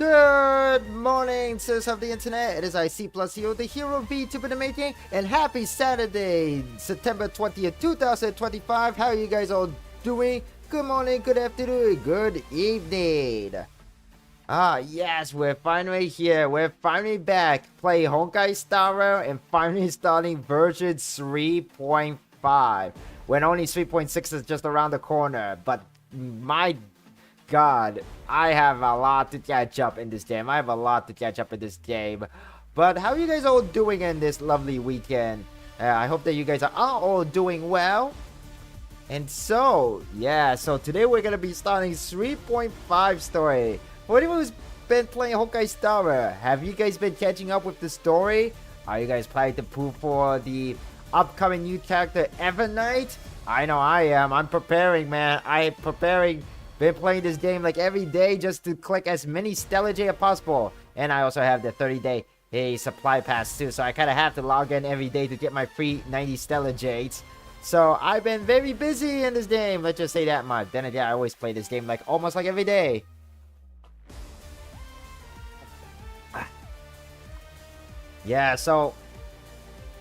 Good morning, citizens of the internet. It is C+Hero, the hero Vtuber the making, and happy Saturday, September 20th, 2025. How are you guys all doing? Good morning, good afternoon, good evening. Yes, we're finally here. We're finally back playing Honkai Str Rail and finally starting version 3.5. When only 3.6 is just around the corner. But my God, I have a lot to catch up in this game. But how are you guys all doing in this lovely weekend? I hope that you guys are all doing well. And so today we're going to be starting 3.5 story. For anyone who's been playing Honkai Str Rail, have you guys been catching up with the story? Are you guys planning to prove for the upcoming new character Evernight? I know I am. I'm preparing, man. Been playing this game like every day just to collect as many Stellar J as possible. And I also have the 30-day supply pass too, so I kind of have to log in every day to get my free 90 Stellar Jades. So I've been very busy in this game, let's just say that much. Then again, I always play this game like almost like every day. Yeah, so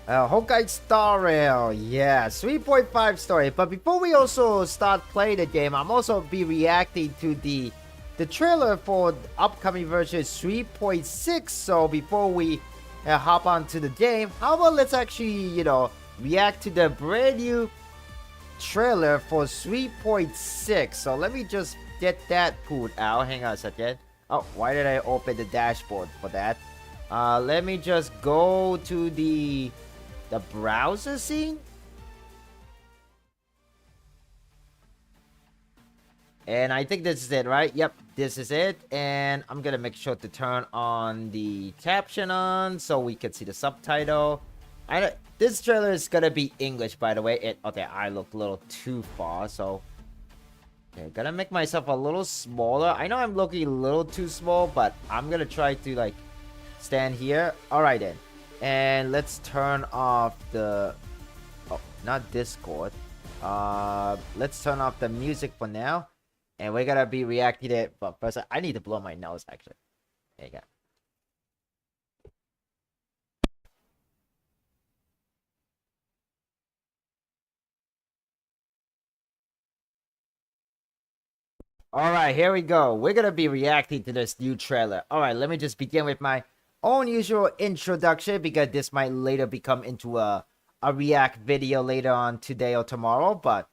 Honkai Str Rail, 3.5 story. But before we also start playing the game, I'm also be reacting to the trailer for the upcoming version 3.6. So before we hop onto the game, how about let's actually, react to the brand new trailer for 3.6. So let me just get that pulled out. Hang on a second. Oh, why did I open the dashboard for that? Let me just go to the browser scene. And I think this is it, right? Yep, this is it. And I'm gonna make sure to turn on the caption on so we can see the subtitle. This trailer is gonna be English, by the way. Okay, I looked a little too far, so okay, gonna make myself a little smaller. I know I'm looking a little too small, but I'm gonna try to stand here. All right then. And let's turn off the... Oh, not Discord. Let's turn off the music for now. And we're gonna be reacting to it. But first, I need to blow my nose, actually. There you go. Alright, here we go. We're gonna be reacting to this new trailer. Alright, let me just begin with my own usual introduction, because this might later become into a react video later on today or tomorrow. But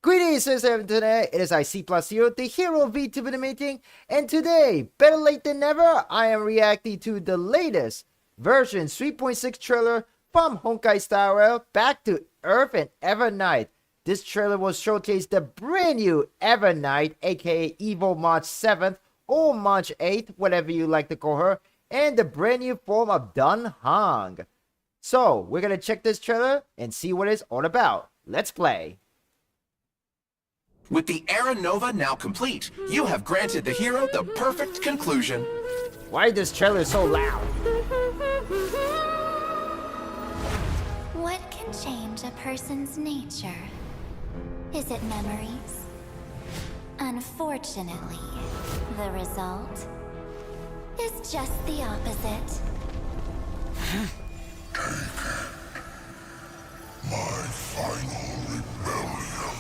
greetings, citizens of the internet. It is C+Hero, the hero of Vtuber the making, and today, better late than never, I am reacting to the latest version 3.6 trailer from Honkai Str Rail, Back to Earth and Evernight. This trailer will showcase the brand new Evernight, aka Evo March 7th or March 8th, whatever you like to call her, and the brand new form of Dun Hong. So, we're gonna check this trailer and see what it's all about. Let's play. With the Era Nova now complete, you have granted the hero the perfect conclusion. Why is this trailer so loud? What can change a person's nature? Is it memories? Unfortunately, the result is just the opposite. My final rebellion.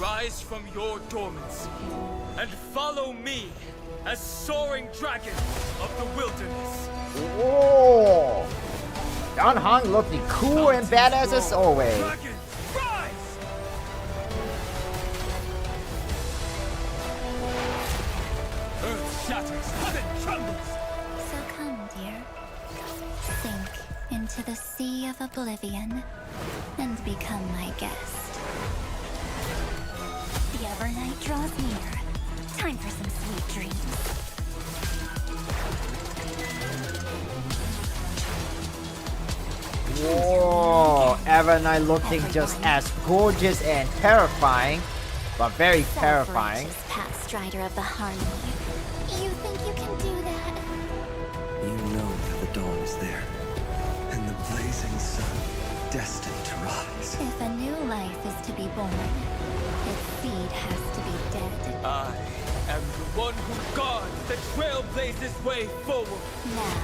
Rise from your dormancy and follow me as soaring dragon of the wilderness. Whoa! Dun Hong looking cool and badass as always. Dragon, rise! Earth shatters, heaven trembles. So come, dear. Sink into the sea of oblivion and become my guest. The Evernight draws near. Time for some sweet dreams. Whoa! Evernight looking just as gorgeous and terrifying, but very terrifying. Self-righteous Path Strider of the Harmony. You think you can do that? You know that the dawn is there, and the blazing sun destined to rise. If a new life is to be born, its seed has to be dead. I am the one who guards the trailblazer's way forward. Now,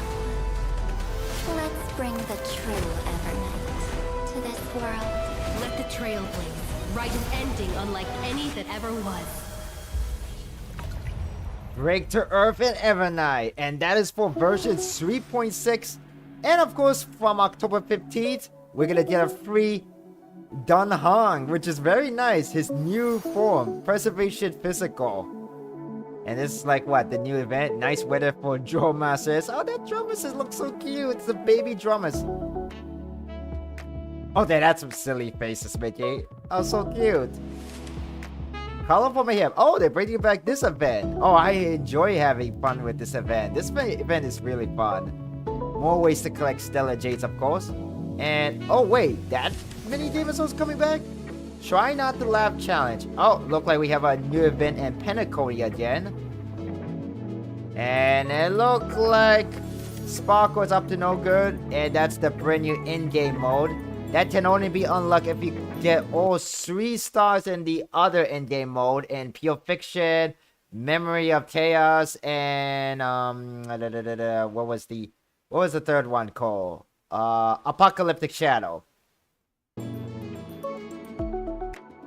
let's bring the true Evernight to this world. Let the trail blaze, write an ending unlike any that ever was. Break to Earth and Evernight, and that is for version 3.6. And of course, from October 15th, we're gonna get a free Dun Hong, which is very nice. His new form, Preservation Physical. And this is like what, the new event? Nice weather for drum masters. Oh, that drum master looks so cute. It's the baby drummers. Oh, that's some silly faces, Mickey. Oh, so cute. Colorful Mayhem. Oh, they're bringing back this event. Oh, I enjoy having fun with this event. This event is really fun. More ways to collect Stellar Jades, of course. And, oh wait, that mini game is coming back? Try not to laugh challenge. Oh, look like we have a new event in Pentacody again. And it look like Sparkle is up to no good. And that's the brand new in-game mode. That can only be unlocked if you get all 3 stars in the other in-game mode. In Pure Fiction, Memory of Chaos, and what was the third one called? Apocalyptic Shadow.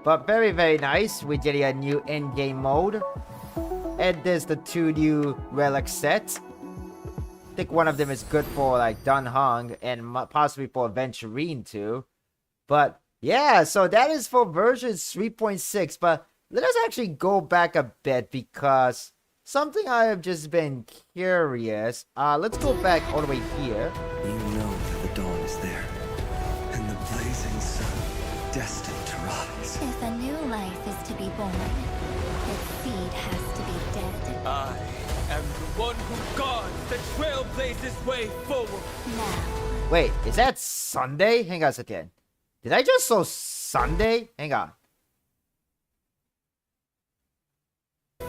But very, very nice. We're getting a new in-game mode. And there's the 2 new relic sets. I think one of them is good for like Dun Hong and possibly for Aventurine too. But yeah, so that is for version 3.6. But let us actually go back a bit because something I have just been curious. Let's go back all the way here. You know that the dawn is there, and the blazing sun destined to rise. If a new life is to be born, its seed has to be dead. I am the one who guards the trailblazer's way forward. Now, Wait, is that Sunday? Hang on a second. Did I just saw Sunday? Hang on.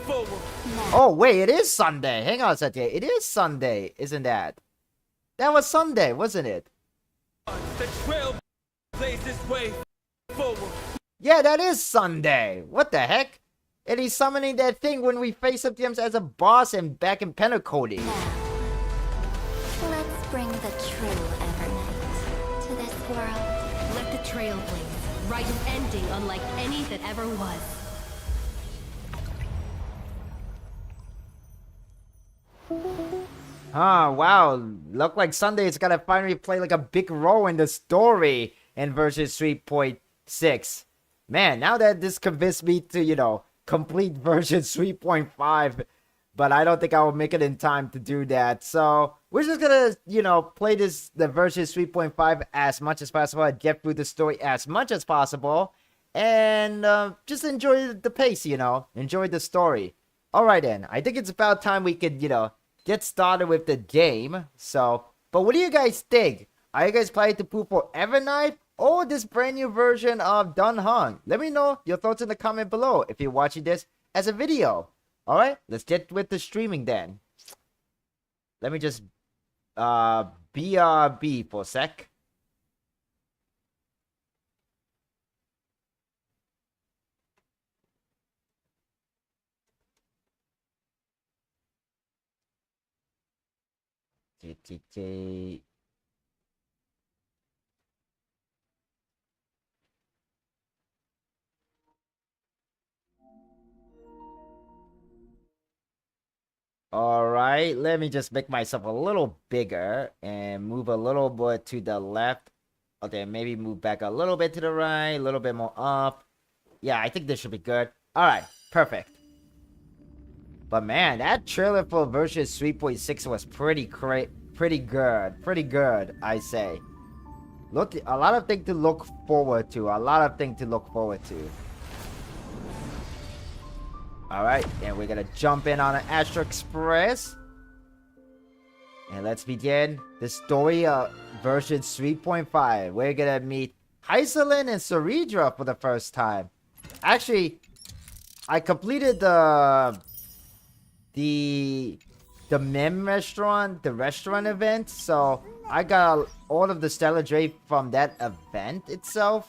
Forward. now, Oh, wait, it is Sunday. Hang on a second. It is Sunday, isn't that? That was Sunday, wasn't it? The trailblazer's way forward. Yeah, that is Sunday. What the heck? And he's summoning that thing when we face up to him as a boss and back in Pentacody. now. Let's bring the true Evernight to this world. Let the trail blaze, write an ending unlike any that ever was. Oh, wow. Look like Sunday is gonna finally play like a big role in the story in version 3.6. Man, now that this convinced me to, complete version 3.5, but I don't think I will make it in time to do that. So we're just gonna, play the version 3.5 as much as possible and get through the story as much as possible. And just enjoy the pace, enjoy the story. Alright then, I think it's about time we could, get started with the game. So, but what do you guys think? Are you guys planning to poop for Evernight or this brand new version of Dun Hong? Let me know your thoughts in the comment below if you're watching this as a video. Alright, let's get with the streaming then. Let me just BRB for a sec. Alright, let me just make myself a little bigger and move a little bit to the left. Okay, maybe move back a little bit to the right, a little bit more up. Yeah, I think this should be good. Alright, perfect. But man, that trailer for version 3.6 was pretty good, I say. Look, a lot of things to look forward to. Alright, and we're gonna jump in on an Astro Express. And let's begin the story of version 3.5. We're gonna meet Hyselin and Saridra for the first time. Actually, I completed the Mem restaurant, the restaurant event, so I got all of the Stellar Jade from that event itself.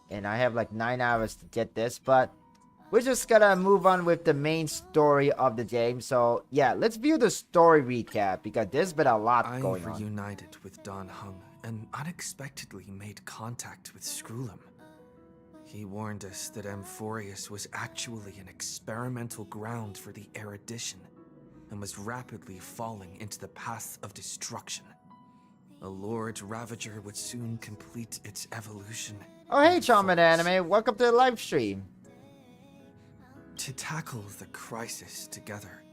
And I have like 9 hours to get this, but we're just gonna move on with the main story of the game. So yeah, let's view the story recap because there's been a lot I going on. reunited with Don Hung and unexpectedly made contact with Skrullum. He warned us that Amphorius was actually an experimental ground for the erudition and was rapidly falling into the path of destruction. A Lord Ravager would soon complete its evolution. Oh hey, Charmin Anime, welcome to the live stream. To tackle the crisis together,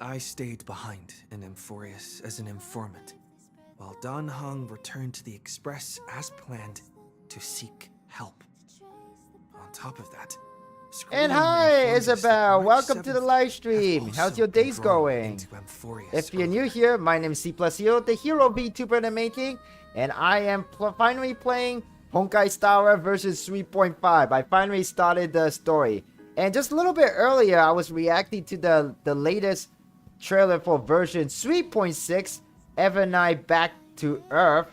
I stayed behind in Amphorius as an informant, while Don Hung returned to the Express as planned to seek help. On top of that, And Skrullum hi, informed us that Isabel. March Welcome to the 7th live had stream. How's also your been days drawn going? into Amphorius If you're earlier. new here, my name is C+Hero, the hero Vtuber in the making, and I am finally playing Honkai Str Rail versus 3.5. I finally started the story. And just a little bit earlier, I was reacting to the latest trailer for version 3.6, Evernite Back to Earth.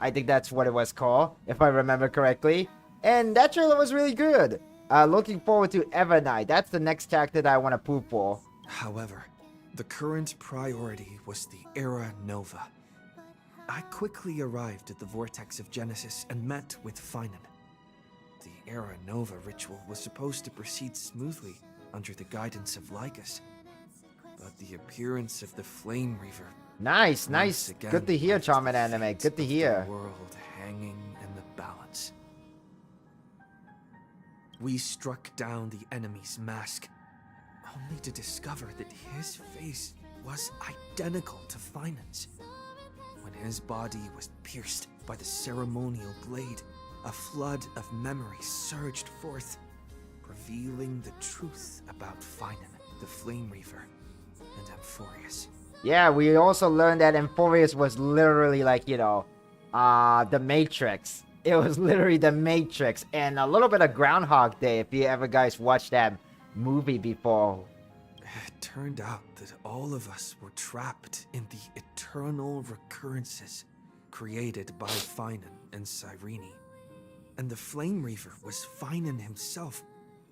I think that's what it was called, if I remember correctly. And that trailer was really good. Looking forward to Evernite. That's the next character that I want to pull for. However, the current priority was the Era Nova. I quickly arrived at the Vortex of Genesis and met with Finan. The Era Nova ritual was supposed to proceed smoothly under the guidance of Lycus, but the appearance of the Flame Reaver Nice, once nice. again Good to hear, left Charmin the Anime. fate Good to of hear. the world hanging in the balance. We struck down the enemy's mask, only to discover that his face was identical to Finan's. When his body was pierced by the ceremonial blade, a flood of memories surged forth, revealing the truth about Finan, the Flame Reaver, and Amphorius. Yeah, we also learned that Amphorius was literally like, you know, the Matrix. It was literally the Matrix. And a little bit of Groundhog Day, if you ever guys watched that movie before. It turned out that all of us were trapped in the eternal recurrences created by Finan and Cyrene. And the Flame Reaver was Finan himself,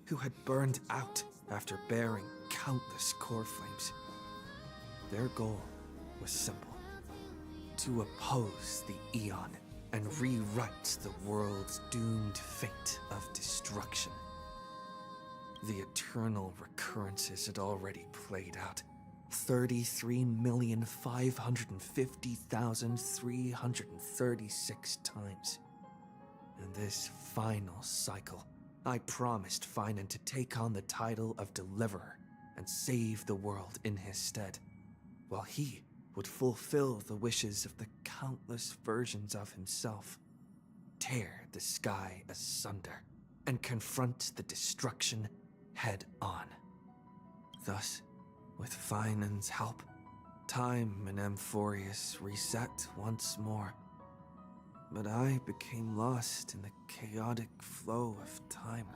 who had burned out after bearing countless core flames. Their goal was simple: to oppose the Eon and rewrite the world's doomed fate of destruction. The eternal recurrences had already played out 33,550,336 times. In this final cycle, I promised Finan to take on the title of Deliverer and save the world in his stead, while he would fulfill the wishes of the countless versions of himself, tear the sky asunder, and confront the destruction head on. Thus, with Finan's help, time in Amphorius reset once more. But I became lost in the chaotic flow of time.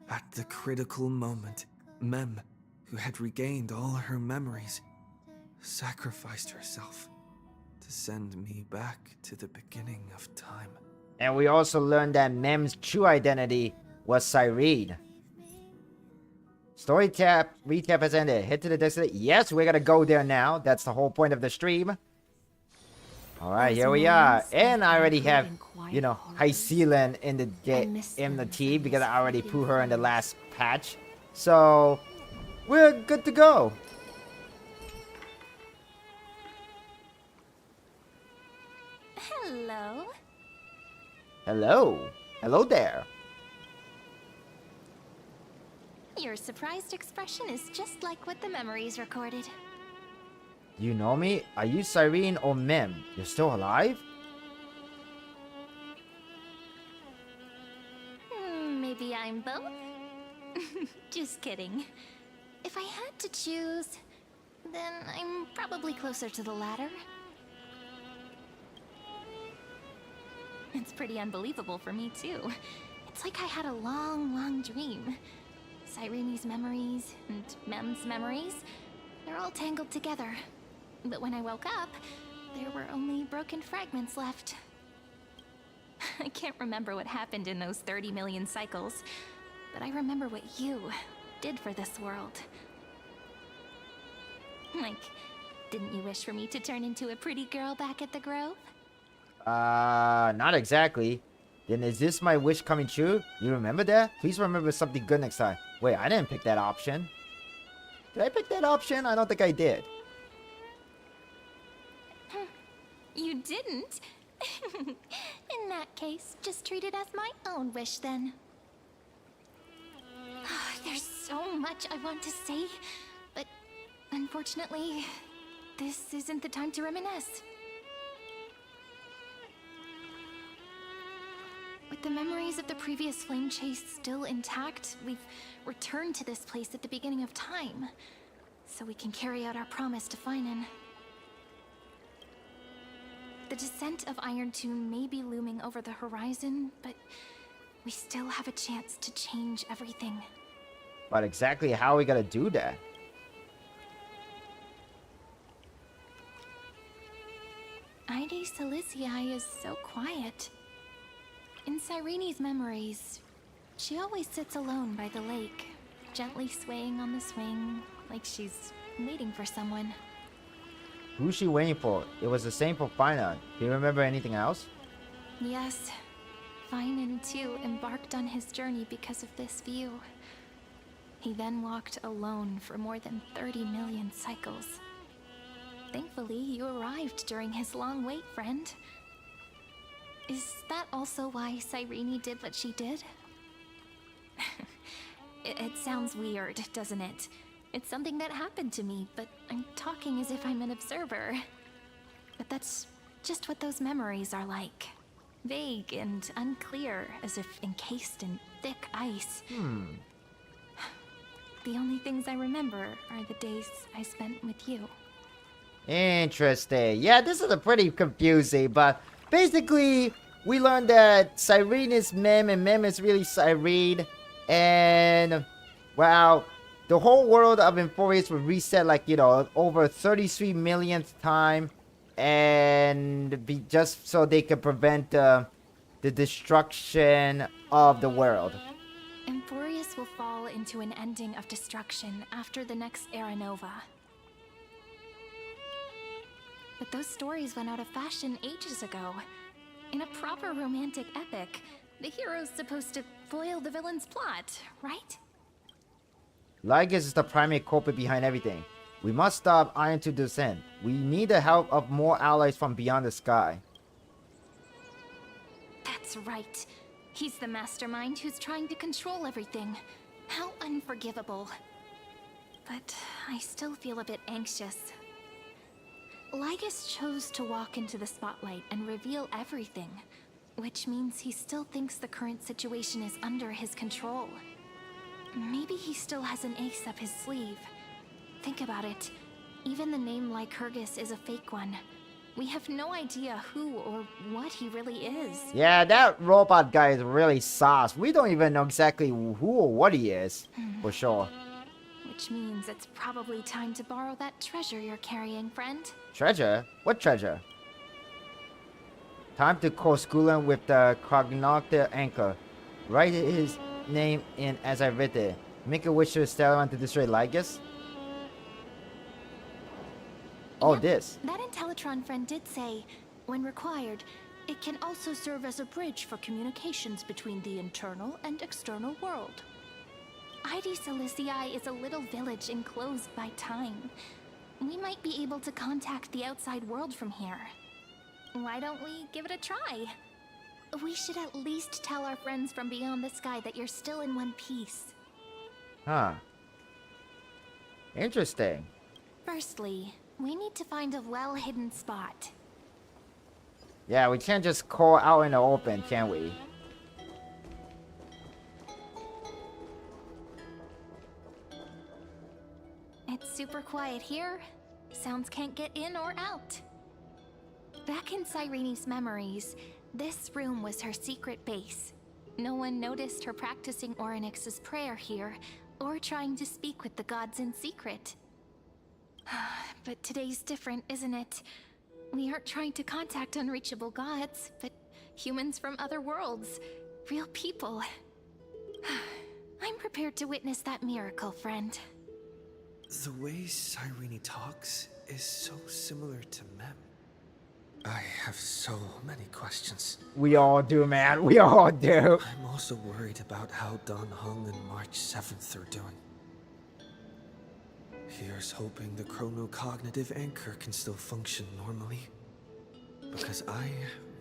At the critical moment, Mem, who had regained all her memories, sacrificed herself to send me back to the beginning of time. And we also learned that Mem's true identity was Cyrene. Story recap has ended. Head to the destination. Yes, we're gonna go there now. That's the whole point of the stream. Alright, here we are. And I already have, you know, Hycelan in the team because I already put her in the last patch. So we're good to go. Hello. Hello. Hello there. Your surprised expression is just like what the memories recorded. You know me? Are you Cyrene or Mem? You're still alive? Maybe I'm both? Just kidding. If I had to choose, then I'm probably closer to the latter. It's pretty unbelievable for me, too. It's like I had a long, long dream. Cyrene's memories and Mem's memories, they're all tangled together. But when I woke up, there were only broken fragments left. I can't remember what happened in those 30 million cycles, but I remember what you did for this world. Like, didn't you wish for me to turn into a pretty girl back at the Grove? Not exactly. Then is this my wish coming true? You remember that? Please remember something good next time. Wait, I didn't pick that option. Did I pick that option? I don't think I did. You didn't? In that case, just treat it as my own wish then. There's so much I want to say, but unfortunately, this isn't the time to reminisce. With the memories of the previous flame chase still intact, we've returned to this place at the beginning of time, so we can carry out our promise to Finan. The descent of Iron Tomb may be looming over the horizon, but we still have a chance to change everything. But exactly how are we gonna do that? Ide Silicii is so quiet. In Cyrene's memories, she always sits alone by the lake, gently swaying on the swing, like she's waiting for someone. Who's she waiting for? It was the same for Finan. Do you remember anything else? Yes, Finan too embarked on his journey because of this view. He then walked alone for more than 30 million cycles. Thankfully, you arrived during his long wait, friend. Is that also why Cyrene did what she did? It sounds weird, doesn't it? It's something that happened to me, but I'm talking as if I'm an observer. But that's just what those memories are like. Vague and unclear, as if encased in thick ice. The only things I remember are the days I spent with you. Interesting. Yeah, this is a pretty confusing, but basically, we learned that Cyrene is Mem and Mem is really Cyrene. And, wow, the whole world of Infurious would reset like, you know, over 33 millionth time. And be just so they could prevent the destruction of the world. Infurious will fall into an ending of destruction after the next Era Nova. But those stories went out of fashion ages ago. In a proper romantic epic, the hero's supposed to foil the villain's plot, right? Lygus is the primary culprit behind everything. We must stop Iron to descend. We need the help of more allies from beyond the sky. That's right. He's the mastermind who's trying to control everything. How unforgivable. But I still feel a bit anxious. Lygus chose to walk into the spotlight and reveal everything, which means he still thinks the current situation is under his control. Maybe he still has an ace up his sleeve. Think about it. Even the name Lycurgus is a fake one. We have no idea who or what he really is. Yeah, that robot guy is really sauce. We don't even know exactly who or what he is, for sure. Which means it's probably time to borrow that treasure you're carrying, friend. Treasure? What treasure? Time to call Skulan with the Cognocta anchor. Write his name in as I read it. Make a wish to Stellan to destroy Lygus? Oh, Yep, this. That Intellitron friend did say, when required, it can also serve as a bridge for communications between the internal and external world. Ide Silicii is a little village enclosed by time. We might be able to contact the outside world from here. Why don't we give it a try? We should at least tell our friends from beyond the sky that you're still in one piece. Huh. Interesting. Firstly, we need to find a well-hidden spot. Yeah, we can't just call out in the open, can we? It's super quiet here. Sounds can't get in or out. Back in Cyrene's memories, this room was her secret base. No one noticed her practicing Orynyx's prayer here, or trying to speak with the gods in secret. But today's different, isn't it? We aren't trying to contact unreachable gods, but humans from other worlds. Real people. I'm prepared to witness that miracle, friend. The way Cyrene talks is so similar to Mem. I have so many questions. We all do, man. We all do. I'm also worried about how Dan Heng and March 7th are doing. Here's hoping the chronocognitive anchor can still function normally. Because I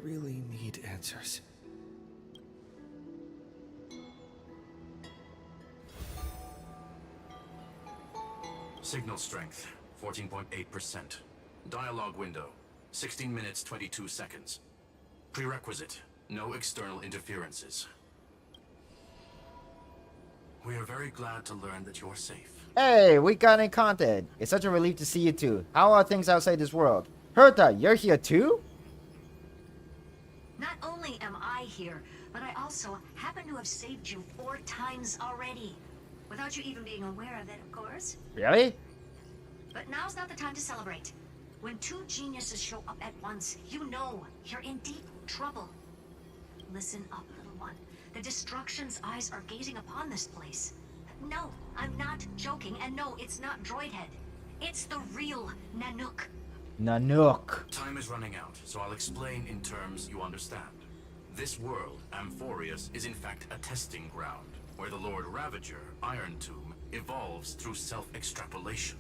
really need answers. Signal strength, 14.8%. Dialogue window, 16 minutes 22 seconds. Prerequisite, no external interferences. We are very glad to learn that you're safe. Hey, we got in contact. It's such a relief to see you too. How are things outside this world? Herta, you're here too? Not only am I here, but I also happen to have saved you 4 times already. Without you even being aware of it, of course. Really? But now's not the time to celebrate. When 2 geniuses show up at once, you know you're in deep trouble. Listen up, little one. The Destruction's eyes are gazing upon this place. No, I'm not joking, and no, it's not Droidhead. It's the real Nanook. Nanook. Time is running out, so I'll explain in terms you understand. This world, Amphorius, is in fact a testing ground, where the Lord Ravager, Iron Tomb, evolves through self-extrapolation.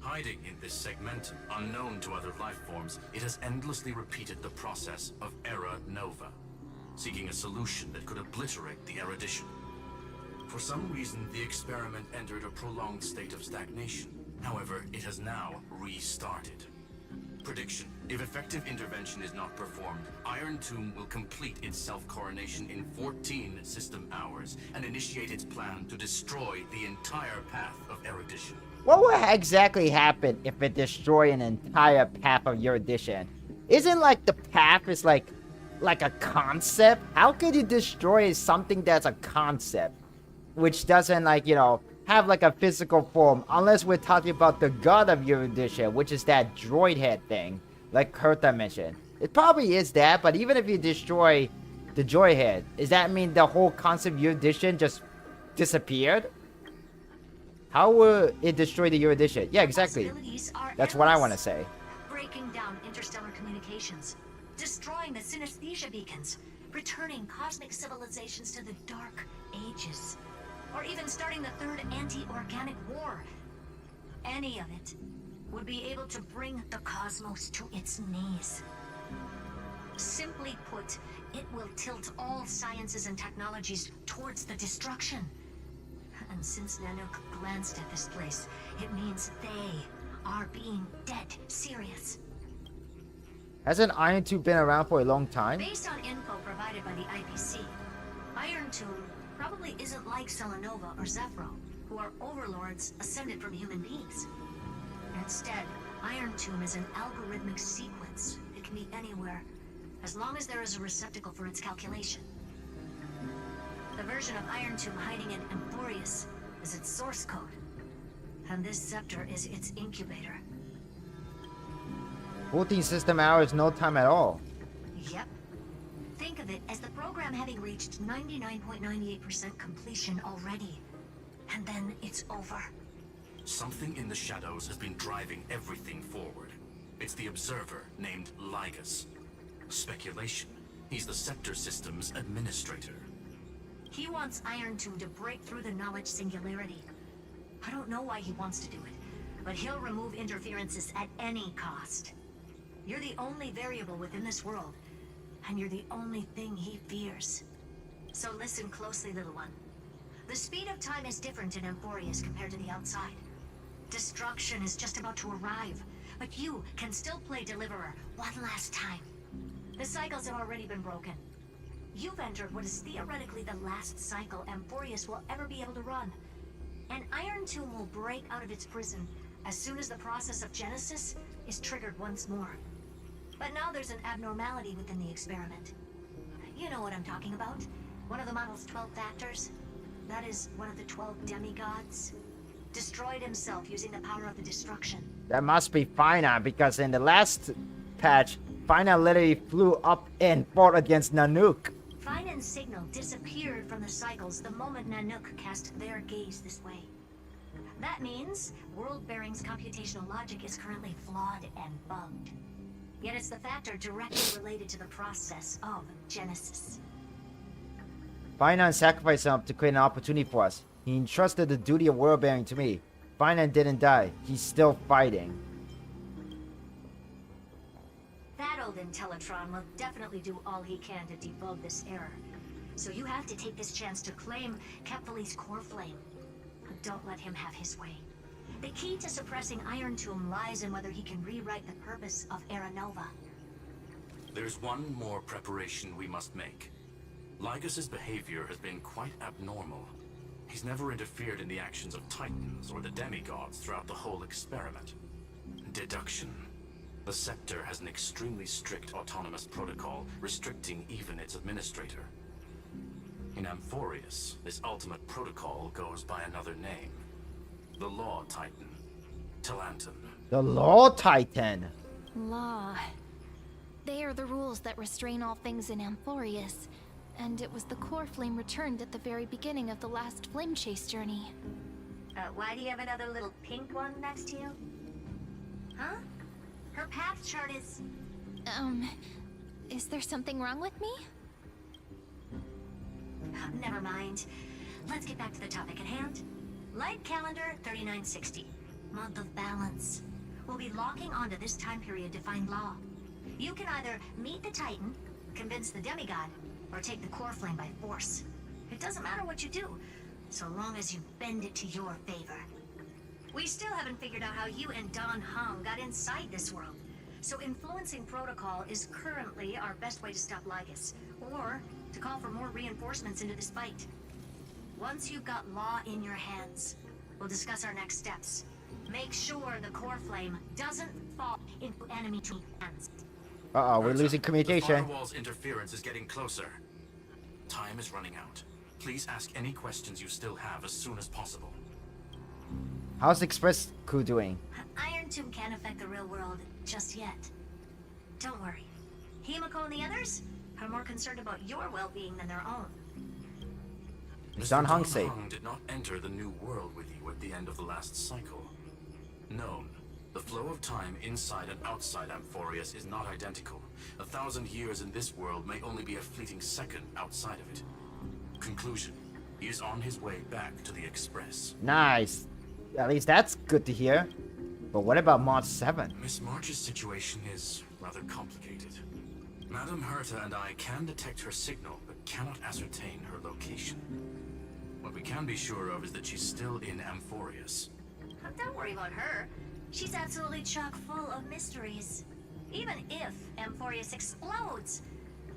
Hiding in this segmentum, unknown to other life forms, it has endlessly repeated the process of Era Nova, seeking a solution that could obliterate the erudition. For some reason, the experiment entered a prolonged state of stagnation. However, it has now restarted. Prediction: if effective intervention is not performed, Iron Tomb will complete its self-coronation in 14 system hours and initiate its plan to destroy the entire path of erudition. What would exactly happen if it destroyed an entire path of erudition? Isn't like the path is like a concept? How could you destroy something that's a concept? Which doesn't like, you know, have like a physical form, unless we're talking about the god of erudition, which is that droid head thing, like Herta mentioned. It probably is that, but even if you destroy the droid head, does that mean the whole concept of erudition just disappeared? How will it destroy the erudition? Yeah, exactly. That's what I want to say. Breaking down interstellar communications, destroying the synesthesia beacons, returning cosmic civilizations to the dark ages, or even starting the third anti-organic war. Any of it would be able to bring the cosmos to its knees. Simply put, it will tilt all sciences and technologies towards the destruction. And since Nanook glanced at this place, it means they are being dead serious. Hasn't Iron Tomb been around for a long time? Based on info provided by the IPC, Iron Tomb probably isn't like Selenova or Zephyro, who are overlords ascended from human beings. Instead, Iron Tomb is an algorithmic sequence. It can be anywhere, as long as there is a receptacle for its calculation. The version of Iron Tomb hiding in Amphorius is its source code, and this scepter is its incubator. 14 system hours, no time at all. Yep. Think of it as the program having reached 99.98% completion already. And then it's over. Something in the shadows has been driving everything forward. It's the observer named Lygus. Speculation: he's the Scepter System's administrator. He wants Iron Tomb to break through the knowledge singularity. I don't know why he wants to do it, but he'll remove interferences at any cost. You're the only variable within this world, and you're the only thing he fears. So listen closely, little one. The speed of time is different in Amphorius compared to the outside. Destruction is just about to arrive, but you can still play Deliverer one last time. The cycles have already been broken. You've entered what is theoretically the last cycle Amphorius will ever be able to run. And Iron Tomb will break out of its prison as soon as the process of Genesis is triggered once more. But now there's an abnormality within the experiment. You know what I'm talking about. One of the model's 12 factors. That is one of the 12 demigods. Destroyed himself using the power of the destruction. That must be Fina, because in the last patch, Fina literally flew up and fought against Nanook. Fine Titan's signal disappeared from the cycles the moment Nanook cast their gaze this way. That means World Bearing's computational logic is currently flawed and bugged. Yet it's the factor directly related to the process of Genesis. Finan sacrificed himself to create an opportunity for us. He entrusted the duty of world bearing to me. Finan didn't die. He's still fighting. That old Intellitron will definitely do all he can to debug this error. So you have to take this chance to claim Kepfali's core flame. Don't let him have his way. The key to suppressing Iron Tomb lies in whether he can rewrite the purpose of Era Nova. There's one more preparation we must make. Lycus's behavior has been quite abnormal. He's never interfered in the actions of Titans or the demigods throughout the whole experiment. Deduction. The Scepter has an extremely strict autonomous protocol restricting even its administrator. In Amphorius, this ultimate protocol goes by another name. The Law Titan. Talanton. The Law Titan. Law. They are the rules that restrain all things in Amphorius. And it was the core flame returned at the very beginning of the last flame chase journey. Why do you have another little pink one next to you? Huh? Her path chart is... Is there something wrong with me? Never mind. Let's get back to the topic at hand. Light calendar 3960. Month of balance. We'll be locking onto this time period to find Law. You can either meet the Titan, convince the demigod, or take the core flame by force. It doesn't matter what you do, so long as you bend it to your favor. We still haven't figured out how you and Don Hung got inside this world, so influencing protocol is currently our best way to stop Lycus, or to call for more reinforcements into this fight. Once you've got Law in your hands, we'll discuss our next steps. Make sure the core flame doesn't fall into enemy hands. Uh-oh, we're losing The communication. firewall's interference is getting closer. Time is running out. Please ask any questions you still have as soon as possible. How's the Express crew doing? Iron Tomb can't affect the real world just yet. Don't worry. Himiko and the others are more concerned about your well-being than their own. Is Don Hung Don safe? Hung did not enter the new world with you at the end of the last cycle. Known. The flow of time inside and outside Amphorius is not identical. 1,000 years in this world may only be a fleeting second outside of it. Conclusion. He is on his way back to the Express. Nice. At least that's good to hear. But what about Mod 7? Miss March's situation is rather complicated. Madame Herta and I can detect her signal, but cannot ascertain her location. What we can be sure of is that she's still in Amphorius. Don't worry about her. She's absolutely chock full of mysteries. Even if Amphorius explodes,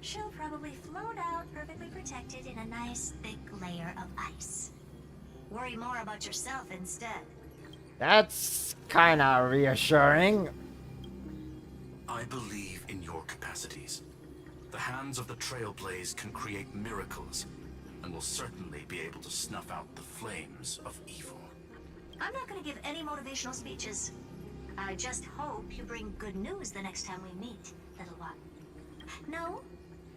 she'll probably float out perfectly protected in a nice thick layer of ice. Worry more about yourself instead. That's kinda reassuring. I believe in your capacities. The hands of the Trailblaze can create miracles, and will certainly be able to snuff out the flames of evil. I'm not going to give any motivational speeches. I just hope you bring good news the next time we meet, little one. No,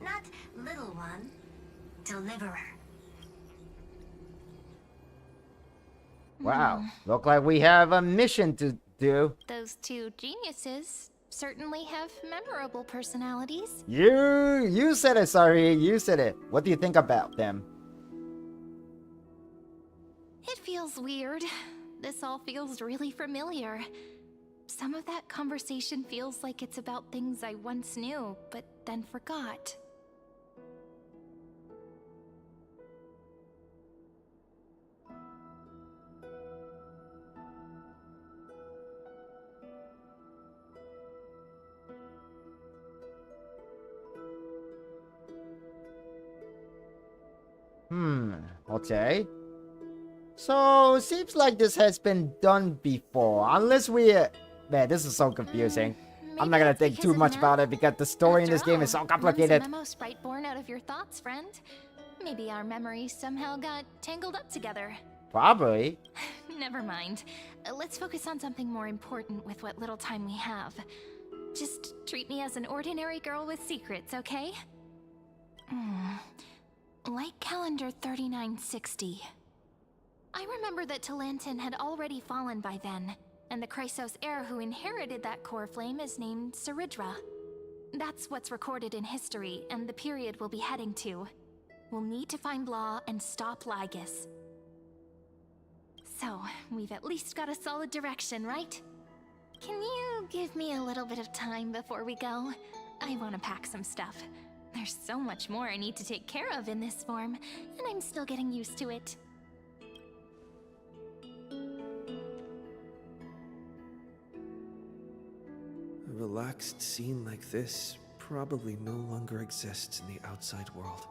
not little one. Deliverer. Wow. Look like we have a mission to do. Those two geniuses certainly have memorable personalities. You said it, sorry. You said it. What do you think about them? It feels weird. This all feels really familiar. Some of that conversation feels like it's about things I once knew, but then forgot. Okay. So, seems like this has been done before. Unless we... Man, this is so confusing. I'm not gonna think too much about it because the story in this game is so complicated. Memo sprite born out of your thoughts, friend. Maybe our memories somehow got tangled up together. Probably. Never mind. Let's focus on something more important with what little time we have. Just treat me as an ordinary girl with secrets, okay? Like calendar 3960. I remember that Talantin had already fallen by then, and the Chrysos heir who inherited that core flame is named Saridra. That's what's recorded in history, and the period we'll be heading to. We'll need to find Law and stop Lygus. So, we've at least got a solid direction, right? Can you give me a little bit of time before we go? I want to pack some stuff. There's so much more I need to take care of in this form, and I'm still getting used to it. A relaxed scene like this probably no longer exists in the outside world.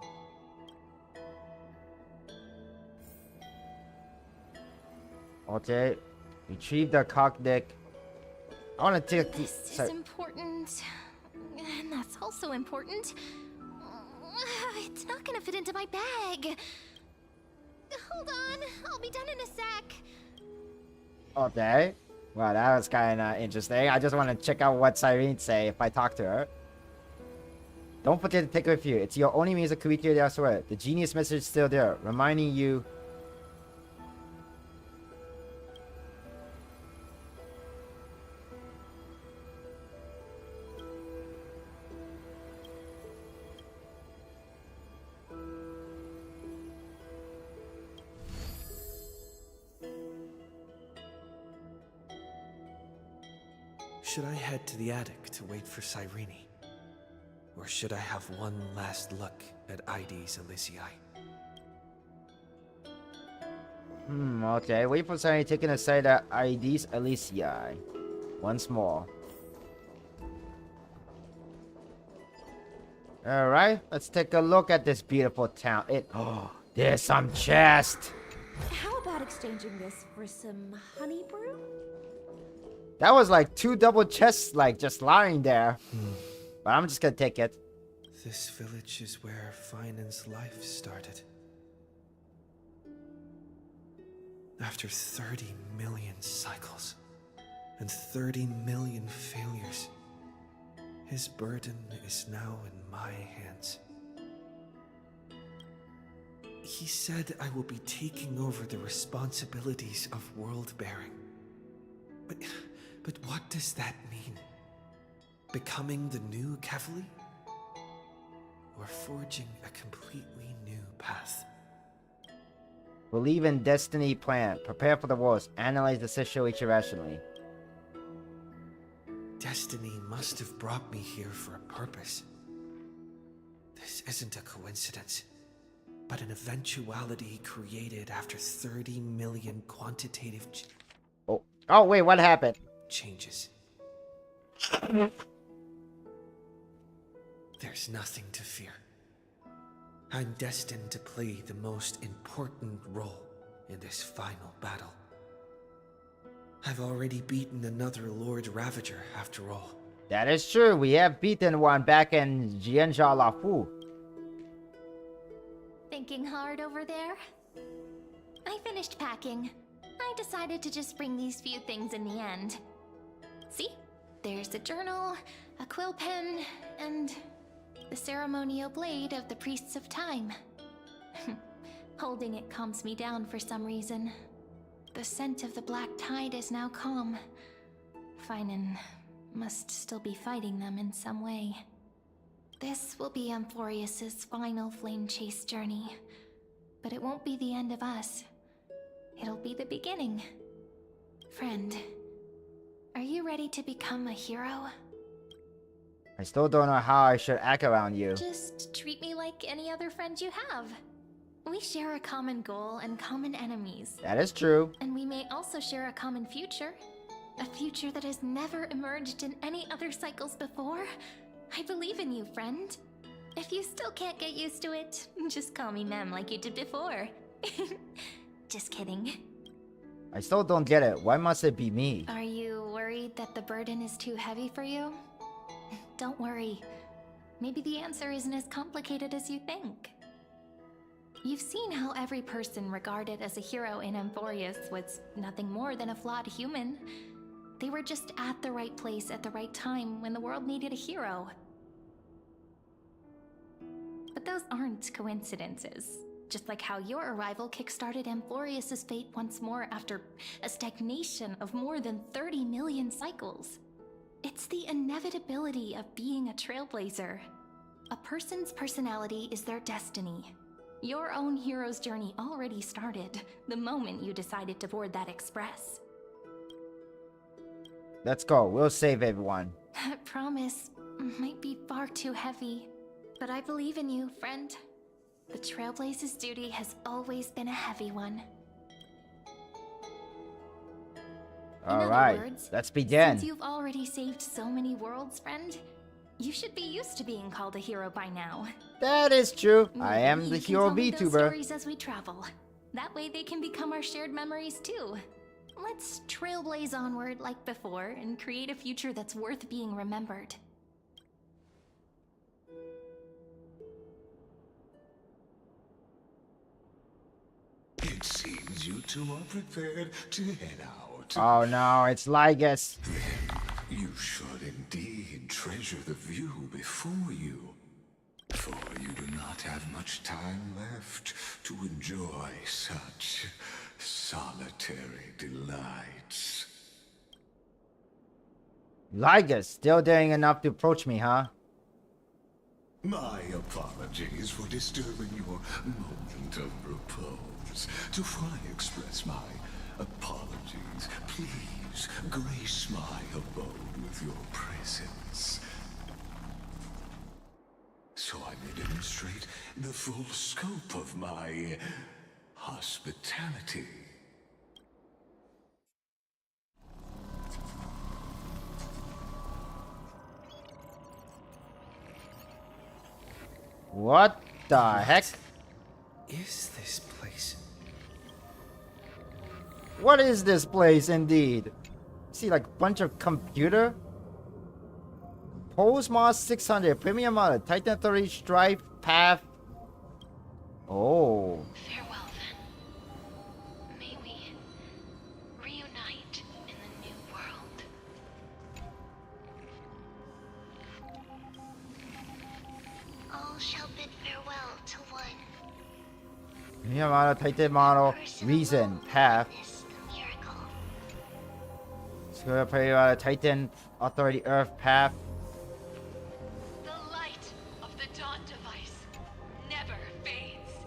Okay. Retrieve the cockdeck. I want to take... This is important, and that's also important. It's not gonna fit into my bag. Hold on, I'll be done in a sec. Okay. Well, that was kind of interesting. I just want to check out what Cyrene say if I talk to her. Don't forget to take it with you. It's your only means of communicating elsewhere. The genius message is still there, reminding you... Should I head to the attic to wait for Cyrene? Or should I have one last look at ID's Elysiae? Okay. Wait for Cyrene taking a sight at ID's Elysiae. Once more. Alright, let's take a look at this beautiful town. Oh, there's some chest. How about exchanging this for some honey brew? That was like 2 double chests, like, just lying there. But I'm just gonna take it. This village is where Finan's life started. After 30 million cycles and 30 million failures, his burden is now in my hands. He said I will be taking over the responsibilities of world-bearing. But what does that mean? Becoming the new Kevali? Or forging a completely new path? Believe in destiny plan. Prepare for the worst. Analyze the situation rationally. Destiny must have brought me here for a purpose. This isn't a coincidence, but an eventuality created after 30 million quantitative Oh, wait, what happened? changes. There's nothing to fear. I'm destined to play the most important role in this final battle. I've already beaten another Lord Ravager, after all. That is true. We have beaten one back in Jianzhou Lafu. Thinking hard over there? I finished packing. I decided to just bring these few things in the end. See? There's a journal, a quill pen, and the ceremonial blade of the Priests of Time. Holding it calms me down for some reason. The scent of the black tide is now calm. Finan must still be fighting them in some way. This will be Amphorius's final flame chase journey. But it won't be the end of us. It'll be the beginning. Friend, are you ready to become a hero? I still don't know how I should act around you. Just treat me like any other friend you have. We share a common goal and common enemies. That is true. And we may also share a common future. A future that has never emerged in any other cycles before. I believe in you, friend. If you still can't get used to it, just call me Mem like you did before. Just kidding. I still don't get it. Why must it be me? Are you worried that the burden is too heavy for you? Don't worry. Maybe the answer isn't as complicated as you think. You've seen how every person regarded as a hero in Amphorius was nothing more than a flawed human. They were just at the right place at the right time when the world needed a hero. But those aren't coincidences. Just like how your arrival kickstarted Amphorius's fate once more after a stagnation of more than 30 million cycles. It's the inevitability of being a trailblazer. A person's personality is their destiny. Your own hero's journey already started the moment you decided to board that express. Let's go. We'll save everyone. That promise might be far too heavy, but I believe in you, friend. The Trailblaze's duty has always been a heavy one. All right, let's begin. Since you've already saved so many worlds, friend, you should be used to being called a hero by now. That is true. I am Maybe the you can hero tell me those VTuber. stories as we travel. That way they can become our shared memories too. Let's trailblaze onward like before and create a future that's worth being remembered. It seems you two are prepared to head out. Oh no, it's Lygus. You should indeed treasure the view before you, for you do not have much time left to enjoy such solitary delights. Lygus, still daring enough to approach me, huh? My apologies for disturbing your moment of repose. To fully express my apologies, please grace my abode with your presence, so I may demonstrate the full scope of my hospitality. What the heck? Is this place? What is this place indeed? See, like a bunch of computer? Postmos 600, premium model, Titan 30 stripe path. Oh. Farewell then. May we reunite in the new world. All shall bid farewell to one. Premium model, Titan model, reason, path. Premium model, Titan Authority Earth path. The light of the Dawn device never fades.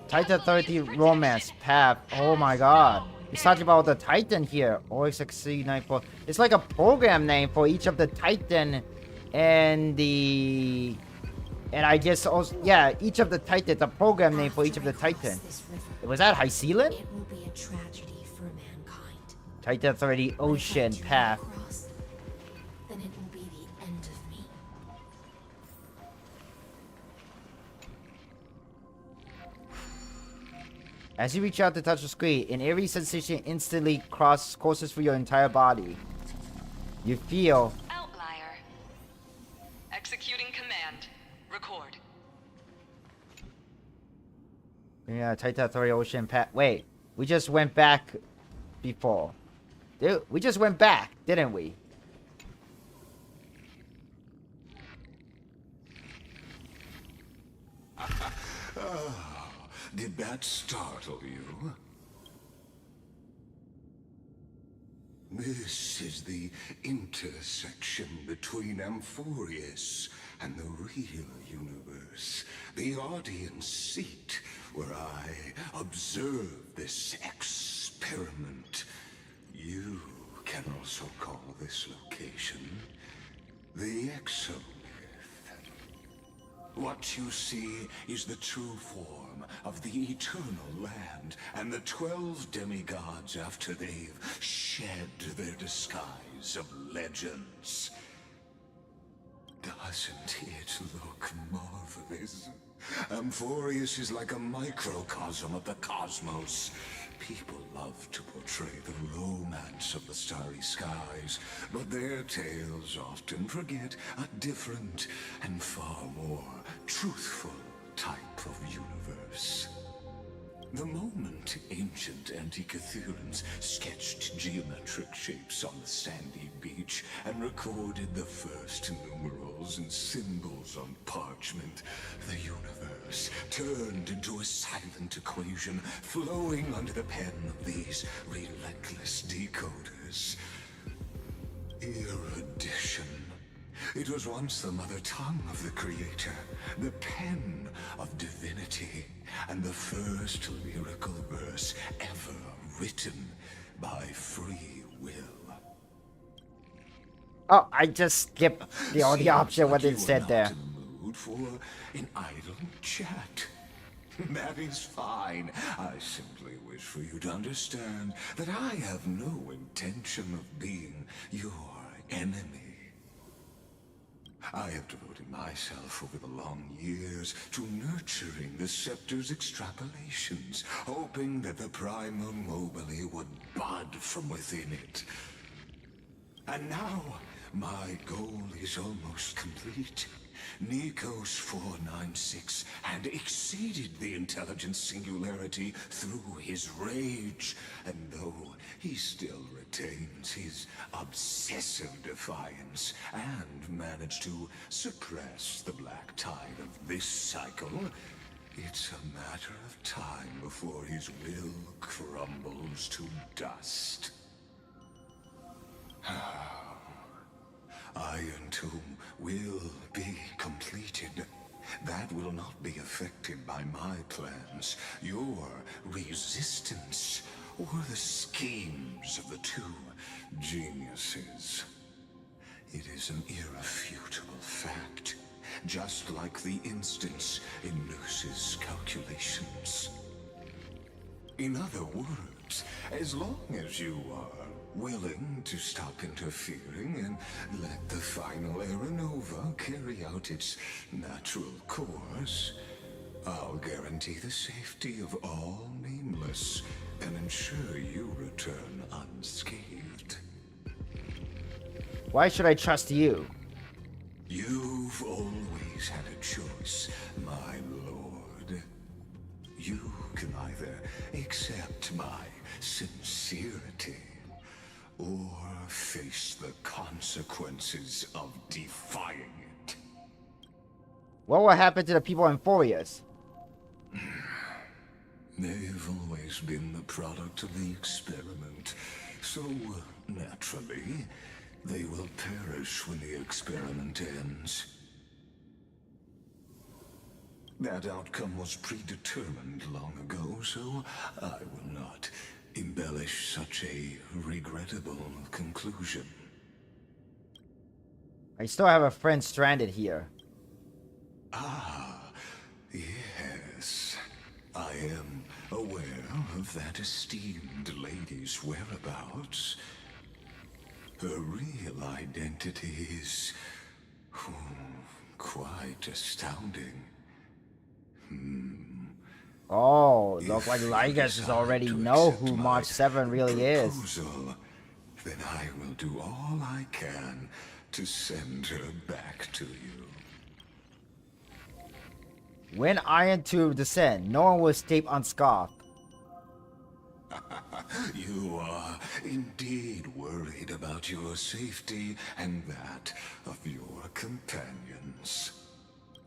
Titan 30 romance path. Oh my god. It's talking about the Titan here. OXXC94. It's like a program name for each of the Titan and the... And I guess also... Yeah, each of the Titans. A program name for each of the Titan. Was that High Sealand? It will be a tragedy for mankind. Titan 30 ocean path. Then it will be the end of me. As you reach out to touch the screen, an eerie sensation instantly courses through your entire body. You feel... Outlier. Executing command. Record. Yeah, Titan 30 ocean path. Wait, we just went back before. Dude, we just went back, didn't we? Oh, did that startle you? This is the intersection between Amphorius and the real universe. The audience seat where I observe this experiment. You can also call this location the Exomyth. What you see is the true form of the eternal land and the 12 demigods after they've shed their disguise of legends. Doesn't it look marvelous? Amphorius is like a microcosm of the cosmos. People love to portray the romance of the starry skies, but their tales often forget a different and far more truthful type of universe. The moment ancient Antikytherians sketched geometric shapes on the sandy beach and recorded the first numerals and symbols on parchment, the universe universe turned into a silent equation flowing under the pen of these relentless decoders. Erudition. It was once the mother tongue of the creator, the pen of divinity, and the first lyrical verse ever written by free will. Oh, I just skipped the only option what You it are said not there. in the mood for an idle chat. That is fine. I simply wish for you to understand that I have no intention of being your enemy. I have devoted myself over the long years to nurturing the Scepter's extrapolations, hoping that the primal mobile would bud from within it. And now, my goal is almost complete. Nikos 496 had exceeded the intelligence singularity through his rage, and though he still retains his obsessive defiance and managed to suppress the black tide of this cycle, it's a matter of time before his will crumbles to dust. Iron Tomb will be completed. That will not be affected by my plans, your resistance, or the schemes of the two geniuses. It is an irrefutable fact, just like the instance in Noose's calculations. In other words, as long as you are willing to stop interfering and let the final Aeronova carry out its natural course, I'll guarantee the safety of all nameless and ensure you return unscathed. Why should I trust you? You've always had a choice, my lord. You can either accept my sincerity or face the consequences of defying it. What will happen to the people in Furious? They've always been the product of the experiment, so naturally, they will perish when the experiment ends. That outcome was predetermined long ago, so I will not embellish such a regrettable conclusion. I still have a friend stranded here. Ah, yes. I am aware of that esteemed lady's whereabouts. Her real identity is quite astounding. Oh, look like Lygus is already know who March 7 really is. Then I will do all I can to send her back to you. When Iron Tube descend, no one will escape unscathed. You are indeed worried about your safety and that of your companions.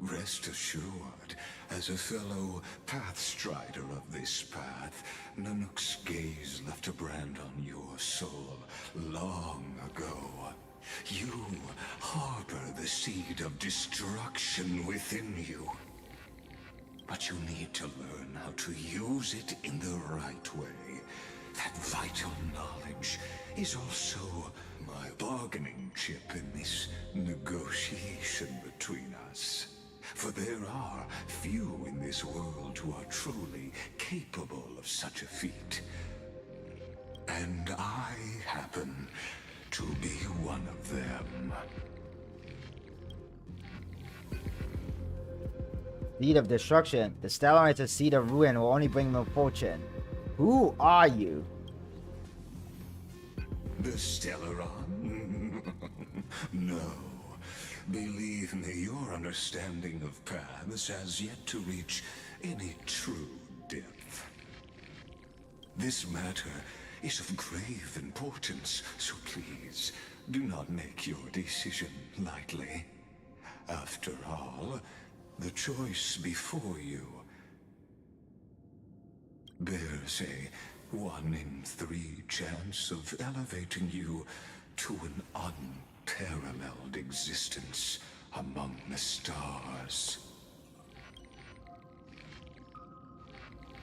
Rest assured, as a fellow pathstrider of this path, Nanook's gaze left a brand on your soul long ago. You harbor the seed of destruction within you. But you need to learn how to use it in the right way. That vital knowledge is also my bargaining chip in this negotiation between us. For there are few in this world who are truly capable of such a feat. And I happen to be one of them. Seed of destruction. The Stellar is a seed of ruin will only bring misfortune. Who are you? The Stellaron? No. Believe me, your understanding of paths has yet to reach any true depth. This matter is of grave importance, so please, do not make your decision lightly. After all, The choice before you bears a 1 in 3 chance of elevating you to an unparalleled existence among the stars.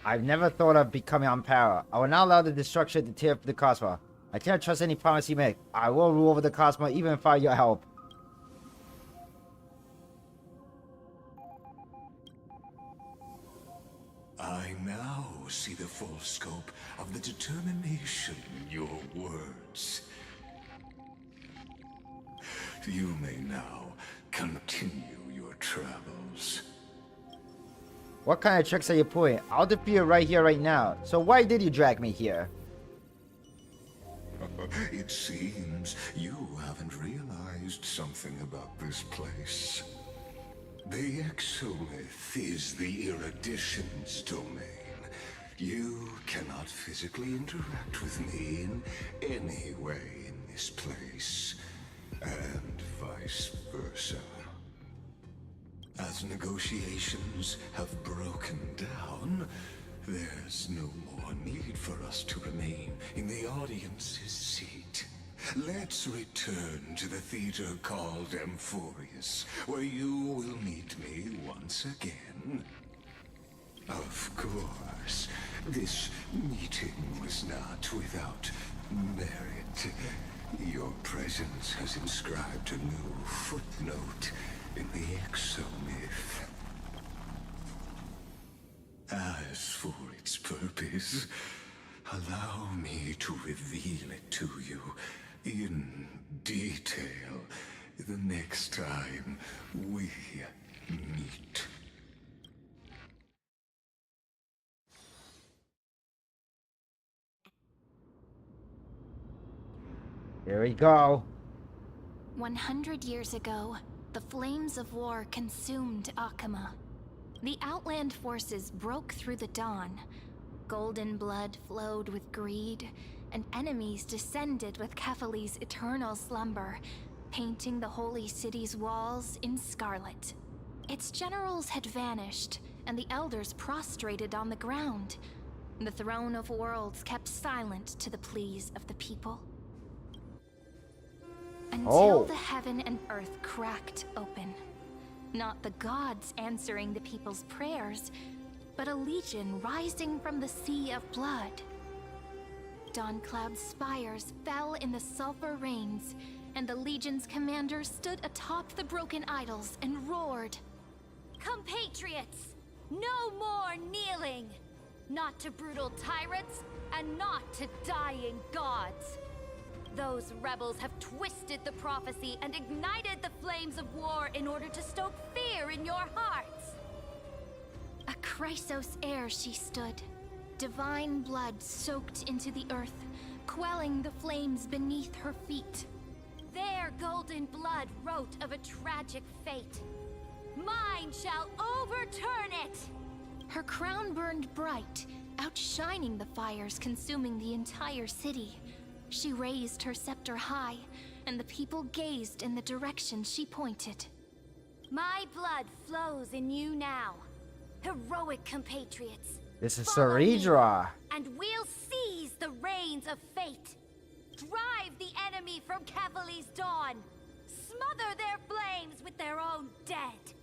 I've never thought of becoming unparalleled. I will not allow the destruction to tear up the cosmos. I cannot trust any promise you make. I will rule over the cosmos even without your help. I now see the full scope of the determination in your words. You may now continue your travels. What kind of tricks are you pulling? I'll defeat you right here, right now. So why did you drag me here? It seems you haven't realized something about this place. The Exomyth is the erudition's domain. You cannot physically interact with me in any way in this place, and vice versa. As negotiations have broken down, there's no more need for us to remain in the audience's seat. Let's return to the theater called Amphorius, where you will meet me once again. Of course, this meeting was not without merit. Your presence has inscribed a new footnote in the Exomyth. As for its purpose, allow me to reveal it to you in detail the next time we meet. Here we go. 100 years ago, the flames of war consumed Akama. The Outland forces broke through the dawn. Golden blood flowed with greed, and enemies descended with Kefali's eternal slumber, painting the holy city's walls in scarlet. Its generals had vanished, and the elders prostrated on the ground. The throne of worlds kept silent to the pleas of the people. Until the heaven and earth cracked open. Not the gods answering the people's prayers, but a legion rising from the sea of blood. Dawncloud's spires fell in the sulfur rains, and the legion's commander stood atop the broken idols and roared. Compatriots, no more kneeling! Not to brutal tyrants, and not to dying gods! Those rebels have twisted the prophecy and ignited the flames of war in order to stoke fear in your hearts! A Chrysos heir she stood, divine blood soaked into the earth, quelling the flames beneath her feet. Their golden blood wrote of a tragic fate. Mine shall overturn it! Her crown burned bright, outshining the fires consuming the entire city. She raised her scepter high, and the people gazed in the direction she pointed. My blood flows in you now, heroic compatriots. This is Follow me, Ceridra. and we'll seize the reins of fate. Drive the enemy from Kefali's dawn. Smother their flames with their own dead.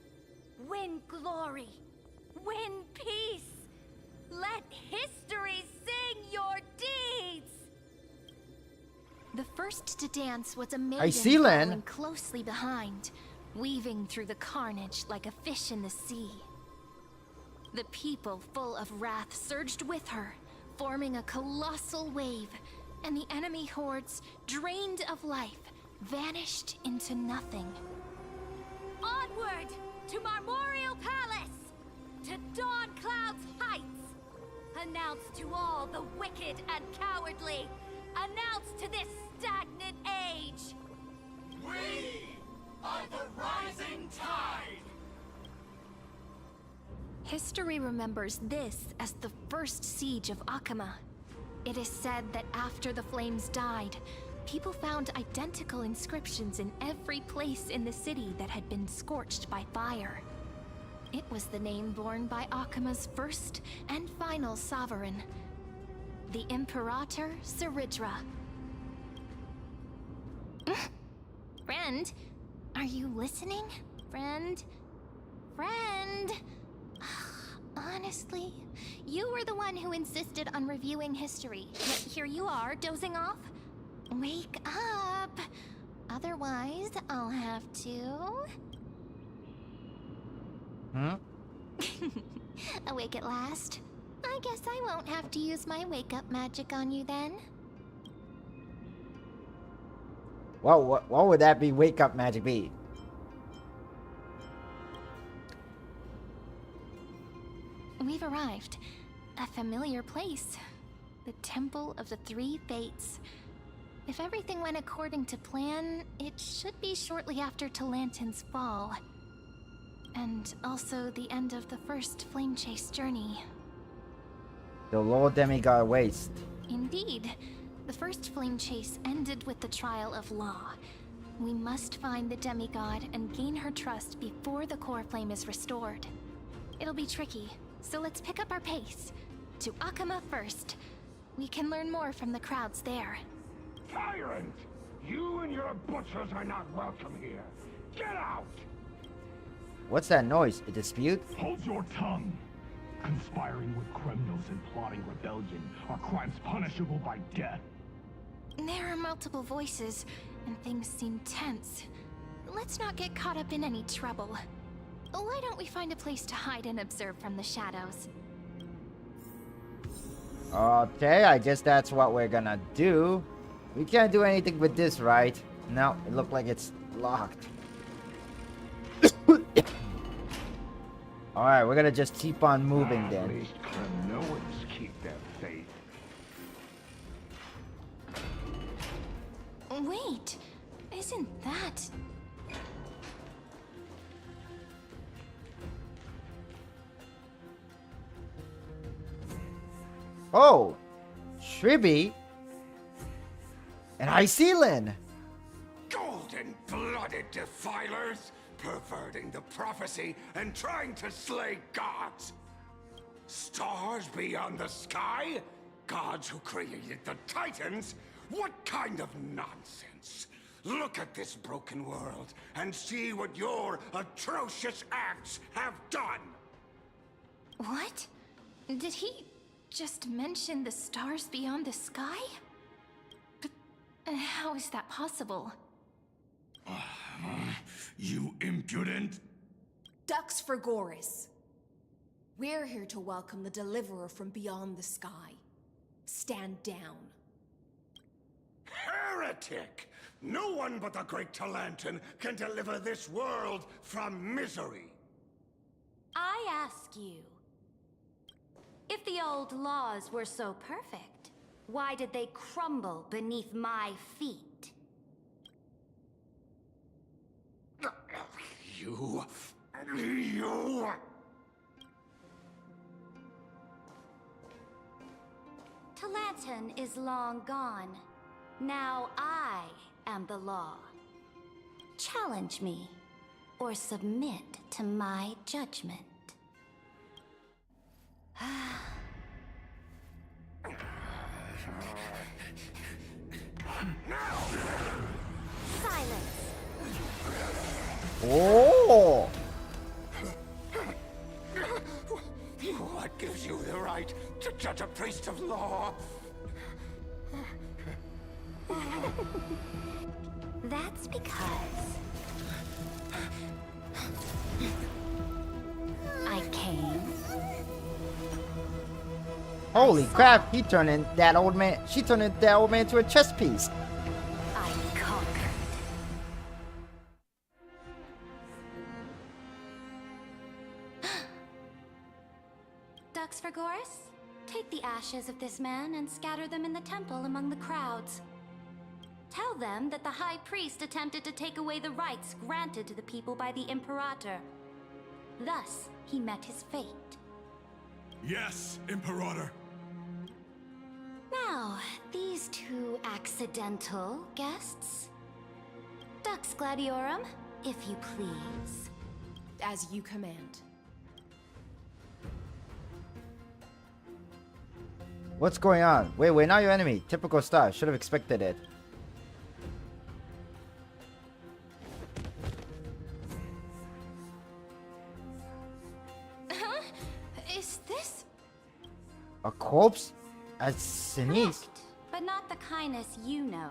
Win glory. Win peace. Let history sing your deeds. The first to dance was a maiden see, Len. following closely behind, weaving through the carnage like a fish in the sea. The people, full of wrath, surged with her, forming a colossal wave, and the enemy hordes, drained of life, vanished into nothing. Onward to Marmorial Palace, to Dawncloud's heights. Announce to all the wicked and cowardly. Announce to this stagnant age. We are the rising tide! History remembers this as the first siege of Akama. It is said that after the flames died, people found identical inscriptions in every place in the city that had been scorched by fire. It was the name borne by Akima's first and final sovereign, the Imperator Ciridra. Friend, are you listening? Friend? Friend? Honestly, you were the one who insisted on reviewing history, yet here you are, dozing off? Wake up! Otherwise, I'll have to... Awake at last? I guess I won't have to use my wake-up magic on you then. Well, what would that be? Wake up magic be? We've arrived. A familiar place. The Temple of the Three Fates. If everything went according to plan, it should be shortly after Talantin's fall. And also the end of the first Flame Chase journey. The Lord Demigod waste. Indeed. The first Flame Chase ended with the trial of Law. We must find the demigod and gain her trust before the core flame is restored. It'll be tricky, so let's pick up our pace. To Akama first. We can learn more from the crowds there. Tyrant! You and your butchers are not welcome here. Get out! What's that noise? A dispute? Hold your tongue! Conspiring with criminals and plotting rebellion are crimes punishable by death. There are multiple voices, and things seem tense. Let's not get caught up in any trouble. Why don't we find a place to hide and observe from the shadows? Okay, I guess that's what we're gonna do. We can't do anything with this, right? No, it looked like it's locked. Alright, we're gonna just keep on moving then. At least criminals keep their faith. Wait, isn't that... Oh! Shribi? And Iceland! Golden-blooded defilers! Perverting the prophecy and trying to slay gods! Stars beyond the sky? Gods who created the Titans? What kind of nonsense? Look at this broken world and see what your atrocious acts have done! What? Did he just mention the stars beyond the sky? But how is that possible? You impudent! Ducks for Goris. We're here to welcome the deliverer from beyond the sky. Stand down. Heretic! No one but the great Talantin can deliver this world from misery! I ask you, if the old laws were so perfect, why did they crumble beneath my feet? You... Talantin is long gone. Now I am the law. Challenge me, or submit to my judgment. Silence. Oh! What gives you the right to judge a priest of law? That's because I came. Holy crap, he turned in that old man. She turned in that old man into a chess piece. I conquered. Ducks for Goris? Take the ashes of this man and scatter them in the temple among the crowds. Tell them that the High Priest attempted to take away the rights granted to the people by the Imperator. Thus, he met his fate. Yes, Imperator. Now, these two accidental guests. Dux Gladiorum, if you please. As you command. What's going on? Wait, we're not your enemy. Typical stuff. Should have expected it. Huh? Is this? A corpse? As Sinise? But not the kindness you know.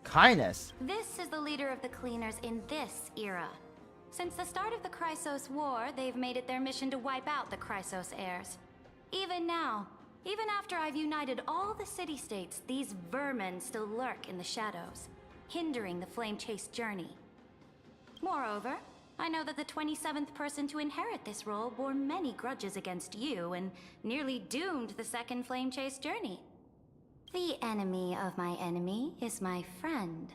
Kindness? This is the leader of the cleaners in this era. Since the start of the Chrysos War, they've made it their mission to wipe out the Chrysos heirs. Even now, even after I've united all the city-states, these vermin still lurk in the shadows, hindering the Flame Chase journey. Moreover, I know that the 27th person to inherit this role bore many grudges against you and nearly doomed the second Flame Chase journey. The enemy of my enemy is my friend.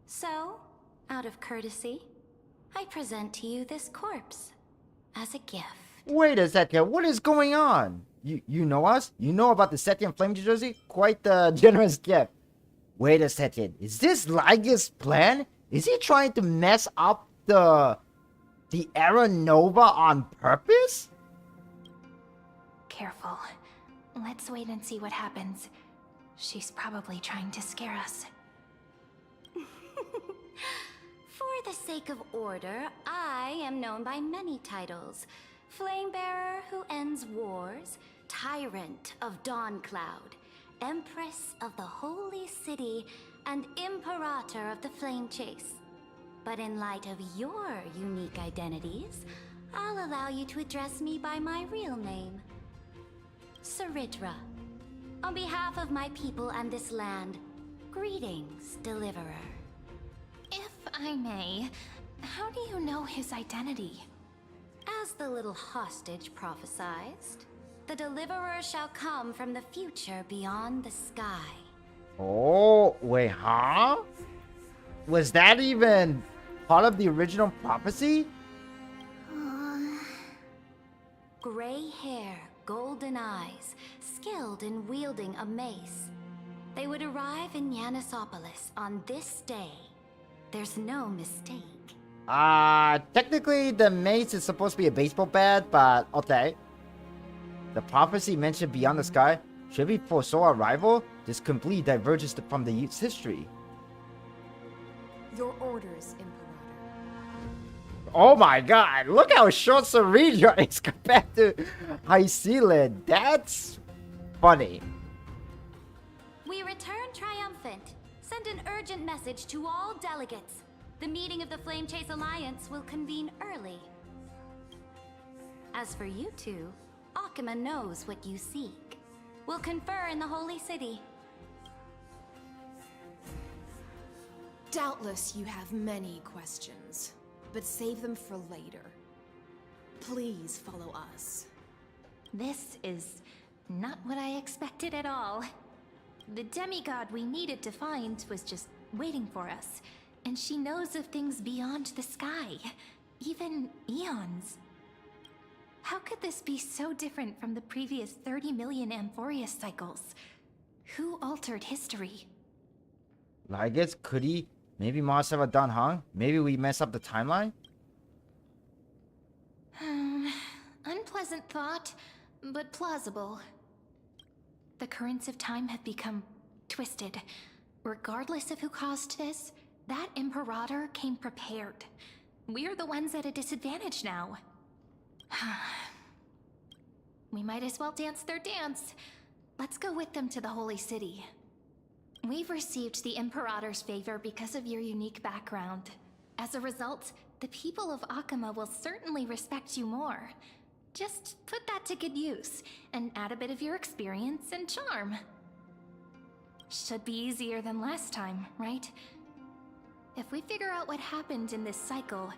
So, out of courtesy, I present to you this corpse as a gift. Wait a second, what is going on? You know us? You know about the Setian Flame Jersey? Quite the generous gift. Wait a second, is this Lygus' plan? Is he trying to mess up the Era Nova on purpose? Careful. Let's wait and see what happens. She's probably trying to scare us. For the sake of order, I am known by many titles. Flamebearer who ends wars, Tyrant of Dawncloud, Empress of the Holy City, and Imperator of the Flame Chase. But in light of your unique identities, I'll allow you to address me by my real name. Saridra. On behalf of my people and this land, greetings, Deliverer. If I may, how do you know his identity? As the little hostage prophesized, the Deliverer shall come from the future beyond the sky. Oh, wait, huh? Was that even part of the original prophecy? Gray hair, golden eyes, skilled in wielding a mace. They would arrive in Yanisopolis on this day. There's no mistake. Technically the mace is supposed to be a baseball bat, but okay. The prophecy mentioned beyond the sky. Should we foresaw our arrival? This completely diverges from the youth's history. Your orders, Imperator. Oh my god, look how short Saridra is compared to Hycelan. That's funny. We return triumphant. Send an urgent message to all delegates. The meeting of the Flame Chase Alliance will convene early. As for you two, Akuma knows what you seek. We'll confer in the Holy City. Doubtless you have many questions, but save them for later. Please follow us. This is not what I expected at all. The demigod we needed to find was just waiting for us, and she knows of things beyond the sky, even eons. How could this be so different from the previous 30 million Amphorius cycles? Who altered history? Lygus, could he? Maybe Mars have done hung? Maybe we mess up the timeline? Unpleasant thought, but plausible. The currents of time have become twisted. Regardless of who caused this, that Imperator came prepared. We're the ones at a disadvantage now. We might as well dance their dance. Let's go with them to the Holy City. We've received the Imperator's favor because of your unique background. As a result, the people of Akuma will certainly respect you more. Just put that to good use, and add a bit of your experience and charm. Should be easier than last time, right? If we figure out what happened in this cycle,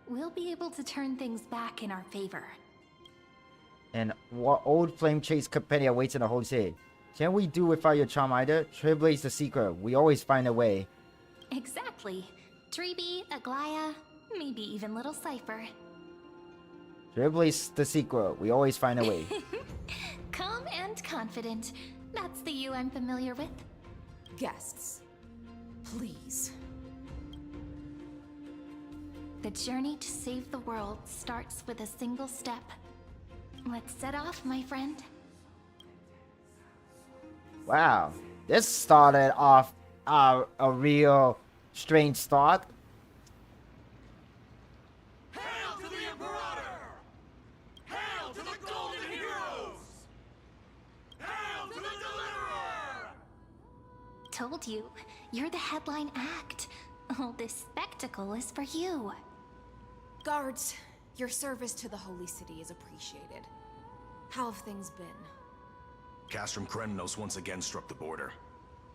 we'll be able to turn things back in our favor. And what old Flame Chase companion awaits in the Holy City? Can't we do without your charm either? Trailblaze the secret. We always find a way. Exactly. Treeby, Aglaya, maybe even little Cypher. Trailblaze the secret. We always find a way. Calm and confident. That's the you I'm familiar with. Guests, please. The journey to save the world starts with a single step. Let's set off, my friend. Wow, this started off a real strange start. Hail to the Imperator! Hail to the Golden Heroes! Hail to the Deliverer! Told you, you're the headline act. All this spectacle is for you. Guards, your service to the Holy City is appreciated. How have things been? Castrum Kremnos once again struck the border.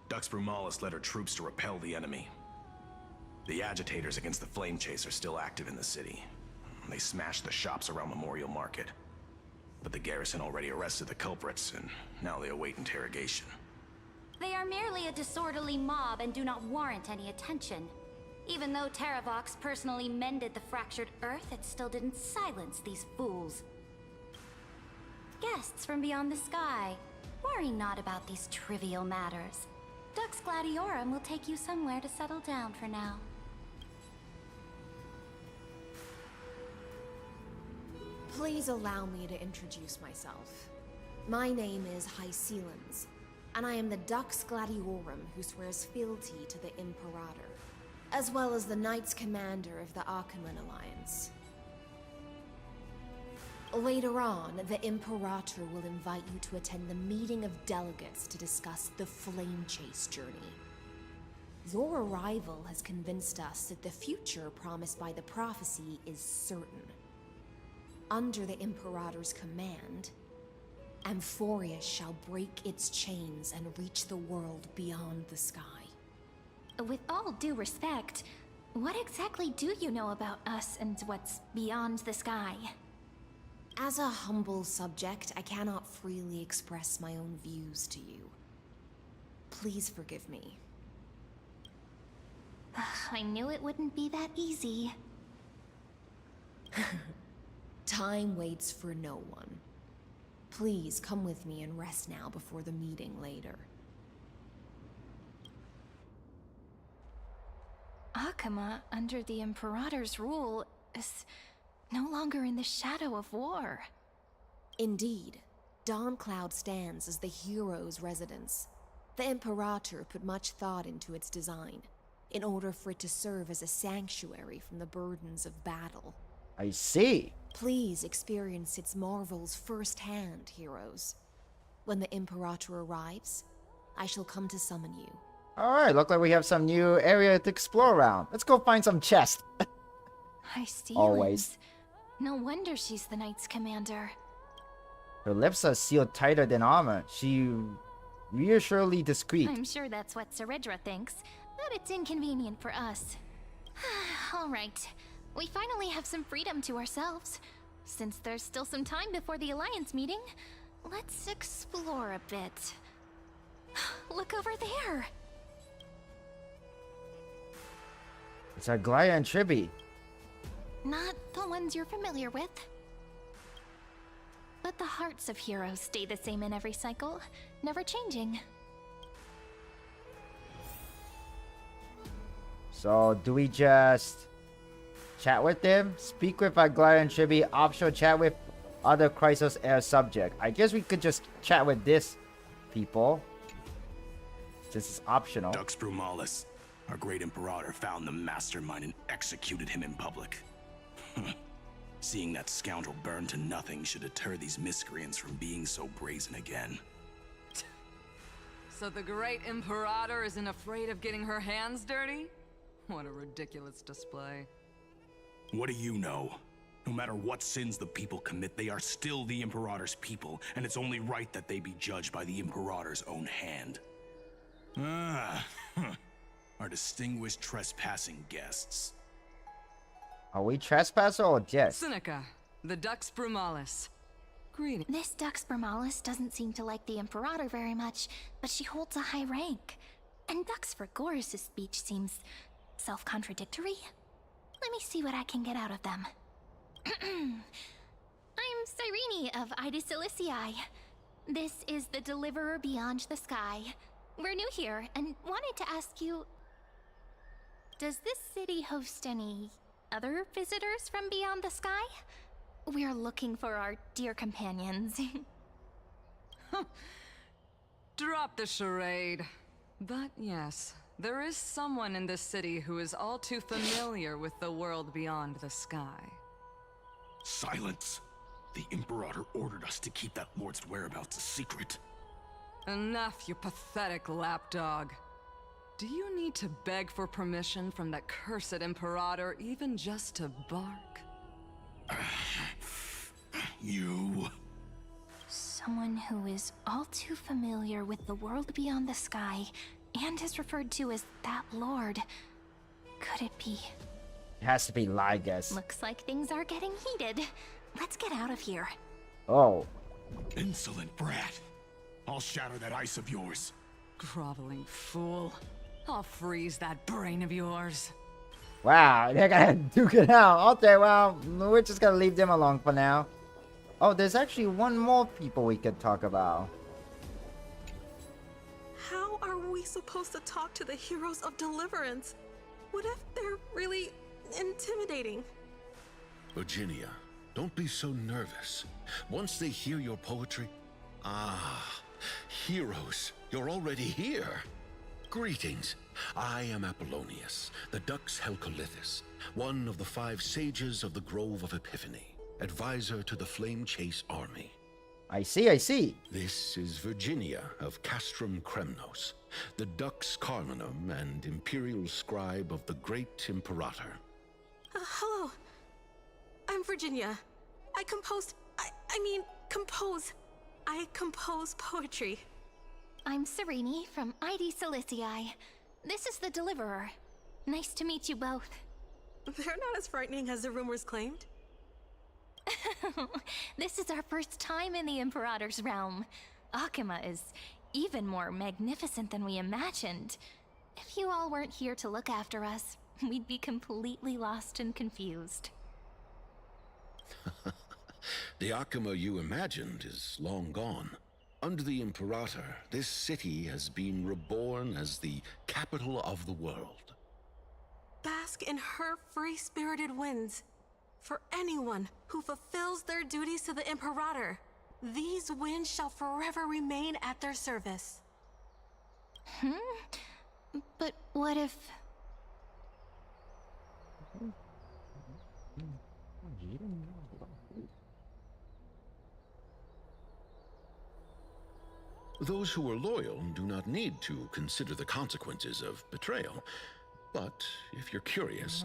Dux Brumalis led her troops to repel the enemy. The agitators against the Flame Chase are still active in the city. They smashed the shops around Memorial Market. But the garrison already arrested the culprits, and now they await interrogation. They are merely a disorderly mob and do not warrant any attention. Even though Terravox personally mended the fractured Earth, it still didn't silence these fools. Guests from beyond the sky, worry not about these trivial matters. Dux Gladiorum will take you somewhere to settle down for now. Please allow me to introduce myself. My name is Hycelens, and I am the Dux Gladiorum who swears fealty to the Imperator, as well as the Knights Commander of the Achaemen Alliance. Later on, the Imperator will invite you to attend the meeting of delegates to discuss the Flame Chase journey. Your arrival has convinced us that the future promised by the prophecy is certain. Under the Imperator's command, Amphorius shall break its chains and reach the world beyond the sky. With all due respect, what exactly do you know about us and what's beyond the sky? As a humble subject, I cannot freely express my own views to you. Please forgive me. I knew it wouldn't be that easy. Time waits for no one. Please come with me and rest now before the meeting later. Akama, under the Imperator's rule, is no longer in the shadow of war. Indeed, Dawncloud stands as the hero's residence. The Imperator put much thought into its design, in order for it to serve as a sanctuary from the burdens of battle. I see. Please experience its marvels firsthand, heroes. When the Imperator arrives, I shall come to summon you. Alright, look like we have some new area to explore around. Let's go find some chests. I see. Always. No wonder she's the Knight's commander. Her lips are sealed tighter than armor. She reassuringly discreet. I'm sure that's what Seredra thinks, but it's inconvenient for us. Alright, we finally have some freedom to ourselves. Since there's still some time before the Alliance meeting, let's explore a bit. Look over there! It's Aglaia and Tribi. Not the ones you're familiar with. But the hearts of heroes stay the same in every cycle, never changing. So, do we just chat with them? Speak with Aglaia and Tribi, optional chat with other Chrysos Air subject. I guess we could just chat with this people. This is optional. Dux Brumalis, our great Imperator, found the mastermind and executed him in public. Seeing that scoundrel burn to nothing should deter these miscreants from being so brazen again. So the great Imperator isn't afraid of getting her hands dirty? What a ridiculous display. What do you know? No matter what sins the people commit, they are still the Imperator's people, and it's only right that they be judged by the Imperator's own hand. Our distinguished trespassing guests. Are we trespasser or guests? Seneca, the Dux Brumalis. Greetings. This Dux Brumalis doesn't seem to like the Imperator very much, but she holds a high rank. And Dux Vergoris' speech seems self-contradictory. Let me see what I can get out of them. I'm Cyrene of Ida Silicii. This is the Deliverer Beyond the Sky. We're new here and wanted to ask you, does this city host any other visitors from beyond the sky? We're looking for our dear companions. Drop the charade. But yes, there is someone in this city who is all too familiar with the world beyond the sky. Silence! The Imperator ordered us to keep that lord's whereabouts a secret. Enough, you pathetic lapdog. Do you need to beg for permission from that cursed Imperator even just to bark? You... Someone who is all too familiar with the world beyond the sky and is referred to as that lord. Could it be? It has to be Lygus. Looks like things are getting heated. Let's get out of here. Oh. Insolent brat. I'll shatter that ice of yours. Groveling fool. I'll freeze that brain of yours. Wow, they're gonna duke it out. Okay, well, we're just gonna leave them alone for now. Oh, there's actually one more people we could talk about. How are we supposed to talk to the heroes of Deliverance? What if they're really intimidating? Virginia, don't be so nervous. Once they hear your poetry... Ah, heroes, you're already here. Greetings. I am Apollonius, the Dux Helcolithus, one of the 5 sages of the Grove of Epiphany, advisor to the Flame Chase army. I see. This is Virginia of Castrum Kremnos, the Dux Carminum and imperial scribe of the great Imperator. Hello. I'm Virginia. I compose poetry. I'm Serene from ID Silicii. This is the Deliverer. Nice to meet you both. They're not as frightening as the rumors claimed. This is our first time in the Imperator's realm. Akima is even more magnificent than we imagined. If you all weren't here to look after us, we'd be completely lost and confused. The Akima you imagined is long gone. Under the Imperator, this city has been reborn as the capital of the world. Bask in her free-spirited winds. For anyone who fulfills their duties to the Imperator, these winds shall forever remain at their service. But what if... Those who are loyal do not need to consider the consequences of betrayal. But if you're curious,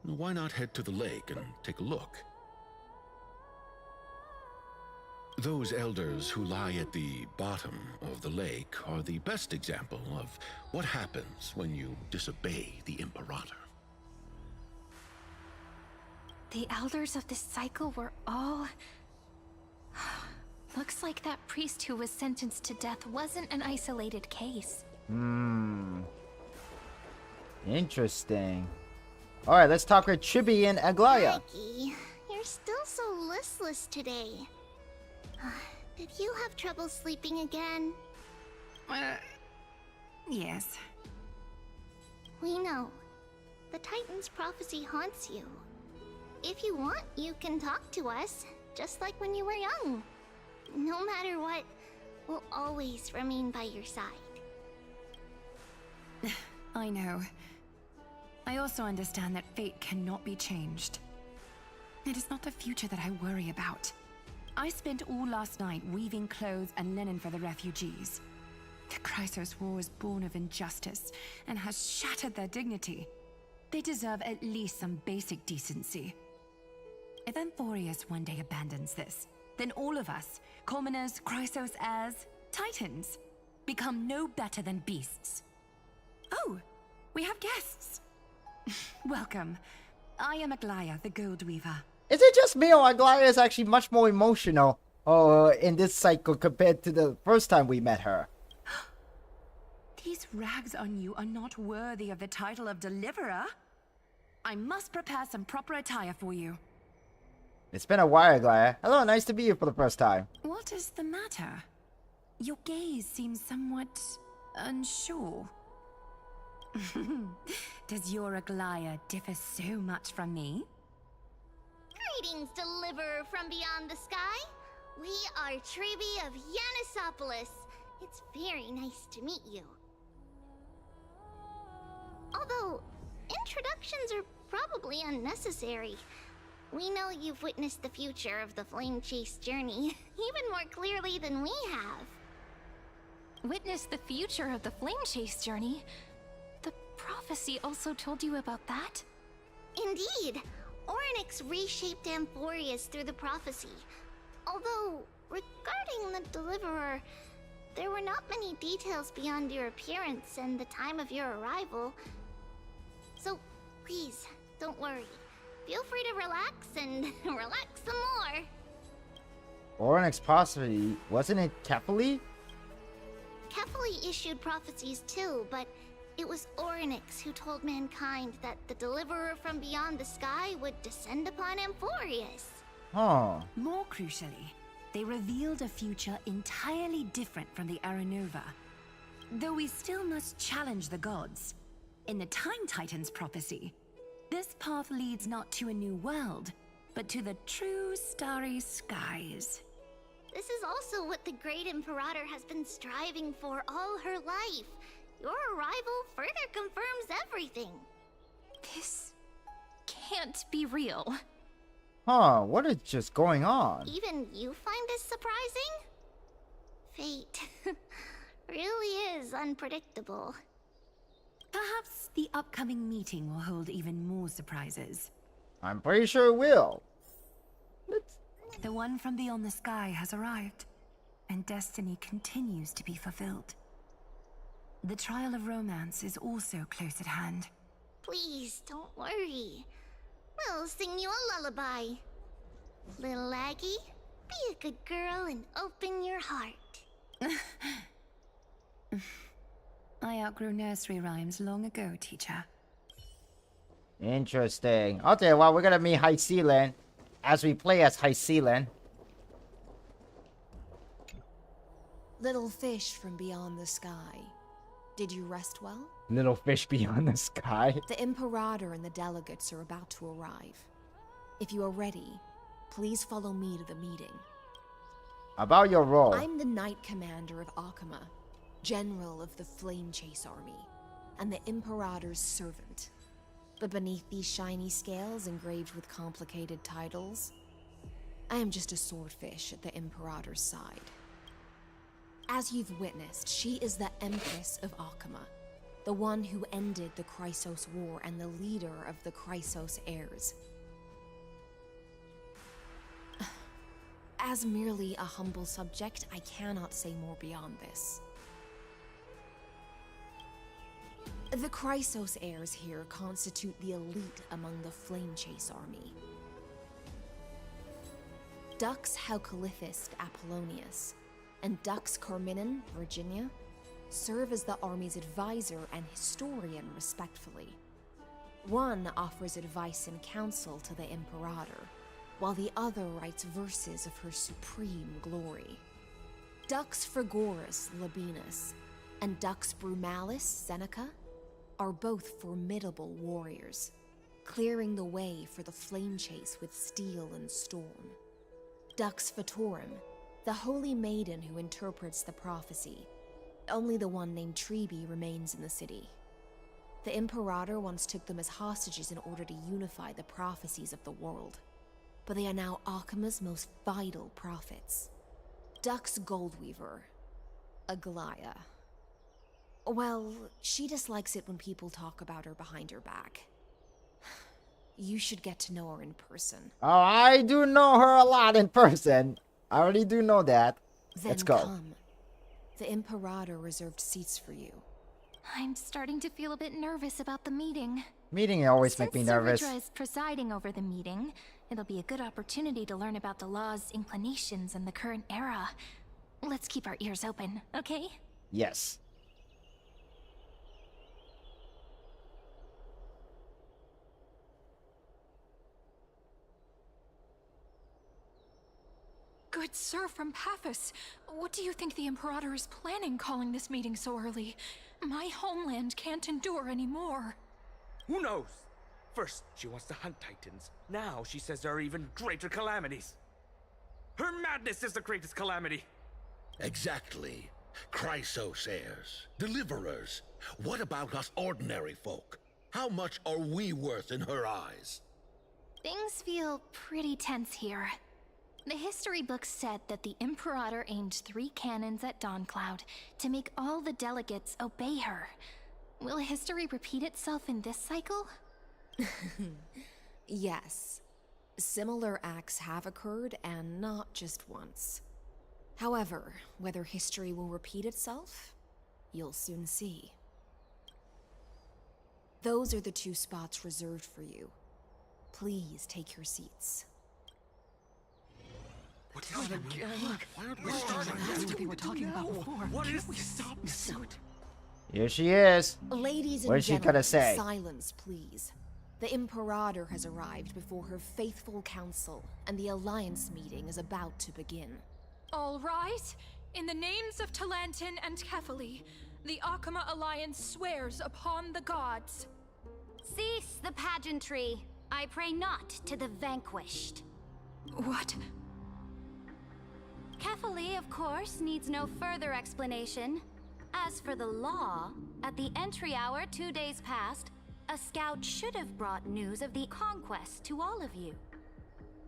why not head to the lake and take a look? Those elders who lie at the bottom of the lake are the best example of what happens when you disobey the Imperator. The elders of this cycle were all... Looks like that priest who was sentenced to death wasn't an isolated case. Interesting. Alright, let's talk with Chibi and Aglaya. Maggie, you're still so listless today. Did you have trouble sleeping again? Yes. We know. The Titan's prophecy haunts you. If you want, you can talk to us, just like when you were young. No matter what, we'll always remain by your side. I know. I also understand that fate cannot be changed. It is not the future that I worry about. I spent all last night weaving clothes and linen for the refugees. The Chrysos War was born of injustice and has shattered their dignity. They deserve at least some basic decency. If Amphorius one day abandons this, then all of us, commoners, Chrysos heirs, Titans, become no better than beasts. Oh, we have guests. Welcome. I am Aglaya, the Gold Weaver. Is it just me, or Aglaya is actually much more emotional in this cycle compared to the first time we met her? These rags on you are not worthy of the title of Deliverer. I must prepare some proper attire for you. It's been a while, Aglaya. Hello, nice to meet you for the first time. What is the matter? Your gaze seems somewhat unsure. Does your Aglaya differ so much from me? Greetings, Deliverer from beyond the sky. We are Trebi of Yanisopolis, It's very nice to meet you. Although, introductions are probably unnecessary. We know you've witnessed the future of the Flame Chase journey even more clearly than we have. Witness the future of the Flame Chase journey? The prophecy also told you about that? Indeed. Orynyx reshaped Amphorius through the prophecy. Although, regarding the Deliverer, there were not many details beyond your appearance and the time of your arrival. So, please, don't worry. Feel free to relax and relax some more. Orynyx prophecy, wasn't it Kefali? Kefali issued prophecies too, but it was Orynyx who told mankind that the Deliverer from beyond the sky would descend upon Amphorius. Huh. More crucially, they revealed a future entirely different from the Aranova. Though we still must challenge the gods. In the Time Titan's prophecy, this path leads not to a new world, but to the true starry skies. This is also what the Great Imperator has been striving for all her life. Your arrival further confirms everything. This can't be real. Huh, what is just going on? Even you find this surprising? Fate really is unpredictable. Perhaps the upcoming meeting will hold even more surprises. I'm pretty sure it will. The one from beyond the sky has arrived, and destiny continues to be fulfilled. The trial of romance is also close at hand. Please, don't worry. We'll sing you a lullaby. Little Aggie, be a good girl and open your heart. I outgrew nursery rhymes long ago, teacher. Interesting. I'll tell you what, we're gonna meet High Sealand as we play as High Sealand. Little fish from beyond the sky. Did you rest well? Little fish beyond the sky. The Imperator and the delegates are about to arrive. If you are ready, please follow me to the meeting. About your role. I'm the Knight Commander of Akama, General of the Flame Chase Army, and the Imperator's servant. But beneath these shiny scales engraved with complicated titles, I am just a swordfish at the Imperator's side. As you've witnessed, she is the Empress of Akama, the one who ended the Chrysos War and the leader of the Chrysos heirs. As merely a humble subject, I cannot say more beyond this. The Chrysos heirs here constitute the elite among the Flame Chase army. Dux Haucalithist Apollonius and Dux Carminin, Virginia, serve as the army's advisor and historian respectively. One offers advice and counsel to the Imperator, while the other writes verses of her supreme glory. Dux Frigoris Labienus and Dux Brumalis Seneca are both formidable warriors, clearing the way for the flame chase with steel and storm. Dux Fatorum, the holy maiden who interprets the prophecy. Only the one named Treeby remains in the city. The Imperator once took them as hostages in order to unify the prophecies of the world, but they are now Akama's most vital prophets. Dux Goldweaver, Aglaya. Well, she dislikes it when people talk about her behind her back. You should get to know her in person. Oh, I do know her a lot in person. I already do know that. Then Let's go. Come. The Imperator reserved seats for you. I'm starting to feel a bit nervous about the meeting. Meeting always make me nervous. Since Saridra is presiding over the meeting, it'll be a good opportunity to learn about the law's inclinations in the current era. Let's keep our ears open, okay? Yes. Good sir from Paphos, what do you think the Imperator is planning calling this meeting so early? My homeland can't endure anymore. Who knows? First, she wants to hunt Titans. Now she says there are even greater calamities. Her madness is the greatest calamity. Exactly. Chrysos heirs, deliverers. What about us ordinary folk? How much are we worth in her eyes? Things feel pretty tense here. The history books said that the Imperator aimed 3 cannons at Dawncloud to make all the delegates obey her. Will history repeat itself in this cycle? Yes. Similar acts have occurred, and not just once. However, whether history will repeat itself, you'll soon see. Those are the 2 spots reserved for you. Please take your seats. What's that again? Why aren't we starting? That's what we were talking about before. What is we stop this? Here she is. Ladies and What is she gentlemen, gonna say? silence, please. The Imperator has arrived before her faithful council, and the Alliance meeting is about to begin. All rise. In the names of Talantin and Kefali, the Akama Alliance swears upon the gods. Cease the pageantry. I pray not to the vanquished. What? Kefali, of course, needs no further explanation. As for the law, at the entry hour 2 days past, a scout should have brought news of the conquest to all of you.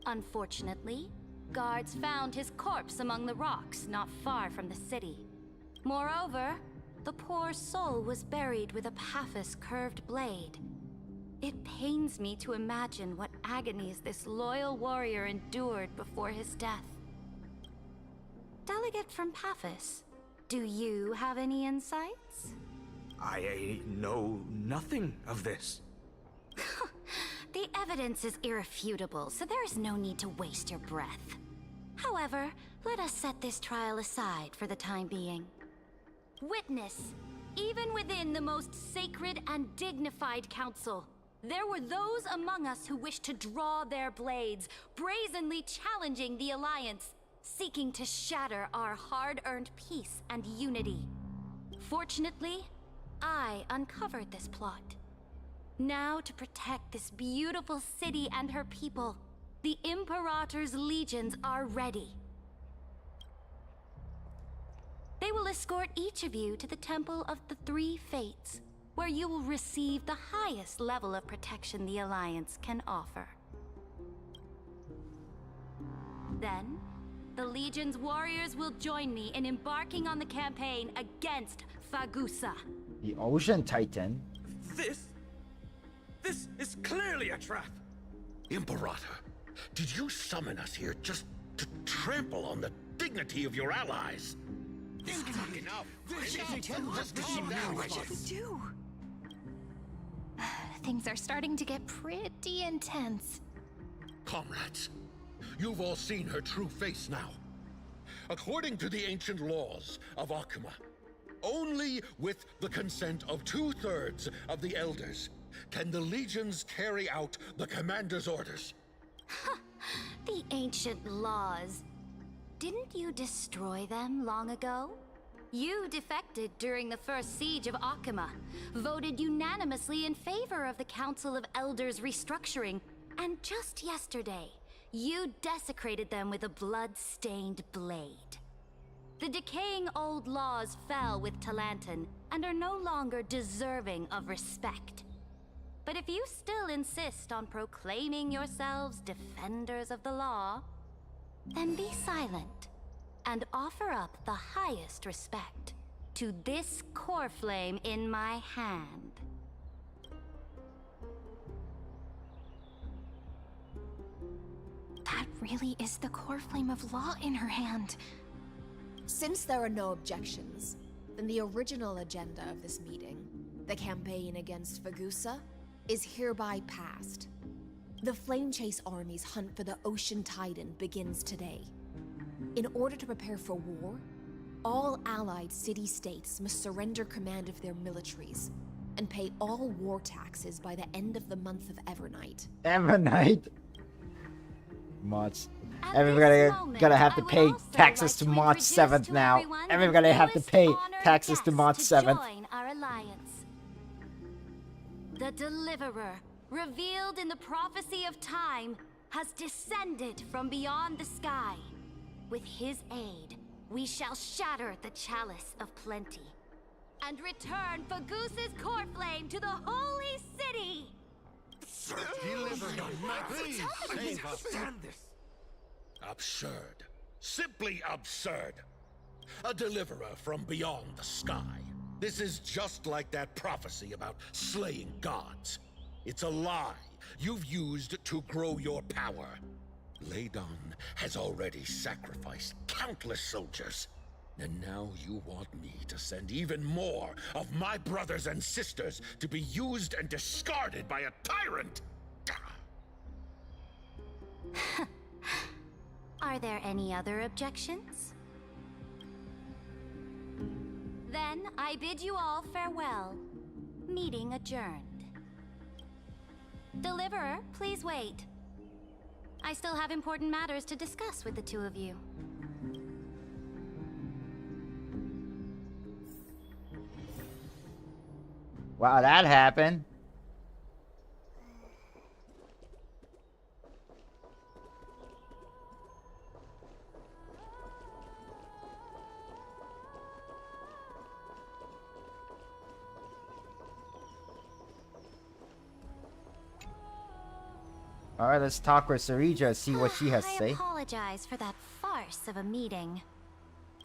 Unfortunately, guards found his corpse among the rocks not far from the city. Moreover, the poor soul was buried with a Paphos curved blade. It pains me to imagine what agonies this loyal warrior endured before his death. Delegate from Paphos, do you have any insights? I know nothing of this. The evidence is irrefutable, so there is no need to waste your breath. However, let us set this trial aside for the time being. Witness, even within the most sacred and dignified council, there were those among us who wished to draw their blades, brazenly challenging the Alliance, seeking to shatter our hard-earned peace and unity. Fortunately, I uncovered this plot. Now, to protect this beautiful city and her people, the Imperator's legions are ready. They will escort each of you to the Temple of the Three Fates, where you will receive the highest level of protection the Alliance can offer. Then, the Legion's warriors will join me in embarking on the campaign against Fagusa. The Ocean Titan? This is clearly a trap! Imperator, did you summon us here just to trample on the dignity of your allies? Enough! What do we do? Things are starting to get pretty intense. Comrades, you've all seen her true face now. According to the ancient laws of Akama, only with the consent of 2/3 of the elders can the legions carry out the commander's orders. The ancient laws. Didn't you destroy them long ago? You defected during the first siege of Akama, voted unanimously in favor of the Council of Elders restructuring, and just yesterday, you desecrated them with a blood-stained blade. The decaying old laws fell with Talantin and are no longer deserving of respect. But if you still insist on proclaiming yourselves defenders of the law, then be silent and offer up the highest respect to this core flame in my hand. That really is the core flame of law in her hand. Since there are no objections, then the original agenda of this meeting, the campaign against Fagusa, is hereby passed. The Flame Chase Army's hunt for the Ocean Titan begins today. In order to prepare for war, all allied city-states must surrender command of their militaries and pay all war taxes by the end of the month of Evernight. Evernight? Mods. Everybody gonna have to pay taxes to March 7th now. Everybody have to pay taxes to March 7th. Join our alliance. The Deliverer, revealed in the prophecy of time, has descended from beyond the sky. With his aid, we shall shatter the chalice of plenty and return Fagoos's core flame to the holy city. Deliver him. Please save us. Stand this. Absurd. Simply absurd. A deliverer from beyond the sky. This is just like that prophecy about slaying gods. It's a lie you've used to grow your power. Ladon has already sacrificed countless soldiers. And now you want me to send even more of my brothers and sisters to be used and discarded by a tyrant? Are there any other objections? Then I bid you all farewell. Meeting adjourned. Deliverer, please wait. I still have important matters to discuss with the two of you. Wow, that happened. Alright, let's talk with Sarija, see what she has to say. I apologize for that farce of a meeting.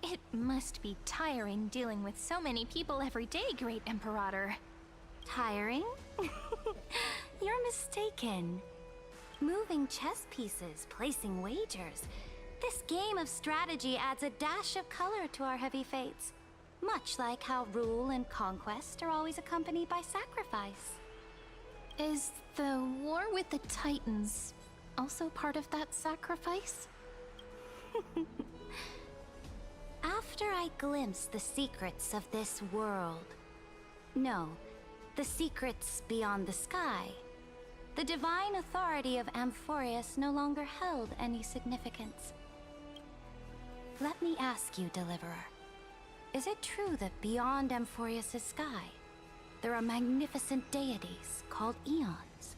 It must be tiring dealing with so many people every day, Great Imperator. Tiring? You're mistaken. Moving chess pieces, placing wagers. This game of strategy adds a dash of color to our heavy fates. Much like how rule and conquest are always accompanied by sacrifice. Is the war with the Titans also part of that sacrifice? After I glimpse the secrets of this world, no, the secrets beyond the sky, the divine authority of Amphorius no longer held any significance. Let me ask you, Deliverer, is it true that beyond Amphorius' sky, there are magnificent deities called Eons?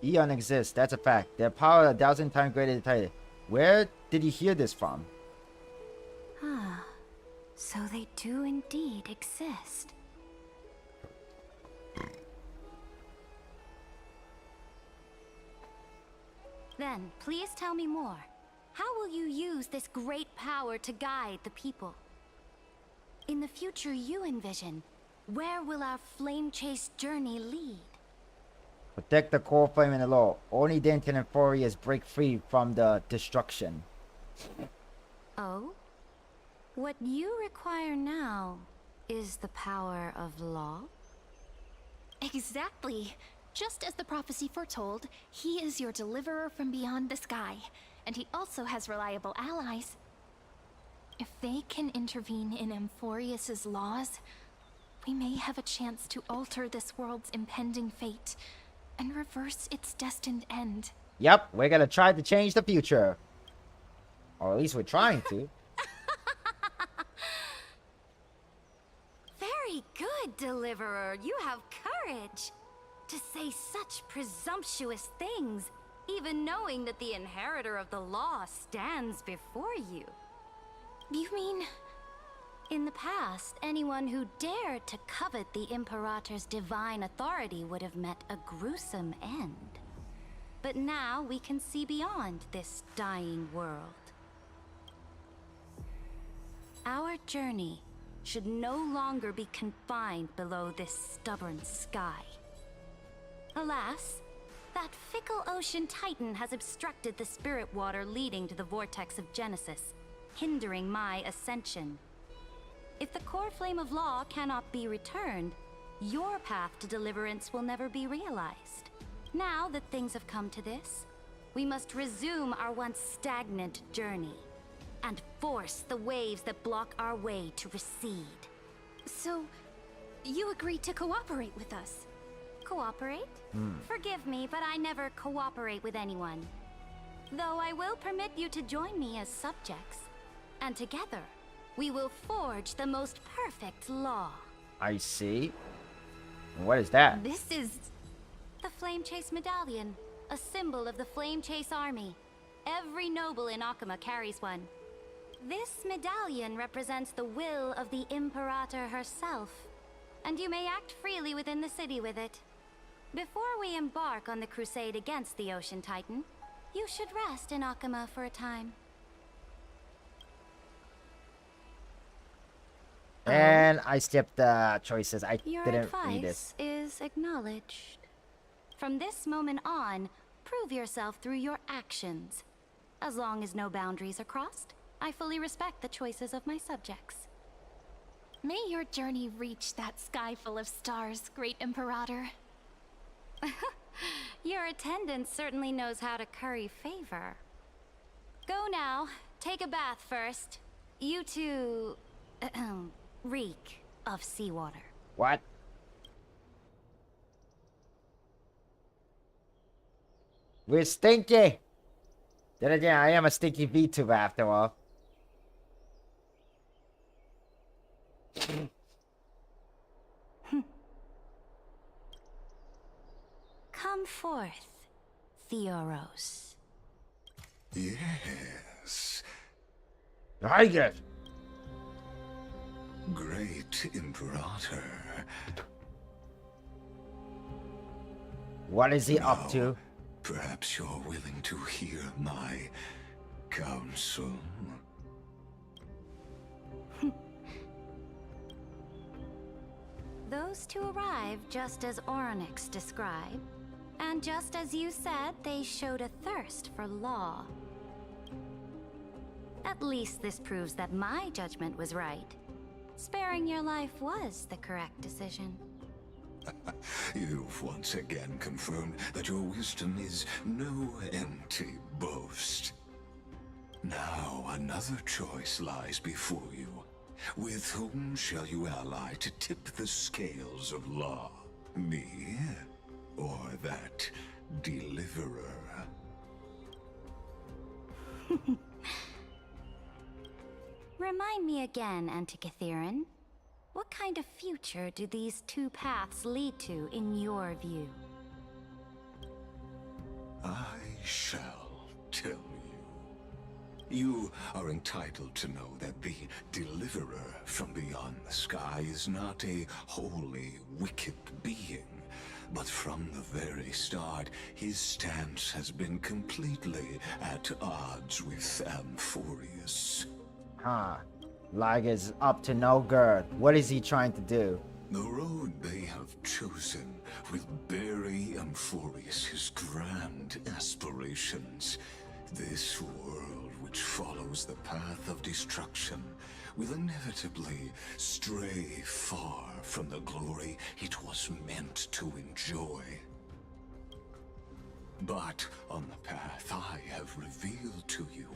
Eon exists, that's a fact. Their power 1,000 times greater than Titan. Where did you hear this from? Ah, so they do indeed exist. Then, please tell me more. How will you use this great power to guide the people? In the future you envision, where will our flame chase journey lead? Protect the core flame in the law. Only then can Amphorius break free from the destruction. Oh? What you require now is the power of law? Exactly. Just as the prophecy foretold, he is your deliverer from beyond the sky, and he also has reliable allies. If they can intervene in Amphorius's laws, we may have a chance to alter this world's impending fate and reverse its destined end. Yep, we're gonna try to change the future. Or at least we're trying to. Very good, Deliverer. You have courage to say such presumptuous things, even knowing that the inheritor of the law stands before you. You mean... In the past, anyone who dared to covet the Imperator's divine authority would have met a gruesome end. But now we can see beyond this dying world. Our journey should no longer be confined below this stubborn sky. Alas, that fickle ocean titan has obstructed the spirit water leading to the vortex of Genesis, hindering my ascension. If the core flame of law cannot be returned, your path to deliverance will never be realized. Now that things have come to this, we must resume our once stagnant journey and force the waves that block our way to recede. So, you agreed to cooperate with us? Cooperate? Forgive me, but I never cooperate with anyone. Though I will permit you to join me as subjects, and together, we will forge the most perfect law. I see. And what is that? This is the Flame Chase Medallion, a symbol of the Flame Chase Army. Every noble in Akuma carries one. This medallion represents the will of the Imperator herself, and you may act freely within the city with it. Before we embark on the crusade against the Ocean Titan, you should rest in Akuma for a time. And I skipped the choices. I Your didn't read this. advice is acknowledged. From this moment on, prove yourself through your actions. As long as no boundaries are crossed, I fully respect the choices of my subjects. May your journey reach that sky full of stars, Great Imperator. Your attendant certainly knows how to curry favor. Go now. Take a bath first. You two... reek of seawater. What? We're stinky! Then again, I am a stinky VTuber after all. Come forth, Theoros. Yes. I guess. Great Imperator. What is he up to? Perhaps you're willing to hear my counsel. Those two arrived just as Oryx described, and just as you said, they showed a thirst for law. At least this proves that my judgment was right. Sparing your life was the correct decision. You've once again confirmed that your wisdom is no empty boast. Now another choice lies before you. With whom shall you ally to tip the scales of law? Me, or that deliverer? Remind me again, Antikytheron. What kind of future do these two paths lead to in your view? I shall tell you. You are entitled to know that the deliverer from beyond the sky is not a wholly wicked being, but from the very start, his stance has been completely at odds with Amphorius. Huh. Lag is up to no good. What is he trying to do? The road they have chosen will bury Amphorius' grand aspirations. This world, which follows the path of destruction, will inevitably stray far from the glory it was meant to enjoy. But on the path I have revealed to you,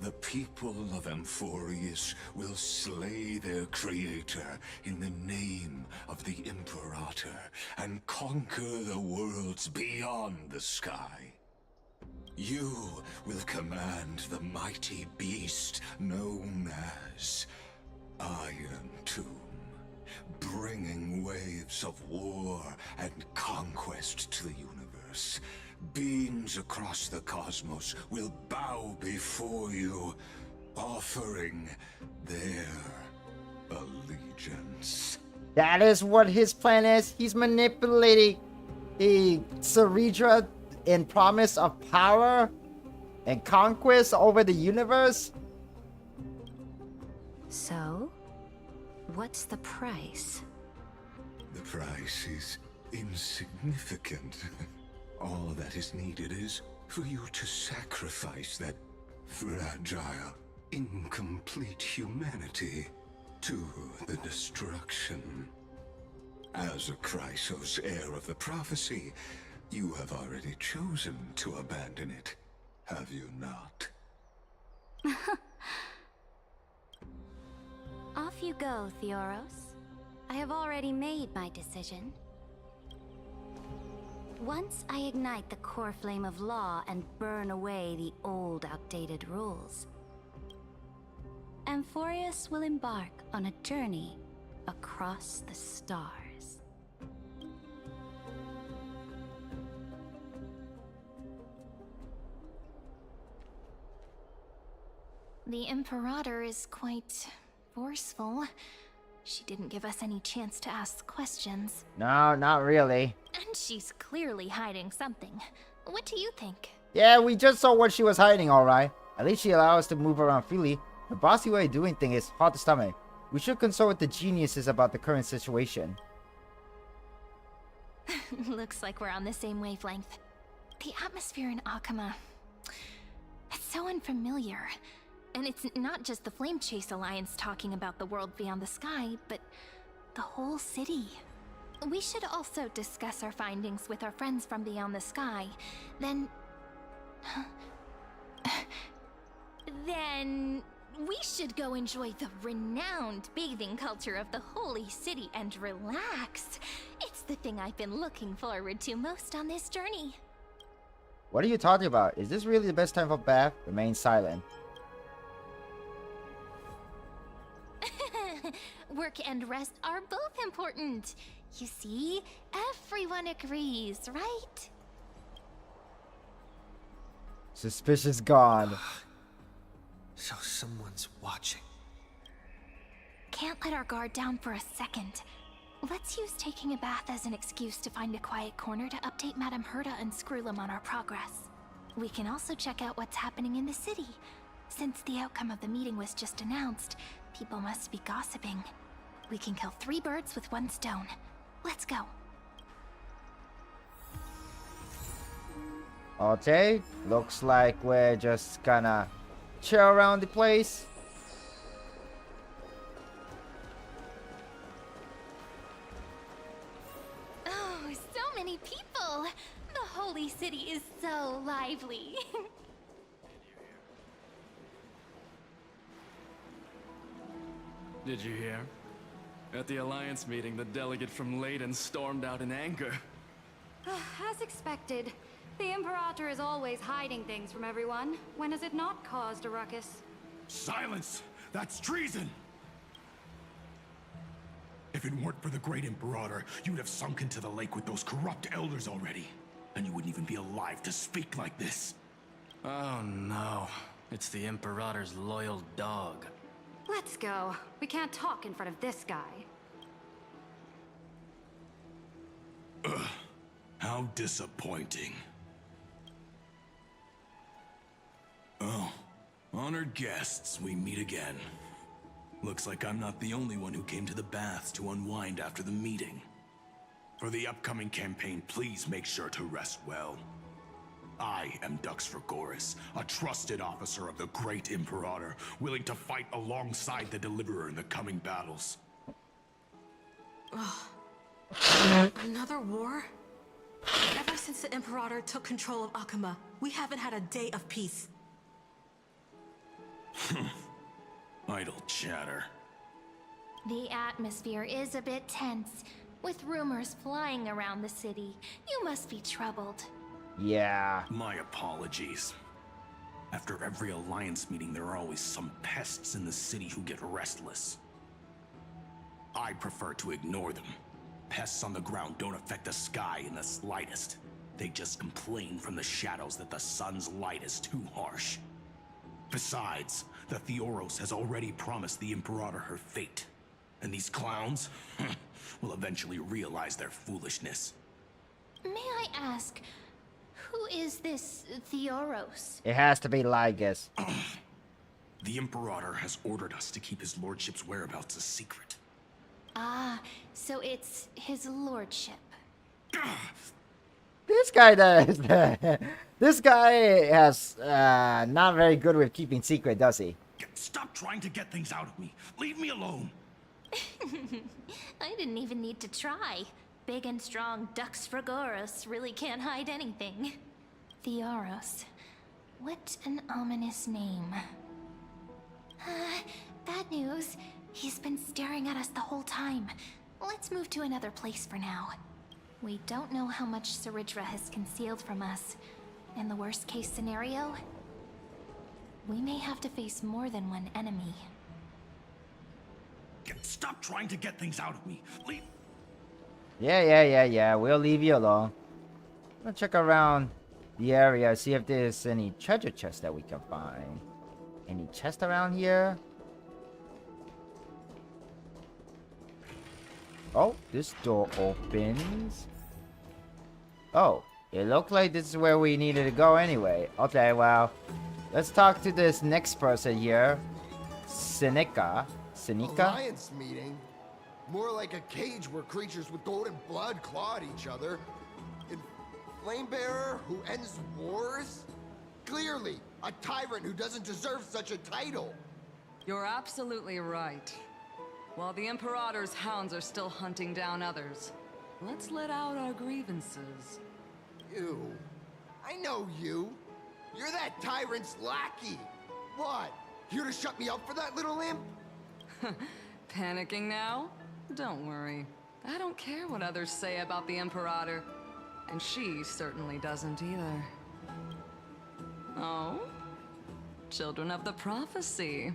the people of Amphorius will slay their creator in the name of the Imperator and conquer the worlds beyond the sky. You will command the mighty beast known as Iron Tomb, bringing waves of war and conquest to the universe. Beings across the cosmos will bow before you, offering their allegiance. That is what his plan is. He's manipulating the Ceredra in promise of power and conquest over the universe. So, what's the price? The price is insignificant. All that is needed is for you to sacrifice that fragile, incomplete humanity to the destruction. As a Chrysos, heir of the prophecy, you have already chosen to abandon it, have you not? Off you go, Theoros. I have already made my decision. Once I ignite the core flame of law and burn away the old, outdated rules, Amphorius will embark on a journey across the stars. The Imperator is quite forceful. She didn't give us any chance to ask questions. No, not really. And she's clearly hiding something. What do you think? Yeah, we just saw what she was hiding, alright. At least she allowed us to move around freely. The bossy way of doing things is hard to stomach. We should consult with the geniuses about the current situation. Looks like we're on the same wavelength. The atmosphere in Akuma... it's so unfamiliar. And it's not just the Flame Chase Alliance talking about the world beyond the sky, but the whole city. We should also discuss our findings with our friends from beyond the sky. Then we should go enjoy the renowned bathing culture of the holy city and relax. It's the thing I've been looking forward to most on this journey. What are you talking about? Is this really the best time for bath? Remain silent. Work and rest are both important. You see, everyone agrees, right? Suspicious gone. So someone's watching. Can't let our guard down for a second. Let's use taking a bath as an excuse to find a quiet corner to update Madame Herta and Screwlum on our progress. We can also check out what's happening in the city. Since the outcome of the meeting was just announced, people must be gossiping. We can kill 3 birds with 1 stone. Let's go. Okay, looks like we're just gonna chill around the place. Oh, so many people! The holy city is so lively. Did you hear? At the Alliance meeting, the delegate from Leyden stormed out in anger. As expected. The Imperator is always hiding things from everyone. When has it not caused a ruckus? Silence! That's treason! If it weren't for the great Imperator, you'd have sunk into the lake with those corrupt elders already. And you wouldn't even be alive to speak like this. Oh no. It's the Imperator's loyal dog. Let's go. We can't talk in front of this guy. Ugh. How disappointing. Oh, honored guests, we meet again. Looks like I'm not the only one who came to the baths to unwind after the meeting. For the upcoming campaign, please make sure to rest well. I am Dux Fragoris, a trusted officer of the great Imperator, willing to fight alongside the Deliverer in the coming battles. Another war? Ever since the Imperator took control of Akuma, we haven't had a day of peace. Idle chatter. The atmosphere is a bit tense, with rumors flying around the city. You must be troubled. Yeah. My apologies. After every Alliance meeting, there are always some pests in the city who get restless. I prefer to ignore them. Pests on the ground don't affect the sky in the slightest. They just complain from the shadows that the sun's light is too harsh. Besides, the Theoros has already promised the Imperator her fate. And these clowns will eventually realize their foolishness. May I ask, who is this Theoros? It has to be Lygus. The Imperator has ordered us to keep his lordship's whereabouts a secret. Ah, so it's his lordship. This guy does. This guy has not very good with keeping secret, does he? Stop trying to get things out of me. Leave me alone. I didn't even need to try. Big and strong Dux Fragoris really can't hide anything. Theoros. What an ominous name. Bad news. He's been staring at us the whole time. Let's move to another place for now. We don't know how much Saridra has concealed from us. In the worst case scenario, we may have to face more than one enemy. Stop trying to get things out of me. Leave. Yeah. We'll leave you alone. I'm gonna check around the area, see if there's any treasure chests that we can find. Any chest around here? Oh, this door opens. Oh, it looked like this is where we needed to go anyway. Okay, well, let's talk to this next person here. Seneca. Alliance meeting? More like a cage where creatures with golden blood claw at each other. And Flamebearer who ends wars? Clearly, a tyrant who doesn't deserve such a title. You're absolutely right. While the Imperator's hounds are still hunting down others, let's let out our grievances. You. I know you. You're that tyrant's lackey. What? Here to shut me up for that little imp? Panicking now? Don't worry. I don't care what others say about the Imperator. And she certainly doesn't either. Oh? Children of the Prophecy.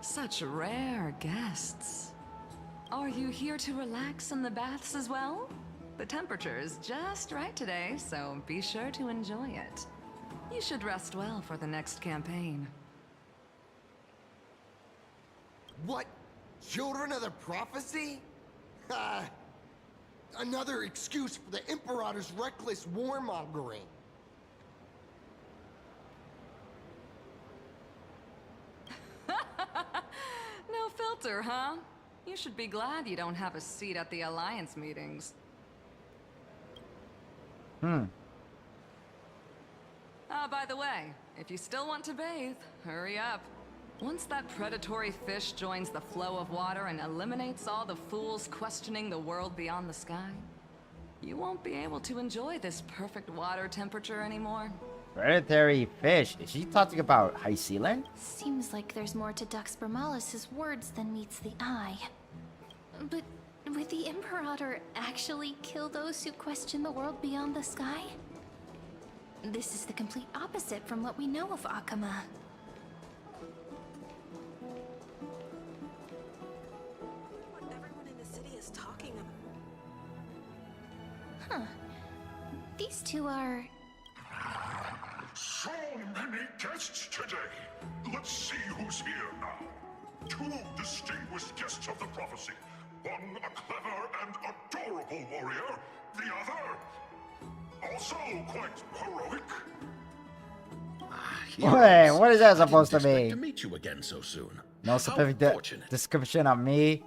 Such rare guests. Are you here to relax in the baths as well? The temperature is just right today, so be sure to enjoy it. You should rest well for the next campaign. What? Children of the Prophecy? Another excuse for the Imperator's reckless warmongering. No filter, huh? You should be glad you don't have a seat at the Alliance meetings. By the way, if you still want to bathe, hurry up. Once that predatory fish joins the flow of water and eliminates all the fools questioning the world beyond the sky, you won't be able to enjoy this perfect water temperature anymore. Predatory fish. Is she talking about High Sealand? Seems like there's more to Dux Bramalis's words than meets the eye. But would the Imperator actually kill those who question the world beyond the sky? This is the complete opposite from what we know of Akama. What everyone in the city is talking about. Huh. These two are... So many guests today. Let's see who's here now. Two distinguished guests of the prophecy. One a clever and adorable warrior. The other, also quite heroic. Wait, what is that supposed to I didn't expect mean? to meet you again so soon. No How specific fortunate. description of me.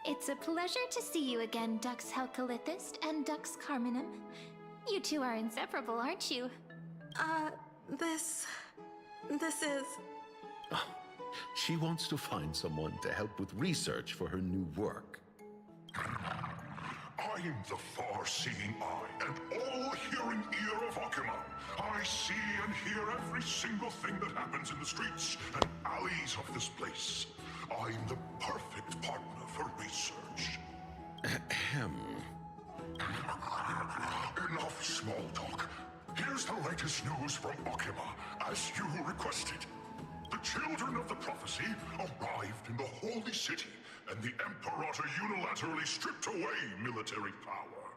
It's a pleasure to see you again, Dux Helcalithist and Dux Carminum. You two are inseparable, aren't you? This is... She wants to find someone to help with research for her new work. I'm the far-seeing eye and all-hearing ear of Akama. I see and hear every single thing that happens in the streets and alleys of this place. I'm the perfect partner for research. Ahem. Enough small talk. Here's the latest news from Akama, as you requested. The children of the prophecy arrived in the Holy City, and the Imperator unilaterally stripped away military power.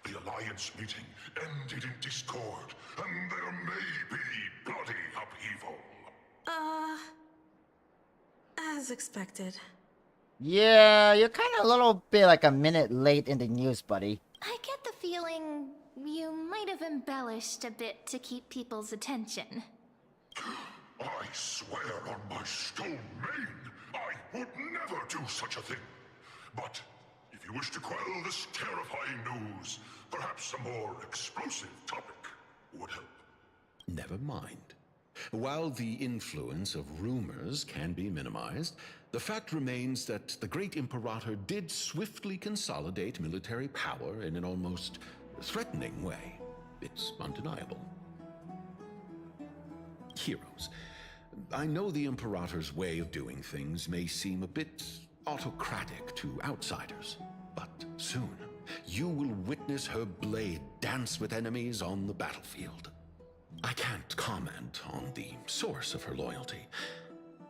The Alliance meeting ended in discord, and there may be bloody upheaval. As expected. Yeah, you're kind of a little bit like a minute late in the news, buddy. I get the feeling you might have embellished a bit to keep people's attention. I swear on my stone mane, I would never do such a thing. But if you wish to quell this terrifying news, perhaps a more explosive topic would help. Never mind. While the influence of rumors can be minimized, the fact remains that the great Imperator did swiftly consolidate military power in an almost threatening way. It's undeniable. Heroes, I know the Imperator's way of doing things may seem a bit autocratic to outsiders, but soon you will witness her blade dance with enemies on the battlefield. I can't comment on the source of her loyalty,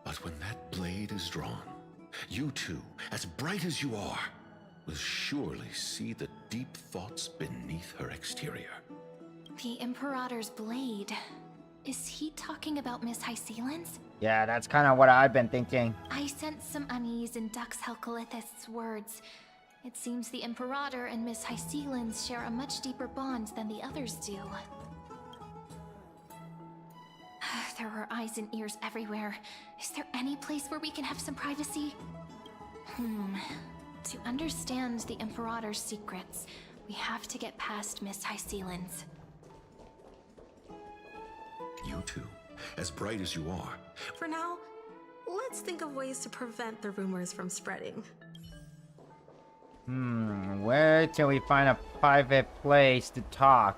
but when that blade is drawn, you two, as bright as you are, will surely see the deep thoughts beneath her exterior. The Imperator's blade. Is he talking about Miss Hycelan's? Yeah, that's kind of what I've been thinking. I sense some unease in Dux Helcolith's words. It seems the Imperator and Miss Hycelan's share a much deeper bond than the others do. There are eyes and ears everywhere. Is there any place where we can have some privacy? To understand the Imperator's secrets, we have to get past Miss Hycelan's. You two, as bright as you are. For now, let's think of ways to prevent the rumors from spreading. Where can we find a private place to talk?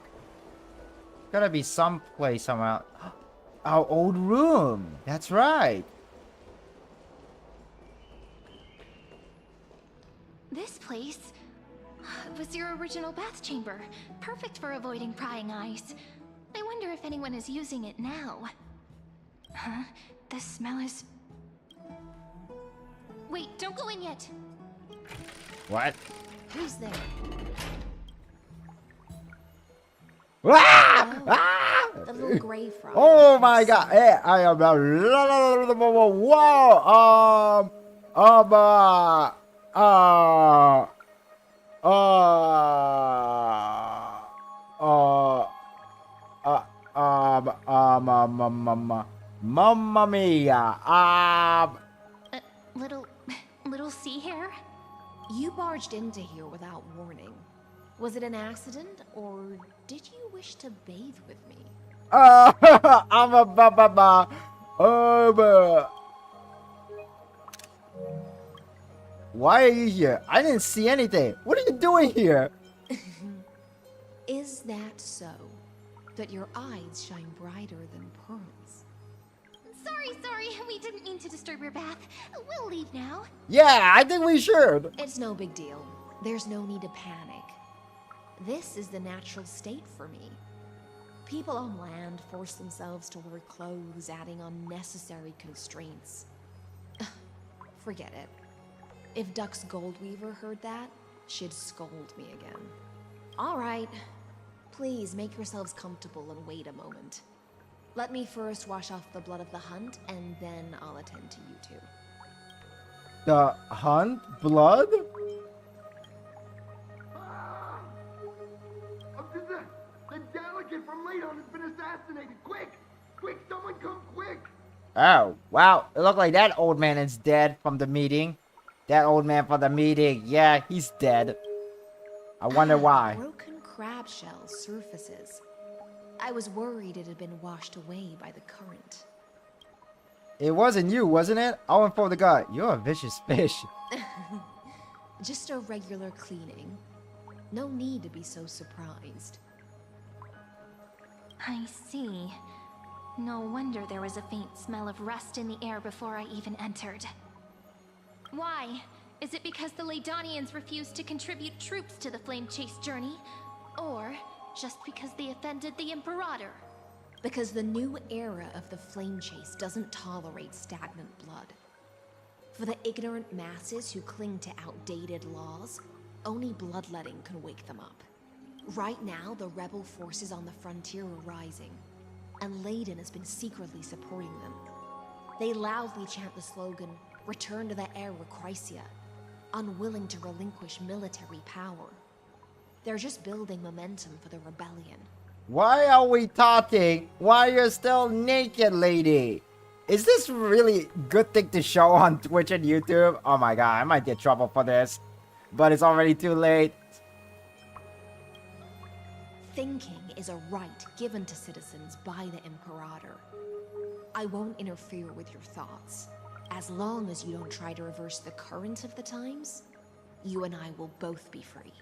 Gotta be some place somewhere. Our old room. That's right. This place was your original bath chamber. Perfect for avoiding prying eyes. I wonder if anyone is using it now. Huh? The smell is... Wait, don't go in yet. What? Who's there? The little gray frog. Oh my god. Hey, I am Mamma mia. Little sea hair? You barged into here without warning. Was it an accident, or did you wish to bathe with me? I'm a Why are you here? I didn't see anything. What are you doing here? Is that so? That your eyes shine brighter than pearls? Sorry, we didn't mean to disturb your bath. We'll leave now. Yeah, I think we should. It's no big deal. There's no need to panic. This is the natural state for me. People on land force themselves to wear clothes, adding unnecessary constraints. Forget it. If Dux Goldweaver heard that, she'd scold me again. All right. Please make yourselves comfortable and wait a moment. Let me first wash off the blood of the hunt, and then I'll attend to you two. The hunt? Blood? The delegate from Ladon has been assassinated! Quick! Quick, someone come quick! Oh, wow. It looked like that old man is dead from the meeting. That old man from the meeting. Yeah, he's dead. I wonder why. Broken crab shell surfaces. I was worried it had been washed away by the current. It wasn't you, wasn't it? I went for the guy. You're a vicious fish. Just a regular cleaning. No need to be so surprised. I see. No wonder there was a faint smell of rust in the air before I even entered. Why? Is it because the Ladonians refused to contribute troops to the Flame Chase journey? Or just because they offended the Imperator? Because the new era of the Flame Chase doesn't tolerate stagnant blood. For the ignorant masses who cling to outdated laws, only bloodletting can wake them up. Right now, the rebel forces on the frontier are rising, and Ladon has been secretly supporting them. They loudly chant the slogan, "Return to the Era Chrysia," unwilling to relinquish military power. They're just building momentum for the rebellion. Why are we talking while you're still naked, lady? Is this really good thing to show on Twitch and YouTube? Oh my god, I might get trouble for this. But it's already too late. Thinking is a right given to citizens by the Imperator. I won't interfere with your thoughts. As long as you don't try to reverse the current of the times, you and I will both be free.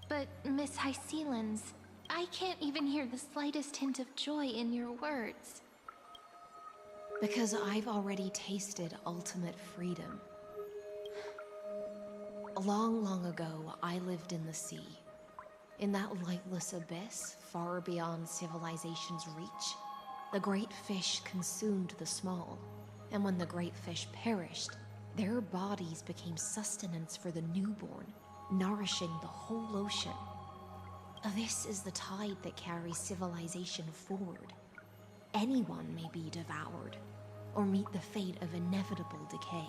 But, Miss Hycelan's, I can't even hear the slightest hint of joy in your words. Because I've already tasted ultimate freedom. Long, long ago, I lived in the sea. In that lightless abyss, far beyond civilization's reach, the great fish consumed the small. And when the great fish perished, their bodies became sustenance for the newborn, nourishing the whole ocean. This is the tide that carries civilization forward. anyone may be devoured, or meet the fate of inevitable decay.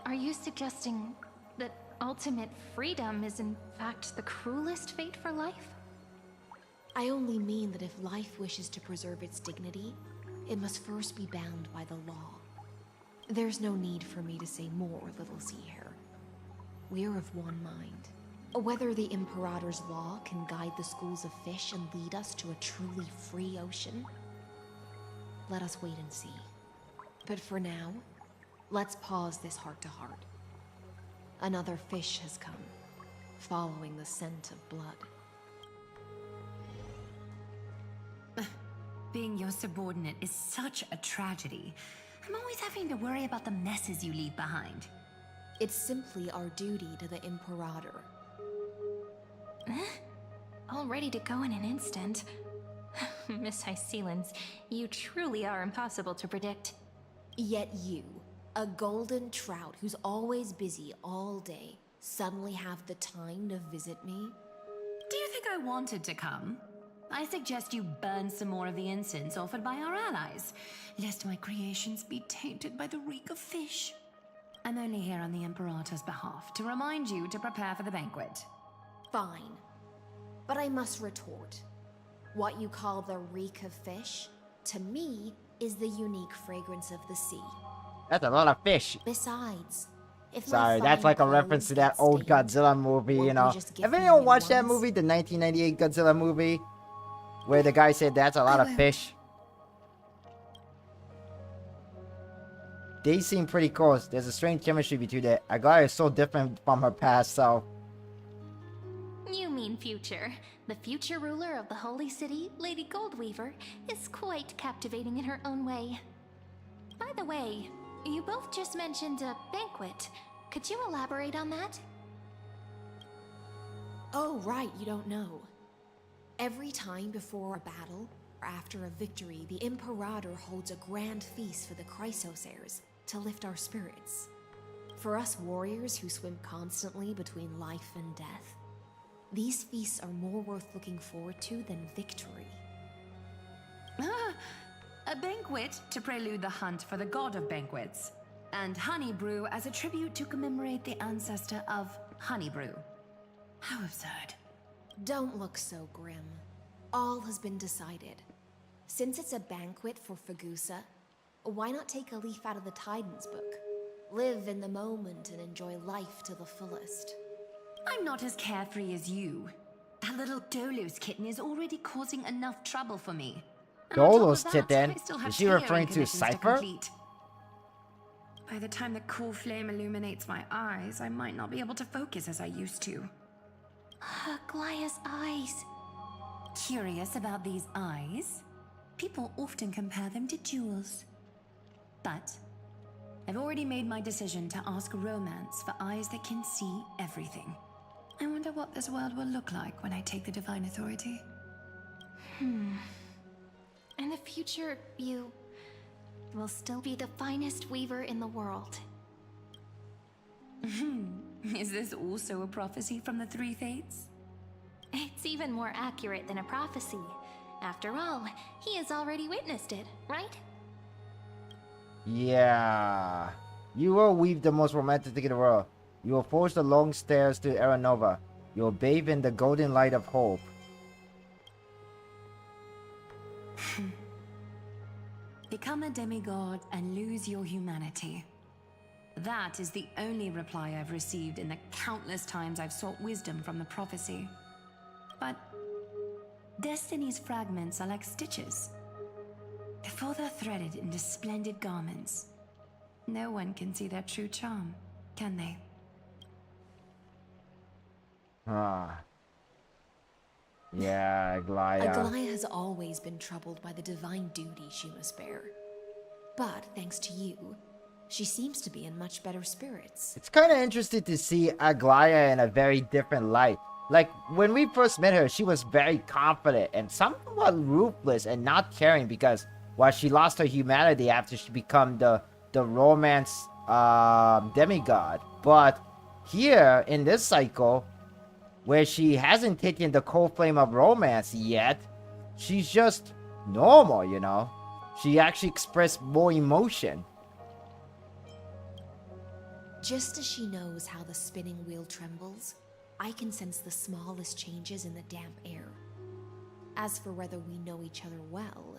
Are you suggesting that ultimate freedom is in fact the cruelest fate for life? I only mean that if life wishes to preserve its dignity, it must first be bound by the law. There's no need for me to say more, little sea hare. We're of one mind. Whether the Imperator's law can guide the schools of fish and lead us to a truly free ocean, let us wait and see. But for now, let's pause this heart-to-heart. Another fish has come, following the scent of blood. Being your subordinate is such a tragedy. I'm always having to worry about the messes you leave behind. It's simply our duty to the Imperator. All ready to go in an instant. Miss Hycelens, you truly are impossible to predict. Yet you, a golden trout who's always busy all day, suddenly have the time to visit me? Do you think I wanted to come? I suggest you burn some more of the incense offered by our allies, lest my creations be tainted by the reek of fish. I'm only here on the Imperator's behalf to remind you to prepare for the banquet. Fine. But I must retort. What you call the reek of fish, to me, is the unique fragrance of the sea. That's a lot of fish. Besides, if sorry, that's like a reference to that old Godzilla movie, you know. Have anyone watched that movie, the 1998 Godzilla movie? Where the guy said that's a lot of fish. They seem pretty close. There's a strange chemistry between them. Aglaya is so different from her past self. You mean future. The future ruler of the Holy City, Lady Goldweaver, is quite captivating in her own way. By the way, you both just mentioned a banquet. Could you elaborate on that? Oh, right, you don't know. Every time before a battle, or after a victory, the Imperator holds a grand feast for the Chrysosaurs to lift our spirits. For us warriors who swim constantly between life and death, these feasts are more worth looking forward to than victory. A banquet to prelude the hunt for the god of banquets, and honey brew as a tribute to commemorate the ancestor of honey brew. How absurd. Don't look so grim. All has been decided. Since it's a banquet for Fagusa, why not take a leaf out of the Tidens book? Live in the moment and enjoy life to the fullest. I'm not as carefree as you. That little Dolos kitten is already causing enough trouble for me. Dolos kitten? Is she referring to Cypher? By the time the cool flame illuminates my eyes, I might not be able to focus as I used to. Aglaya's eyes. Curious about these eyes? People often compare them to jewels. But I've already made my decision to ask romance for eyes that can see everything. I wonder what this world will look like when I take the divine authority. In the future, you will still be the finest weaver in the world. Is this also a prophecy from the Three Fates? It's even more accurate than a prophecy. After all, he has already witnessed it, right? Yeah. You will weave the most romantic thing in the world. You will forge the long stairs to Aranova. You will bathe in the golden light of hope. Become a demigod and lose your humanity. That is the only reply I've received in the countless times I've sought wisdom from the prophecy. But Destiny's fragments are like stitches. Before they're threaded into splendid garments, no one can see their true charm, can they? Yeah, Aglaya. Aglaya has always been troubled by the divine duty she must bear. But thanks to you, she seems to be in much better spirits. It's kind of interesting to see Aglaya in a very different light. Like, when we first met her, she was very confident and somewhat ruthless and not caring because, well, she lost her humanity after she became the romance demigod. But here, in this cycle, where she hasn't taken the cold flame of romance yet, she's just normal, you know? She actually expressed more emotion. Just as she knows how the spinning wheel trembles, I can sense the smallest changes in the damp air. As for whether we know each other well,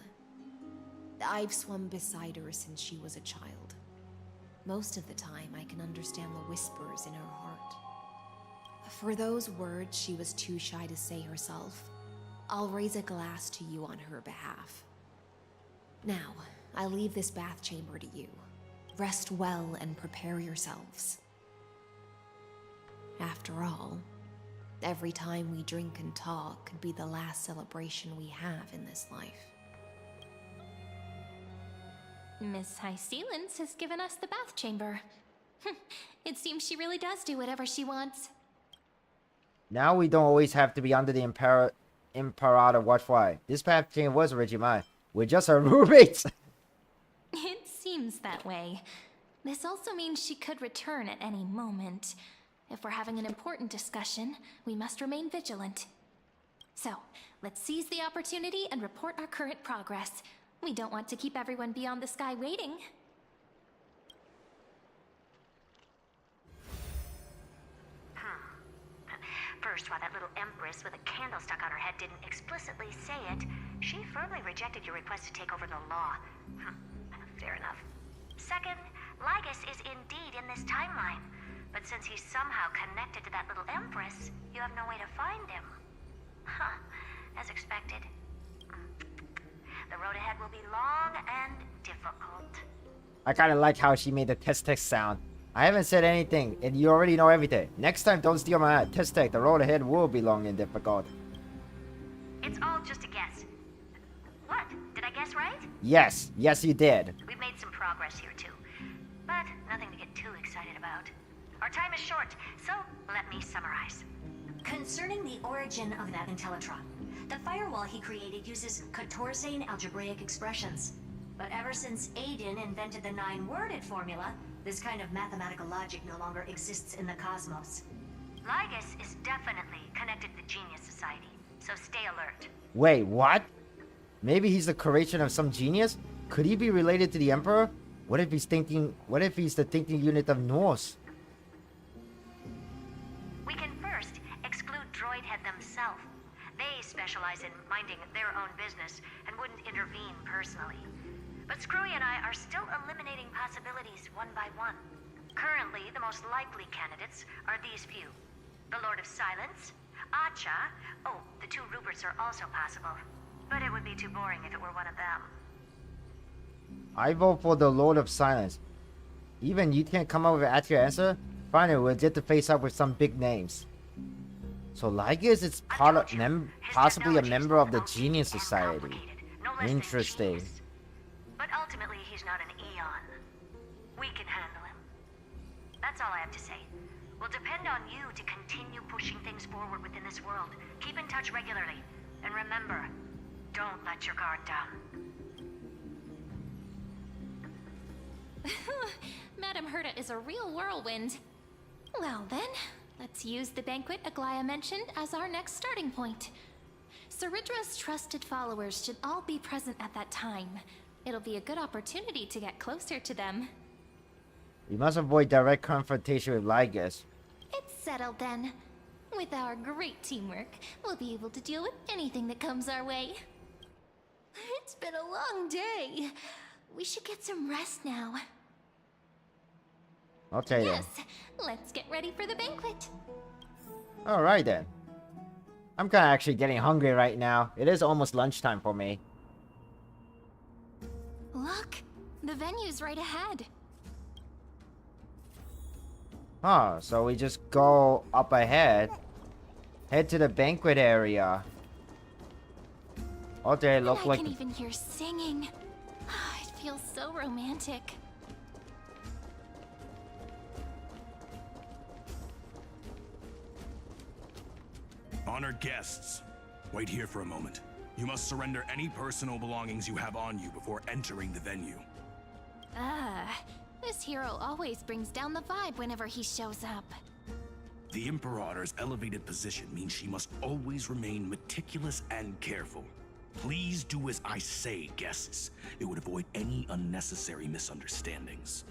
I've swum beside her since she was a child. Most of the time, I can understand the whispers in her heart. For those words she was too shy to say herself, I'll raise a glass to you on her behalf. Now, I leave this bath chamber to you. Rest well and prepare yourselves. After all, every time we drink and talk could be the last celebration we have in this life. Miss High Sealance has given us the bath chamber. It seems she really does do whatever she wants. Now we don't always have to be under the Imperator watch. Why? This bath chamber was originally mine. We're just her roommates. It seems that way. This also means she could return at any moment. If we're having an important discussion, we must remain vigilant. So, let's seize the opportunity and report our current progress. We don't want to keep everyone beyond the sky waiting. First, while that little empress with a candle stuck on her head didn't explicitly say it, she firmly rejected your request to take over the law. Fair enough. Second, Lygus is indeed in this timeline. But since he's somehow connected to that little empress, you have no way to find him. As expected. The road ahead will be long and difficult. I kind of like how she made the test sound. I haven't said anything, and you already know everything. Next time, don't steal my test. The road ahead will be long and difficult. It's all just a guess. What? Did I guess right? Yes, yes you did. We've made some progress here too, but nothing to get too excited about. Our time is short, so let me summarize. Concerning the origin of that Intellitron, the firewall he created uses Katorzane algebraic expressions. But ever since Aiden invented the 9-worded formula, this kind of mathematical logic no longer exists in the cosmos. Lygus is definitely connected to the Genius Society, so stay alert. Wait, what? Maybe he's the creation of some genius? Could he be related to the Emperor? What if he's the thinking unit of Norse? We can first exclude Droidhead themselves. They specialize in minding their own business and wouldn't intervene personally. But Screwy and I are still eliminating possibilities one by one. Currently, the most likely candidates are these few. The Lord of Silence, Acha, oh, the 2 Ruperts are also possible. But it would be too boring if it were one of them. I vote for the Lord of Silence. Even you can't come up with an accurate answer? Fine, we'll get to face up with some big names. So Lygus is possibly a member of the Genius Society. Interesting. But ultimately, he's not an Eon. We can handle him. That's all I have to say. We'll depend on you to continue pushing things forward within this world. Keep in touch regularly. And remember, don't let your guard down. Madame Herta is a real whirlwind. Well then, let's use the banquet Aglaya mentioned as our next starting point. Ceridra's trusted followers should all be present at that time. It'll be a good opportunity to get closer to them. We must avoid direct confrontation with Lygus. It's settled then. With our great teamwork, we'll be able to deal with anything that comes our way. It's been a long day. We should get some rest now. Okay yes, let's get ready for the banquet. Alright then. I'm kinda actually getting hungry right now. It is almost lunchtime for me. Look, the venue's right ahead. Huh, so we just go up ahead. Head to the banquet area. Oh, they look like... I can even hear singing. It feels so romantic. Honored guests, wait here for a moment. You must surrender any personal belongings you have on you before entering the venue. This hero always brings down the vibe whenever he shows up. The Imperator's elevated position means she must always remain meticulous and careful. Please do as I say, guests. It would avoid any unnecessary misunderstandings.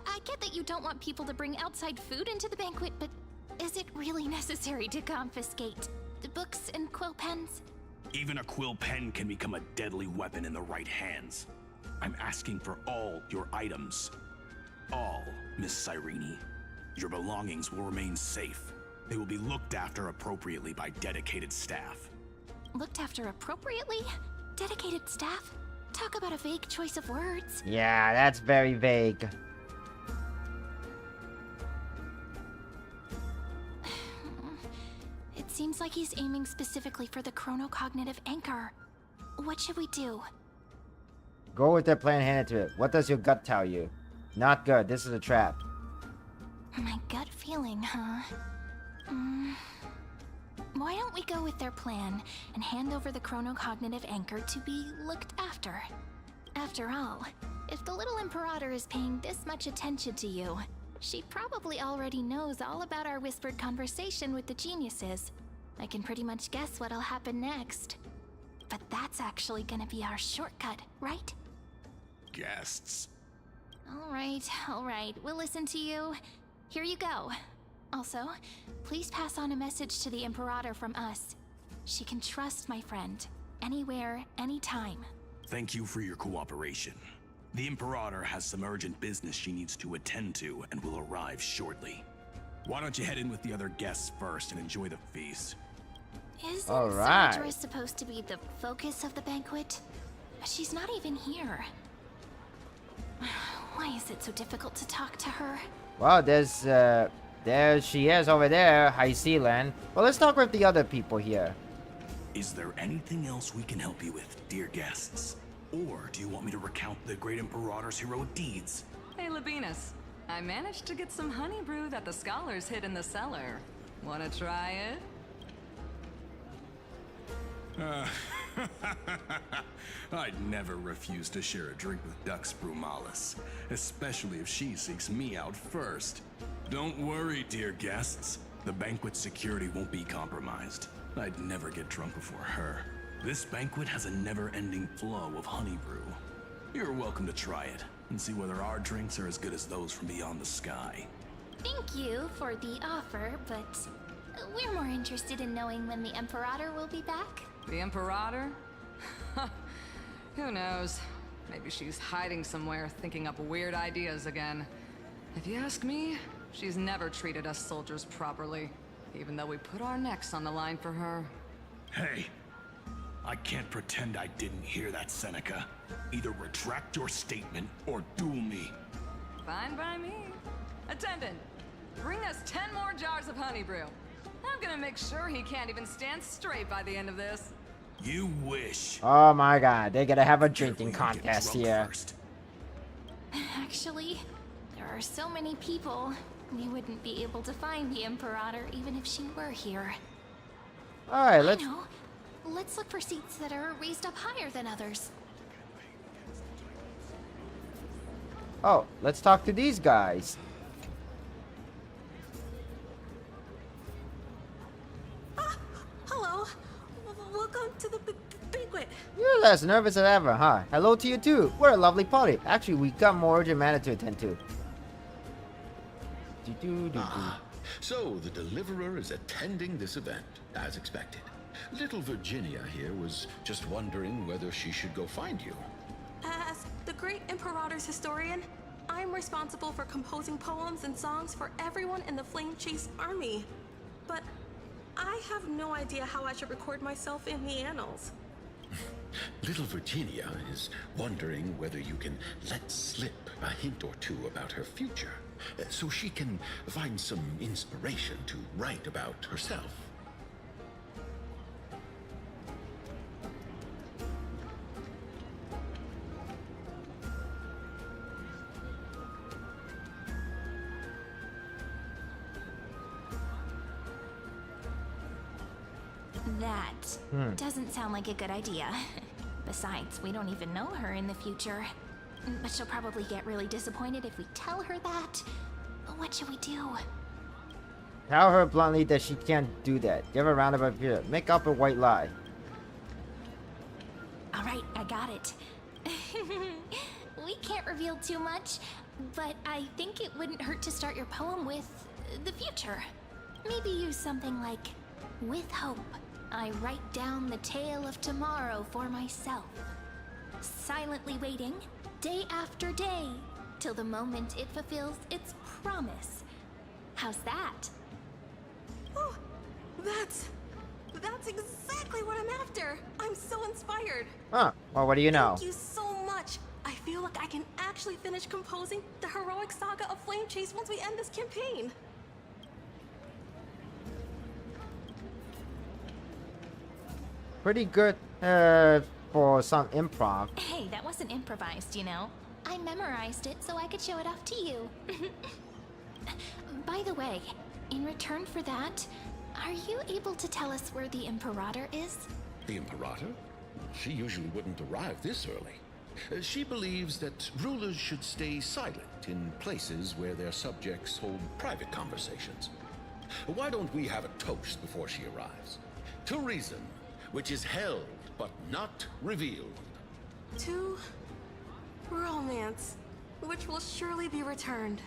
I get that you don't want people to bring outside food into the banquet, but is it really necessary to confiscate the books and quill pens? Even a quill pen can become a deadly weapon in the right hands. I'm asking for all your items. All, Miss Cyrene. Your belongings will remain safe. They will be looked after appropriately by dedicated staff. Looked after appropriately? Dedicated staff? Talk about a vague choice of words. Yeah, that's very vague. It seems like he's aiming specifically for the chronocognitive anchor. What should we do? Go with that plan handed to it. What does your gut tell you? Not good. This is a trap. My gut feeling, huh? Why don't we go with their plan and hand over the chronocognitive anchor to be looked after? After all, if the little Imperator is paying this much attention to you, she probably already knows all about our whispered conversation with the geniuses. I can pretty much guess what'll happen next. But that's actually gonna be our shortcut, right? Guests. All right, we'll listen to you. Here you go. Also, please pass on a message to the Imperator from us. She can trust my friend, anywhere, anytime. Thank you for your cooperation. The Imperator has some urgent business she needs to attend to and will arrive shortly. Why don't you head in with the other guests first and enjoy the feast? Isn't Alright. Sandra supposed to be the focus of the banquet? She's not even here. Why is it so difficult to talk to her? Well, there she is over there, High Sealand. Well, let's talk with the other people here. Is there anything else we can help you with, dear guests? Or do you want me to recount the great Imperator's heroic deeds? Hey, Labinas. I managed to get some honey brew that the scholars hid in the cellar. Wanna try it? I'd never refuse to share a drink with Dux Brumalis, especially if she seeks me out first. Don't worry, dear guests. The banquet security won't be compromised. I'd never get drunk before her. This banquet has a never-ending flow of honey brew. You're welcome to try it and see whether our drinks are as good as those from beyond the sky. Thank you for the offer, but we're more interested in knowing when the Imperator will be back. The Imperator? Who knows? Maybe she's hiding somewhere, thinking up weird ideas again. If you ask me, she's never treated us soldiers properly, even though we put our necks on the line for her. Hey, I can't pretend I didn't hear that, Seneca. Either retract your statement or duel me. Fine by me. Attendant, bring us 10 more jars of honey brew. I'm gonna make sure he can't even stand straight by the end of this. You wish. Oh my god, they're gonna have a drinking contest here. Actually, there are so many people, we wouldn't be able to find the Imperator even if she were here. Alright, let's... Let's look for seats that are raised up higher than others. Oh, let's talk to these guys. Hello. Welcome to the banquet. You're as nervous as ever, huh? Hello to you too. We're a lovely party. Actually, we got more urgent matter to attend to. So the Deliverer is attending this event, as expected. Little Virginia here was just wondering whether she should go find you. As the great Imperator's historian, I'm responsible for composing poems and songs for everyone in the Flame Chase army. But I have no idea how I should record myself in the annals. Little Virginia is wondering whether you can let slip a hint or two about her future, so she can find some inspiration to write about herself. That doesn't sound like a good idea. Besides, we don't even know her in the future. But she'll probably get really disappointed if we tell her that. What should we do? Tell her bluntly that she can't do that. Give her a round of applause. Make up a white lie. I got it. We can't reveal too much, but I think it wouldn't hurt to start your poem with the future. Maybe use something like, with hope, I write down the tale of tomorrow for myself. Silently waiting, day after day, till the moment it fulfills its promise. How's that? Oh, that's exactly what I'm after. I'm so inspired. Huh. Well, what do you know? Thank you so much. I feel like I can actually finish composing the heroic saga of Flame Chase once we end this campaign. Pretty good for some improv. Hey, that wasn't improvised, you know. I memorized it so I could show it off to you. By the way, in return for that, are you able to tell us where the Imperator is? The Imperator? She usually wouldn't arrive this early. She believes that rulers should stay silent in places where their subjects hold private conversations. Why don't we have a toast before she arrives? To reason, which is held but not revealed. To romance, which will surely be returned.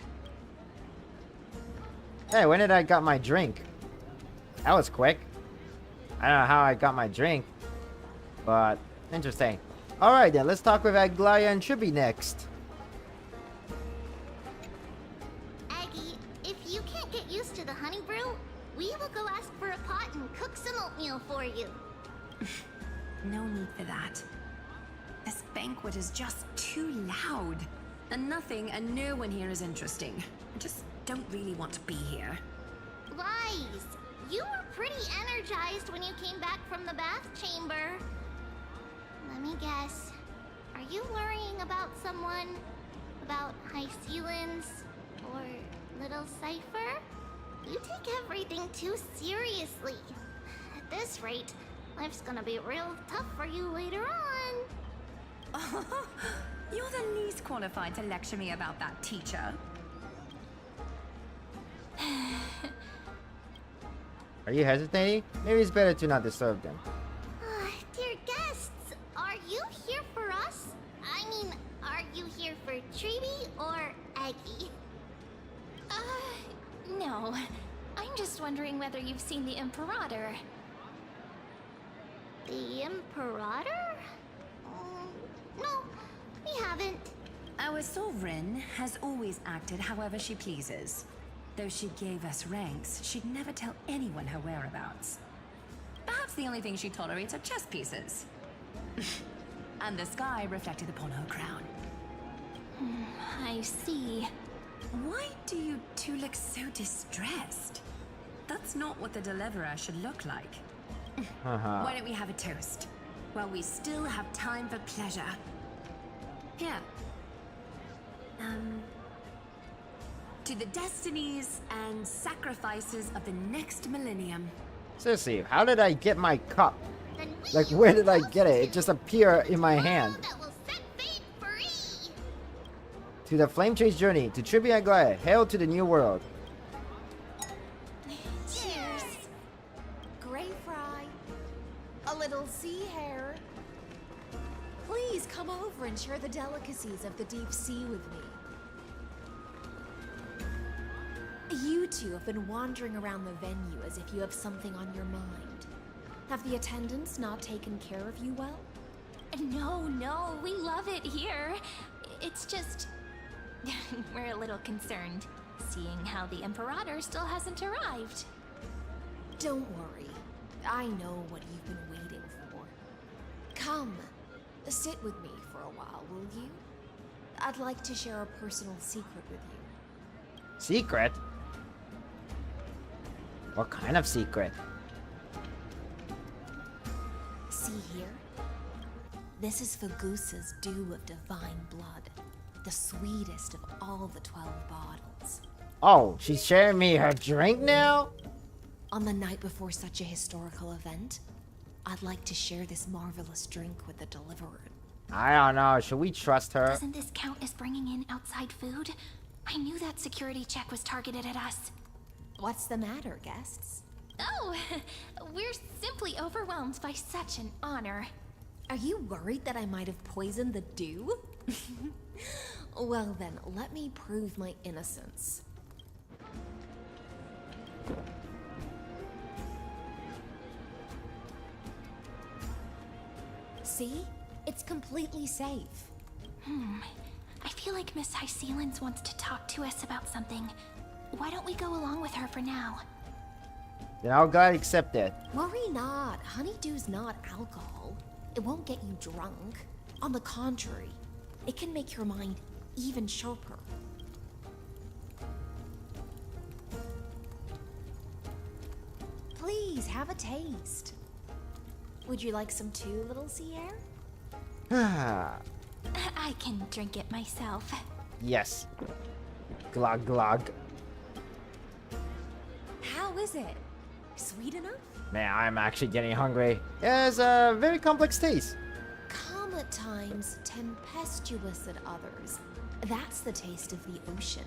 Hey, when did I got my drink? That was quick. I don't know how I got my drink, but interesting. Alright then, let's talk with Aglaya and Chibi next. Aggie, if you can't get used to the honey brew, we will go ask for a pot and cook some oatmeal for you. No need for that. This banquet is just too loud. And nothing and no one here is interesting. I just don't really want to be here. Lies! You were pretty energized when you came back from the bath chamber. Let me guess. Are you worrying about someone? About High Sealins? Or Little Cypher? You take everything too seriously. At this rate, life's gonna be real tough for you later on. You're the least qualified to lecture me about that, teacher. Are you hesitating? Maybe it's better to not disturb them. Dear guests, are you here for us? I mean, are you here for Treeby or Aggie? No. I'm just wondering whether you've seen the Imperator. The Imperator? No, we haven't. Our sovereign has always acted however she pleases. Though she gave us ranks, she'd never tell anyone her whereabouts. Perhaps the only thing she tolerates are chess pieces. And the sky reflected upon her crown. I see. Why do you two look so distressed? That's not what the Deliverer should look like. Why don't we have a toast? While we still have time for pleasure. Here. To the destinies and sacrifices of the next millennium. Seriously, how did I get my cup? Like, where did I get it? It just appeared in my hand. To the Flame Chase journey, to Trippy Aglaya, hail to the new world. Cheers. Gray fry. A little sea hare. Please come over and share the delicacies of the deep sea with me. You two have been wandering around the venue as if you have something on your mind. Have the attendants not taken care of you well? No, we love it here. It's just... we're a little concerned, seeing how the Imperator still hasn't arrived. Don't worry. I know what you've been waiting for. Come, sit with me for a while, will you? I'd like to share a personal secret with you. Secret? What kind of secret? See here? This is Fagusa's dew of divine blood. The sweetest of all the 12 bottles. Oh, she's sharing me her drink now? On the night before such a historical event, I'd like to share this marvelous drink with the Deliverer. I don't know. Should we trust her? Doesn't this count as bringing in outside food? I knew that security check was targeted at us. What's the matter, guests? Oh, we're simply overwhelmed by such an honor. Are you worried that I might have poisoned the dew? Well then, let me prove my innocence. See? It's completely safe. I feel like Miss High Sealens wants to talk to us about something. Why don't we go along with her for now? Then I'll go ahead and accept it. Worry not. Honeydew's not alcohol. It won't get you drunk. On the contrary, it can make your mind even sharper. Please, have a taste. Would you like some too, little sea air? I can drink it myself. Yes. Glog glog. How is it? Sweet enough? Man, I'm actually getting hungry. It has a very complex taste. Calm at times, tempestuous at others. That's the taste of the ocean.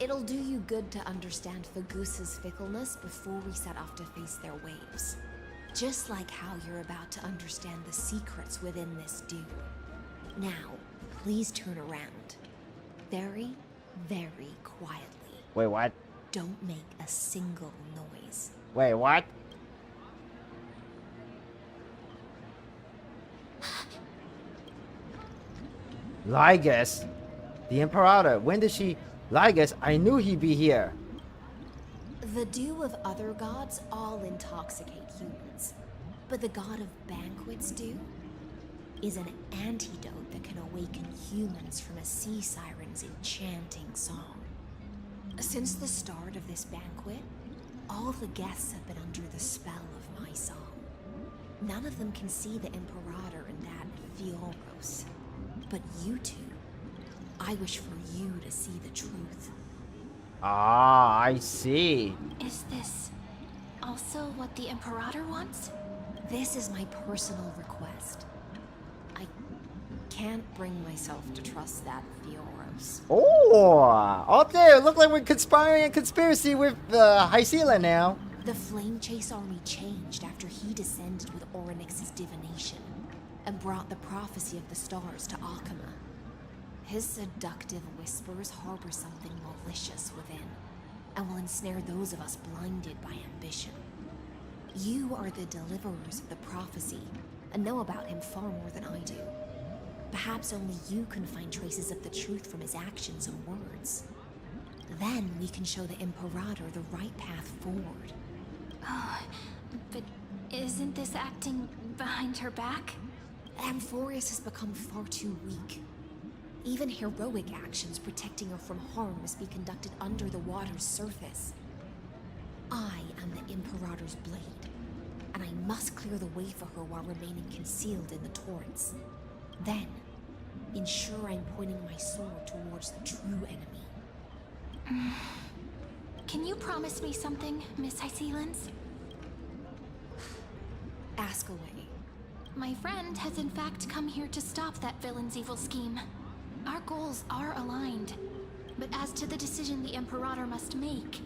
It'll do you good to understand Fagusa's fickleness before we set off to face their waves. Just like how you're about to understand the secrets within this dew. Now, please turn around. Very, very quietly. Wait, what? Don't make a single noise. Wait, what? Lygus? The Imperator. When did she... Lygus, I knew he'd be here. The dew of other gods all intoxicate humans. But the god of banquets dew is an antidote that can awaken humans from a sea siren's enchanting song. Since the start of this banquet, all the guests have been under the spell of my song. None of them can see the Imperator in that Fioros. But you two, I wish for you to see the truth. Ah, I see. Is this also what the Imperator wants? This is my personal request. I can't bring myself to trust that Fioros. Oh, okay. Look like we're conspiring a conspiracy with High Sealer now. The Flame Chase army changed after he descended with Orynyx's divination and brought the prophecy of the stars to Akama. His seductive whispers harbor something malicious within and will ensnare those of us blinded by ambition. You are the deliverers of the prophecy and know about him far more than I do. Perhaps only you can find traces of the truth from his actions and words. Then we can show the Imperator the right path forward. Oh, but isn't this acting behind her back? Amphorius has become far too weak. Even heroic actions protecting her from harm must be conducted under the water's surface. I am the Imperator's blade, and I must clear the way for her while remaining concealed in the torrents. Then, ensure I'm pointing my sword towards the true enemy. Can you promise me something, Miss High Sealens? Ask away. My friend has in fact come here to stop that villain's evil scheme. Our goals are aligned. But as to the decision the Imperator must make,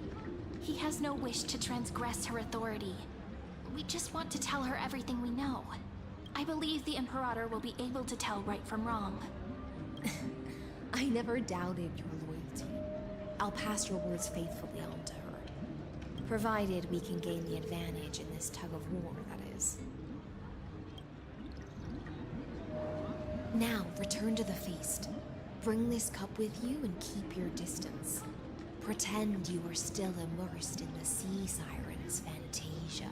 he has no wish to transgress her authority. We just want to tell her everything we know. I believe the Imperator will be able to tell right from wrong. I never doubted your loyalty. I'll pass your words faithfully on to her. Provided we can gain the advantage in this tug of war, that is. Now, return to the feast. Bring this cup with you and keep your distance. Pretend you are still immersed in the sea siren's fantasia.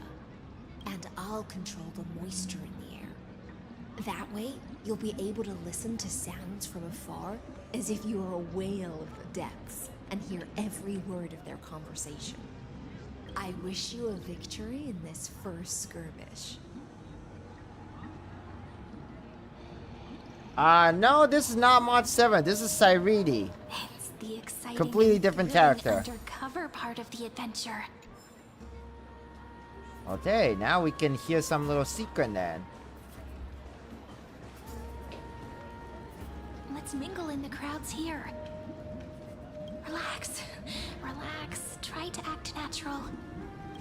And I'll control the moisture in the air. That way, you'll be able to listen to sounds from afar as if you were a whale of the depths and hear every word of their conversation. I wish you a victory in this first skirmish. No, this is not Mod 7. This is Cyrene. It's the exciting, completely different character. undercover part of the adventure. Okay, now we can hear some little secret then. Let's mingle in the crowds here. Relax. Relax. Try to act natural.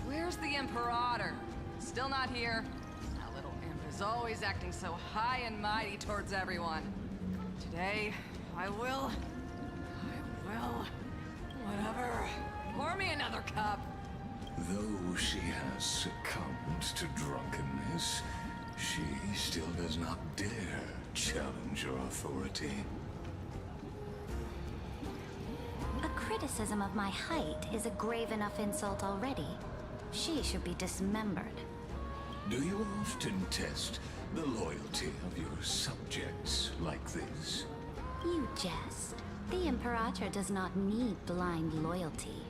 Where's the Imperator? Still not here. That little imp is is always acting so high and mighty towards everyone. Today, I will... Whatever. Pour me another cup. Though she has succumbed to drunkenness, she still does not dare challenge your authority. A criticism of my height is a grave enough insult already. She should be dismembered. Do you often test the loyalty of your subjects like this? You jest. The Imperator does not need blind loyalty.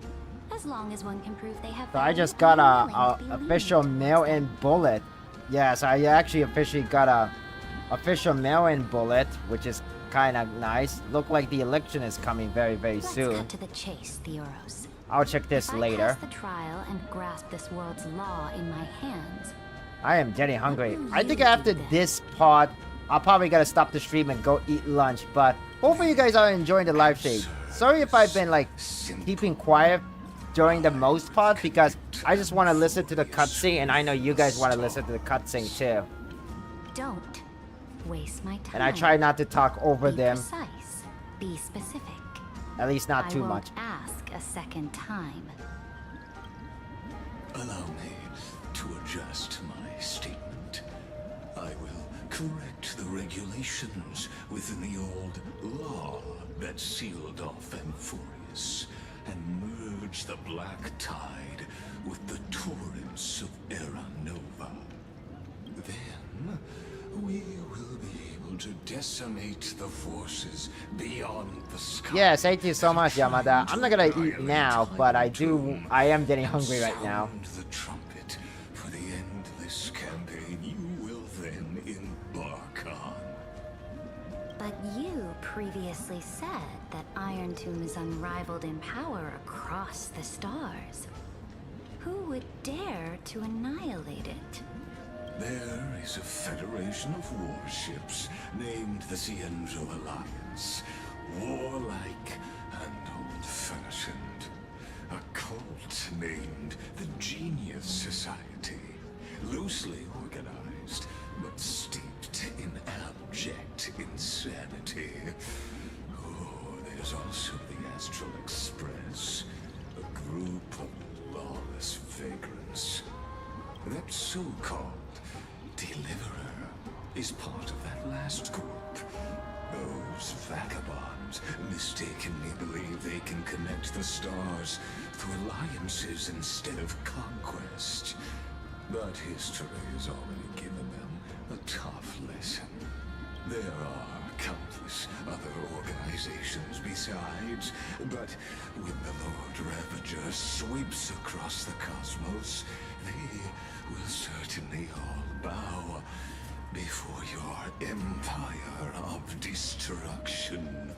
As long as one can prove they have So I value, just got I'm a willing to be official lenient. mail-in bullet. Yes, I actually officially got a official mail-in bullet, which is kind of nice. Look like the election is coming very, very Let's soon. cut to the chase, Theoros. I'll check this If I later. pass the trial and grasp this world's law in my hands, I am getting hungry. I think after this part, I'll probably gotta stop the stream and go eat lunch. But hopefully you guys are enjoying the live stream. Sorry if I've been like keeping quiet during the most part, because I just want to listen to the cutscene, and I know you guys want to listen to the cutscene too. don't waste my time. And I try not to talk over Be them, precise. Be specific. at least not too I much. won't ask a second time. Allow me to adjust my statement. I will correct the regulations within the old law that sealed off Amphorius and merge the black tide with the torrents of Era Nova. Then we will be able to decimate the forces beyond the sky. Yes, thank you so much, Yamada. I'm not gonna eat now, but I am getting hungry right now. Sound the trumpet for the endless campaign you will then embark on. But you previously said that Iron Tomb is unrivaled in power across the stars. Who would dare to annihilate it? There is a federation of warships named the Cienzo Alliance. Warlike and old-fashioned. A cult named the Genius Society. Loosely organized, but steeped in abject insanity. Oh, there's also the Astral Express. A group of lawless vagrants. That so-called Deliverer is part of that last group. Those vagabonds mistakenly believe they can connect the stars through alliances instead of conquest. But history has already given them a tough lesson. There are countless other organizations besides, but when the Lord Ravager sweeps across the cosmos, they will certainly all bow before your empire of destruction.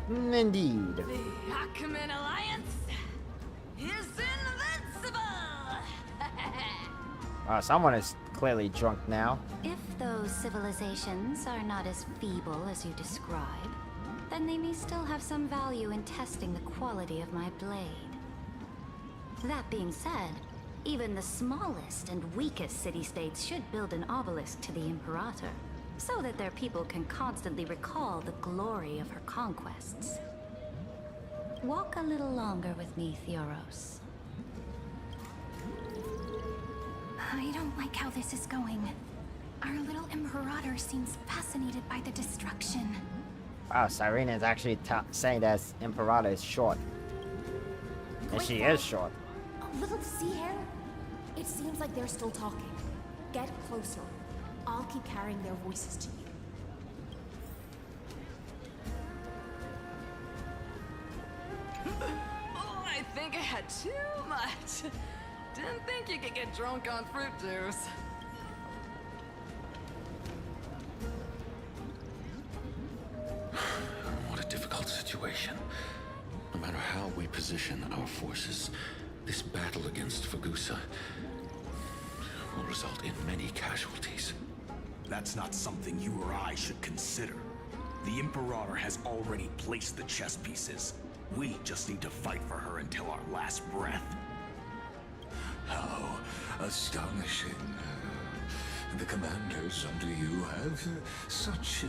Indeed. The Ackman Alliance is invincible! Someone is clearly drunk now. If those civilizations are not as feeble as you describe, then they may still have some value in testing the quality of my blade. That being said, even the smallest and weakest city-states should build an obelisk to the Imperator, so that their people can constantly recall the glory of her conquests. Walk a little longer with me, Theoros. I don't like how this is going. Our little Imperator seems fascinated by the destruction. Wow, Cyrene is actually saying that Imperator is short. And she is short. A little see here? It seems like they're still talking. Get closer. I'll keep carrying their voices to you. Oh, I think I had too much. Didn't think you could get drunk on fruit juice. What a difficult situation. No matter how we position our forces, this battle against Fagusa will result in many casualties. That's not something you or I should consider. The Imperator has already placed the chess pieces. We just need to fight for her until our last breath. How astonishing. The commanders under you have such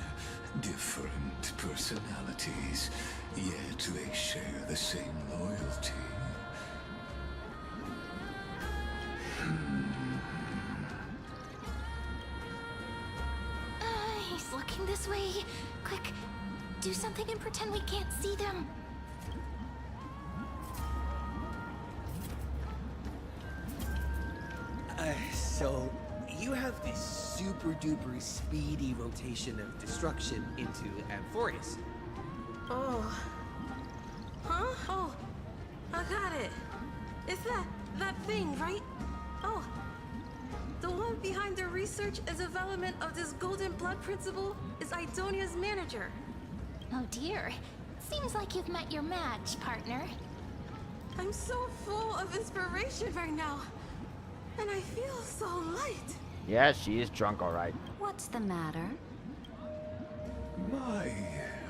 different personalities, yet they share the same loyalty. He's looking this way. Quick, do something and pretend we can't see them. So you have this super duper speedy rotation of destruction into Amphorius. Oh. Huh? Oh, I got it. It's that thing, right? Oh. The one behind the research and development of this golden blood principle is Idonia's manager. Oh dear. Seems like you've met your match, partner. I'm so full of inspiration right now. And I feel so light. Yeah, she is drunk, alright. What's the matter? My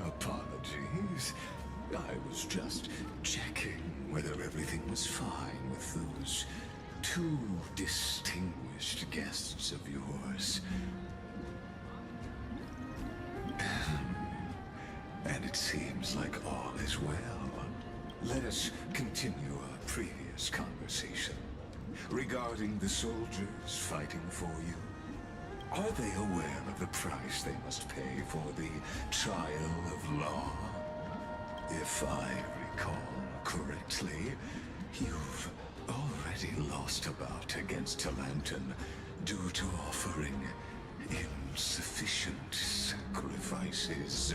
apologies. I was just checking whether everything was fine with those two distinguished guests of yours. And it seems like all is well. Let us continue our previous conversation. Regarding the soldiers fighting for you, are they aware of the price they must pay for the trial of law? If I recall correctly, you've already lost a bout against Talanton due to offering insufficient sacrifices.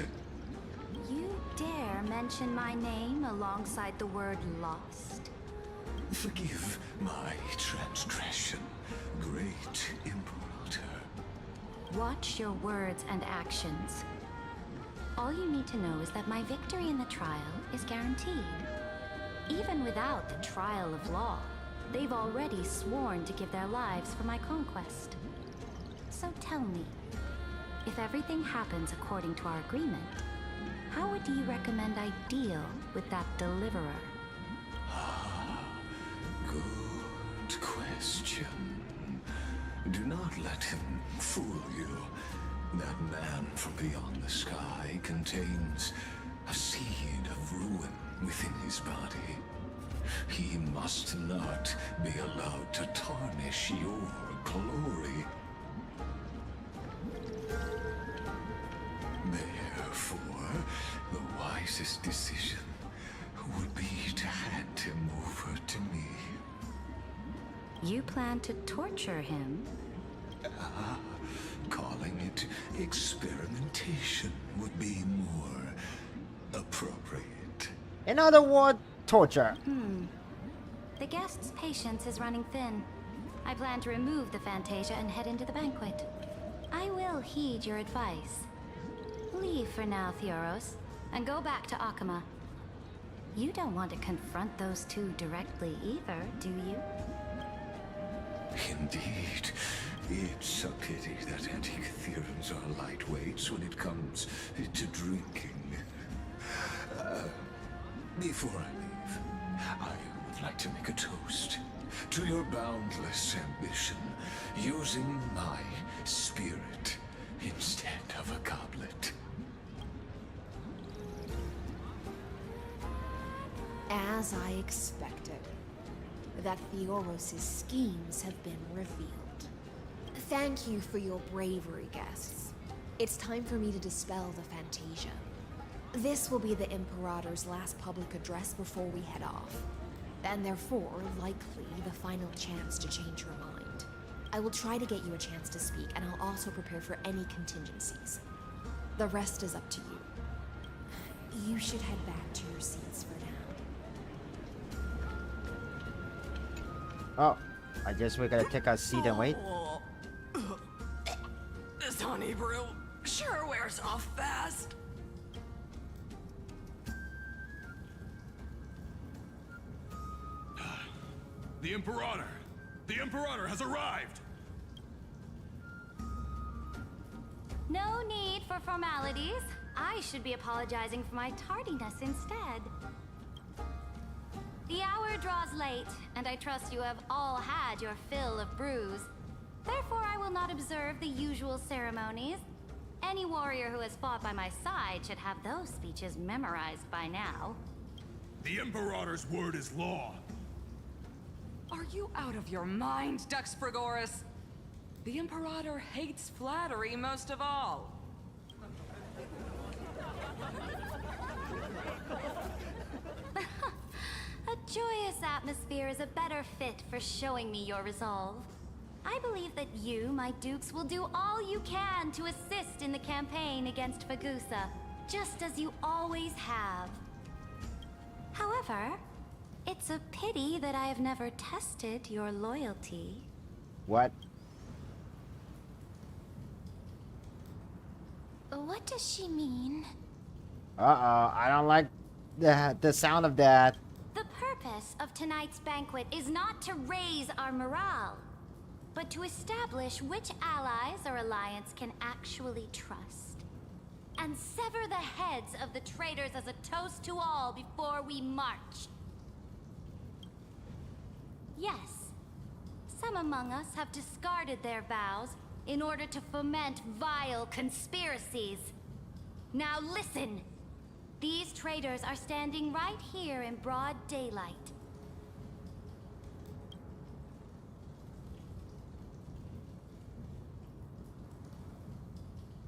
You dare mention my name alongside the word lost? Forgive my transgression, great Imperator. Watch your words and actions. All you need to know is that my victory in the trial is guaranteed. Even without the trial of law, they've already sworn to give their lives for my conquest. So tell me, if everything happens according to our agreement, how would you recommend I deal with that deliverer? Good question. Do not let him fool you. That man from beyond the sky contains a seed of ruin within his body. He must not be allowed to tarnish your glory. Therefore, the wisest decision would be to hand him over to me. You plan to torture him? Calling it experimentation would be more appropriate. In other words, torture. The guest's patience is running thin. I plan to remove the Fantasia and head into the banquet. I will heed your advice. Leave for now, Theoros, and go back to Akama. You don't want to confront those two directly either, do you? Indeed. It's a pity that Antikytherians are lightweights when it comes to drinking. Before I leave, I would like to make a toast to your boundless ambition, using my spirit instead of a goblet. As I expected, that Theoros' schemes have been revealed. Thank you for your bravery, guests. It's time for me to dispel the Fantasia. This will be the Imperator's last public address before we head off, and therefore, likely, the final chance to change your mind. I will try to get you a chance to speak, and I'll also prepare for any contingencies. The rest is up to you. You should head back to your seats for now. Oh, I guess we're gonna take our seat and wait. This honey brew sure wears off fast. The Imperator! The Imperator has arrived! No need for formalities. I should be apologizing for my tardiness instead. The hour draws late, and I trust you have all had your fill of brews. Therefore, I will not observe the usual ceremonies. Any warrior who has fought by my side should have those speeches memorized by now. The Imperator's word is law. Are you out of your mind, Duxfrigoris? The Imperator hates flattery most of all. A joyous atmosphere is a better fit for showing me your resolve. I believe that you, my dukes, will do all you can to assist in the campaign against Fagusa, just as you always have. However, it's a pity that I have never tested your loyalty. What? What does she mean? Uh-oh, I don't like the sound of that. The purpose of tonight's banquet is not to raise our morale, but to establish which allies our alliance can actually trust. And sever the heads of the traitors as a toast to all before we march. Yes, some among us have discarded their vows in order to foment vile conspiracies. Now listen! These traitors are standing right here in broad daylight.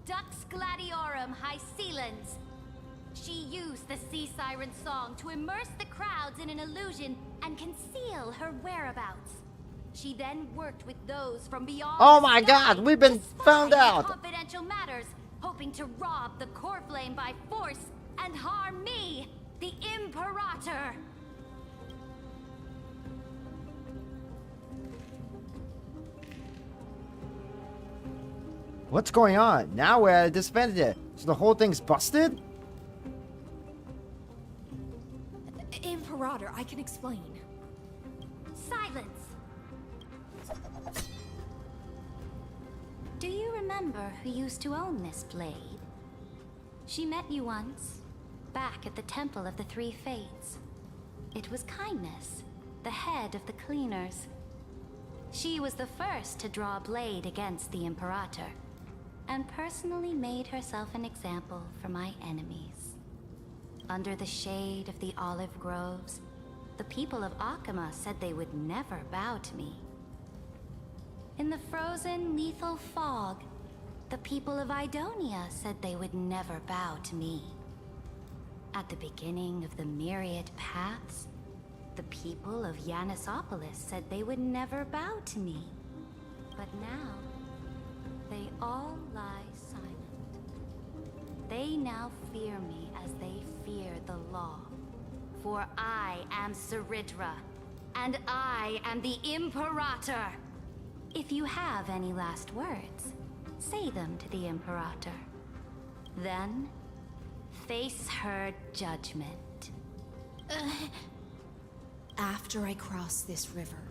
Dux Gladiorum Hycelens. She used the Sea Siren song to immerse the crowds in an illusion and conceal her whereabouts. She then worked with those from beyond. Oh my God, we've been found out. Confidential matters, hoping to rob the core flame by force and harm me, the Imperator. What's going on? Now we're disbanded it. So the whole thing's busted? Imperator, I can explain. Silence. Do you remember who used to own this blade? She met you once, back at the Temple of the Three Fates. It was Kindness, the head of the cleaners. She was the first to draw a blade against the Imperator, and personally made herself an example for my enemies. Under the shade of the olive groves, the people of Akama said they would never bow to me. In the frozen, lethal fog, the people of Idonia said they would never bow to me. At the beginning of the myriad paths, the people of Yanisopolis said they would never bow to me. But now, they all lie silent. They now fear me as they fear the law. For I am Ceridra, and I am the Imperator. If you have any last words, say them to the Imperator. Then, face her judgment. After I cross this river,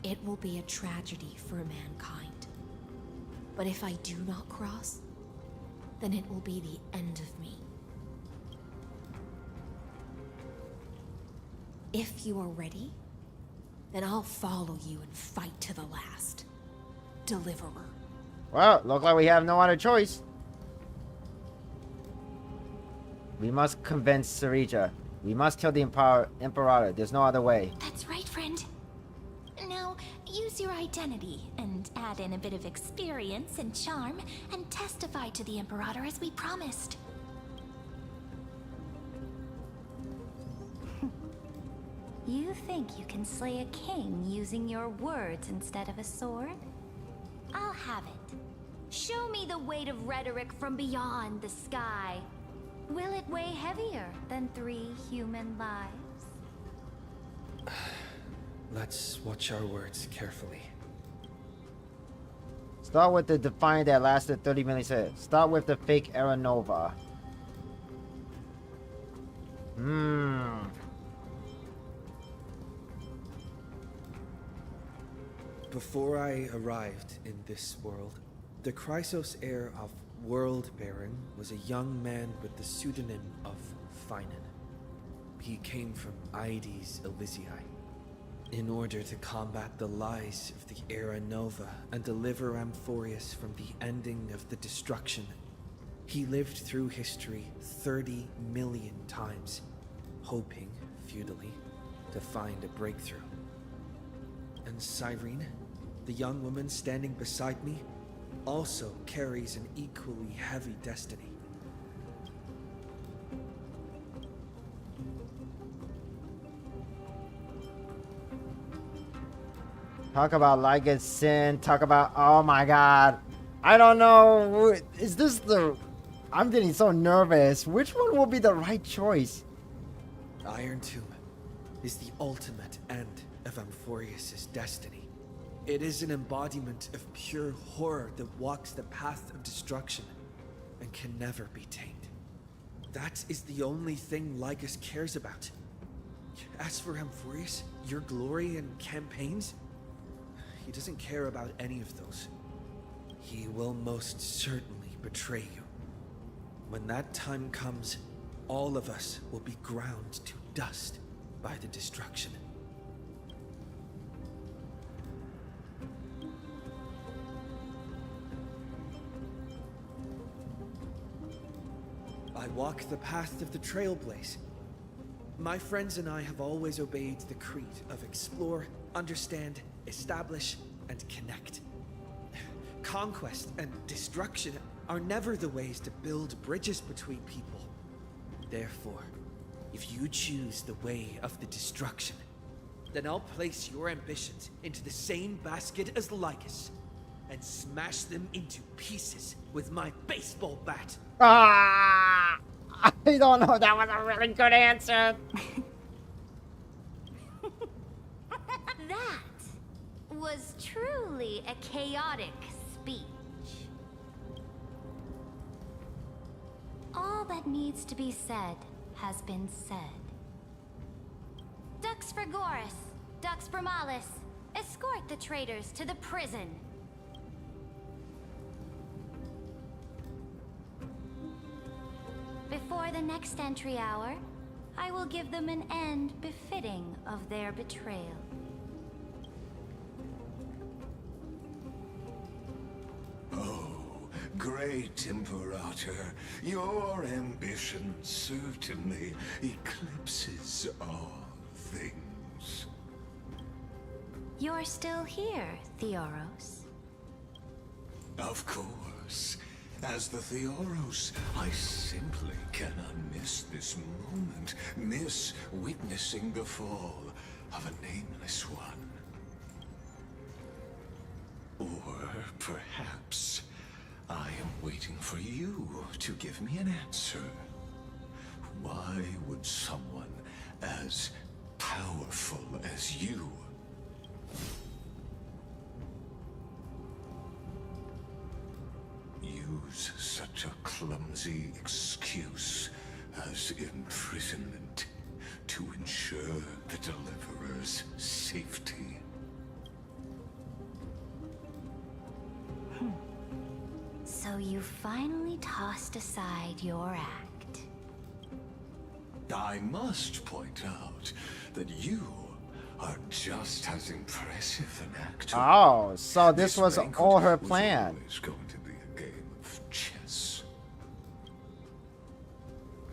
it will be a tragedy for mankind. But if I do not cross, then it will be the end of me. If you are ready, then I'll follow you and fight to the last. Deliverer. Well, look like we have no other choice. We must convince Ceridra. We must kill the Imperator. There's no other way. That's right, friend. Now, use your identity and add in a bit of experience and charm and testify to the Imperator as we promised. You think you can slay a king using your words instead of a sword? I'll have it. Show me the weight of rhetoric from beyond the sky. Will it weigh heavier than 3 human lives? Let's watch our words carefully. Start with the Defiant that lasted 30 milliseconds. Start with the fake Aeronova. Before I arrived in this world, the Chrysos heir of World Baron was a young man with the pseudonym of Finan. He came from Aedes Elysiae. In order to combat the lies of the Era Nova and deliver Amphorius from the ending of the destruction, he lived through history 30 million times, hoping, futilely, to find a breakthrough. And Cyrene, the young woman standing beside me, also carries an equally heavy destiny. Talk about Ligus sin. Talk about, oh my god. I don't know. Is this the... I'm getting so nervous. Which one will be the right choice? Iron Tomb is the ultimate end of Amphorius' destiny. It is an embodiment of pure horror that walks the path of destruction and can never be tamed. That is the only thing Ligus cares about. As for Amphorius, your glory and campaigns, he doesn't care about any of those. He will most certainly betray you. When that time comes, all of us will be ground to dust by the destruction. I walk the path of the Trailblaze. My friends and I have always obeyed the creed of explore, understand, establish, and connect. Conquest and destruction are never the ways to build bridges between people. Therefore, if you choose the way of the destruction, then I'll place your ambitions into the same basket as Ligus and smash them into pieces with my baseball bat. Ah! I don't know. That was a really good answer. That was truly a chaotic speech. All that needs to be said has been said. Dux Frigoris, Dux Bromalis, escort the traitors to the prison. Before the next entry hour, I will give them an end befitting of their betrayal. Great Imperator, your ambition certainly eclipses all things. You're still here, Theoros. Of course. As the Theoros, I simply cannot miss this moment, miss witnessing the fall of a nameless one. Or perhaps I am waiting for you to give me an answer. Why would someone as powerful as you use such a clumsy excuse as imprisonment to ensure the Deliverer's safety? So you finally tossed aside your act. I must point out that you are just as impressive an actor. Oh, so this was all her plan. It's going to be a game of chess,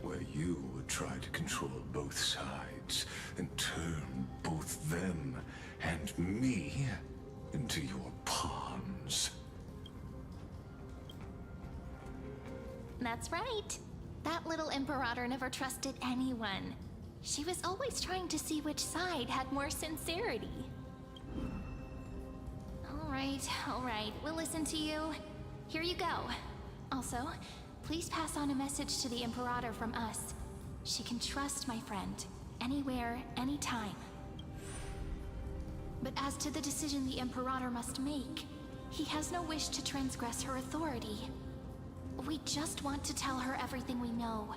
where you would try to control both sides and turn both them and me into your pawns. That's right. That little Imperator never trusted anyone. She was always trying to see which side had more sincerity. All right. We'll listen to you. Here you go. Also, please pass on a message to the Imperator from us. She can trust my friend, anywhere, anytime. But as to the decision the Imperator must make, he has no wish to transgress her authority. We just want to tell her everything we know.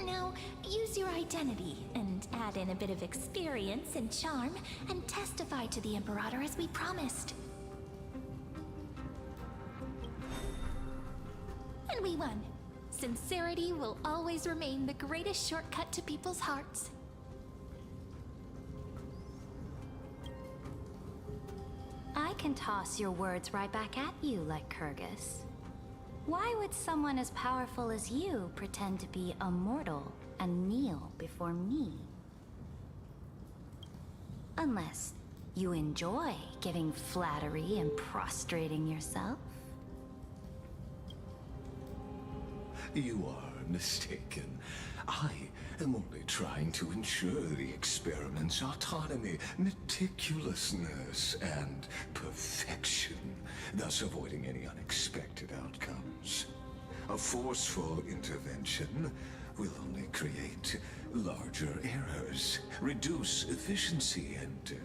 Now, use your identity and add in a bit of experience and charm and testify to the Imperator as we promised. And we won. Sincerity will always remain the greatest shortcut to people's hearts. I can toss your words right back at you like Kyrgyz. Why would someone as powerful as you pretend to be a mortal and kneel before me? Unless you enjoy giving flattery and prostrating yourself. You are mistaken. I am only trying to ensure the experiment's autonomy, meticulousness, and perfection, thus avoiding any unexpected outcomes. A forceful intervention will only create larger errors, reduce efficiency, and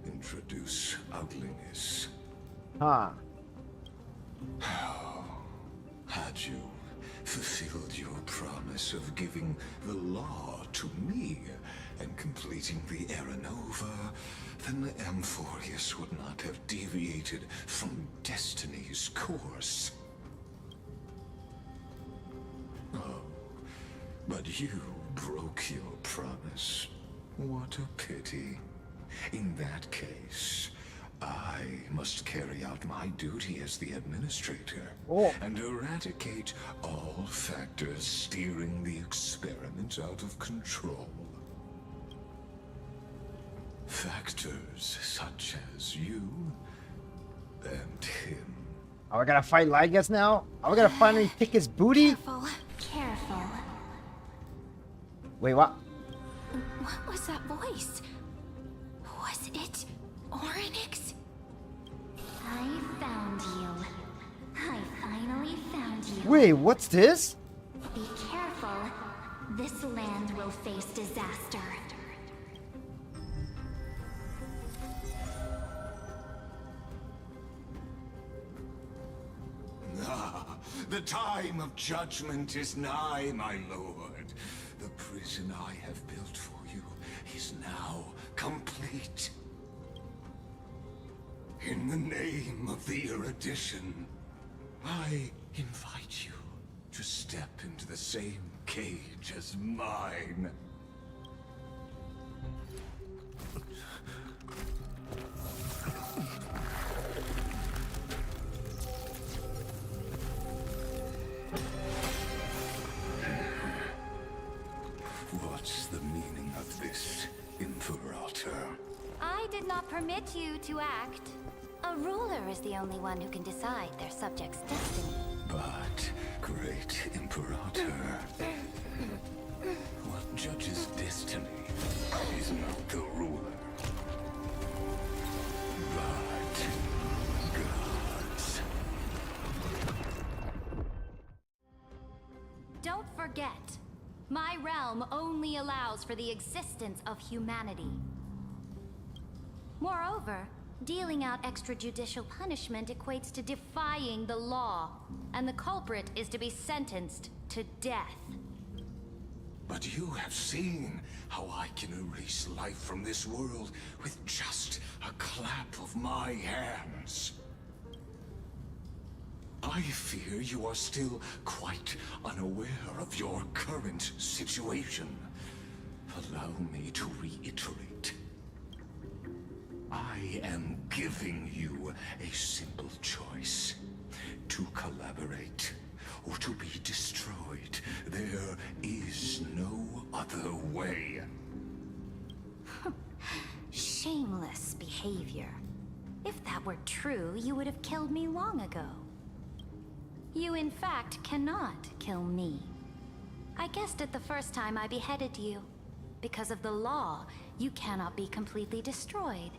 introduce ugliness. Huh. Had you fulfilled your promise of giving the law to me and completing the Aranova, then the Amphorius would not have deviated from destiny's course. Oh, but you broke your promise. What a pity. In that case, I must carry out my duty as the administrator and eradicate all factors steering the experiment out of control. Factors such as you and him. Are we gonna fight Lygus now? Are we gonna finally pick his booty? Careful. Wait, what? What was that voice? Was it Orynyx? I found you. I finally found you. Wait, what's this? Be careful. This land will face disaster. Ah, the time of judgment is nigh, my lord. The prison I have built for you is now complete. In the name of the erudition, I invite you to step into the same cage as mine. What's the meaning of this, Imperator? I did not permit you to act. A ruler is the only one who can decide their subject's destiny. But, great Imperator, what judges destiny is not the ruler, but gods. Don't forget, my realm only allows for the existence of humanity. Moreover, dealing out extrajudicial punishment equates to defying the law, and the culprit is to be sentenced to death. But you have seen how I can erase life from this world with just a clap of my hands. I fear you are still quite unaware of your current situation. Allow me to reiterate. I am giving you a simple choice. To collaborate or to be destroyed. There is no other way. Shameless behavior. If that were true, you would have killed me long ago. You, in fact, cannot kill me. I guessed it the first time I beheaded you. Because of the law, you cannot be completely destroyed.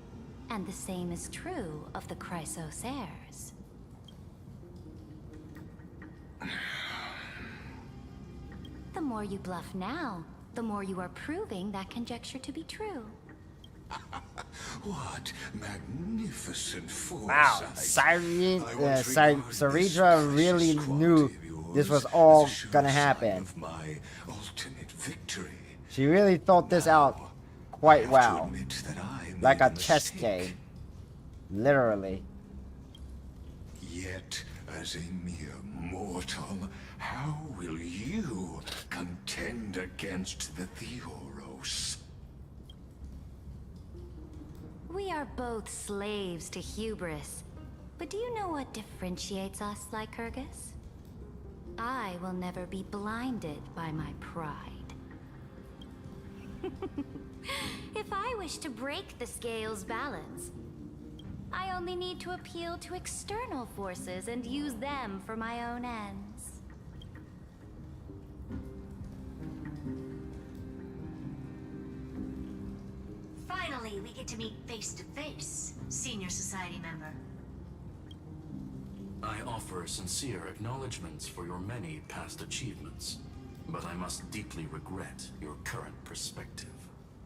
And the same is true of the Chrysos heirs. The more you bluff now, the more you are proving that conjecture to be true. What magnificent foresight. Wow, Saridra really knew this was all gonna happen. My ultimate victory. She really thought this out quite well. Like a chess game. Literally. Yet, as a mere mortal, how will you contend against the Theoros? We are both slaves to hubris. But do you know what differentiates us, Lycurgus? I will never be blinded by my pride. If I wish to break the scale's balance, I only need to appeal to external forces and use them for my own ends. Finally, we get to meet face to face, Senior Society member. I offer sincere acknowledgments for your many past achievements, but I must deeply regret your current perspective.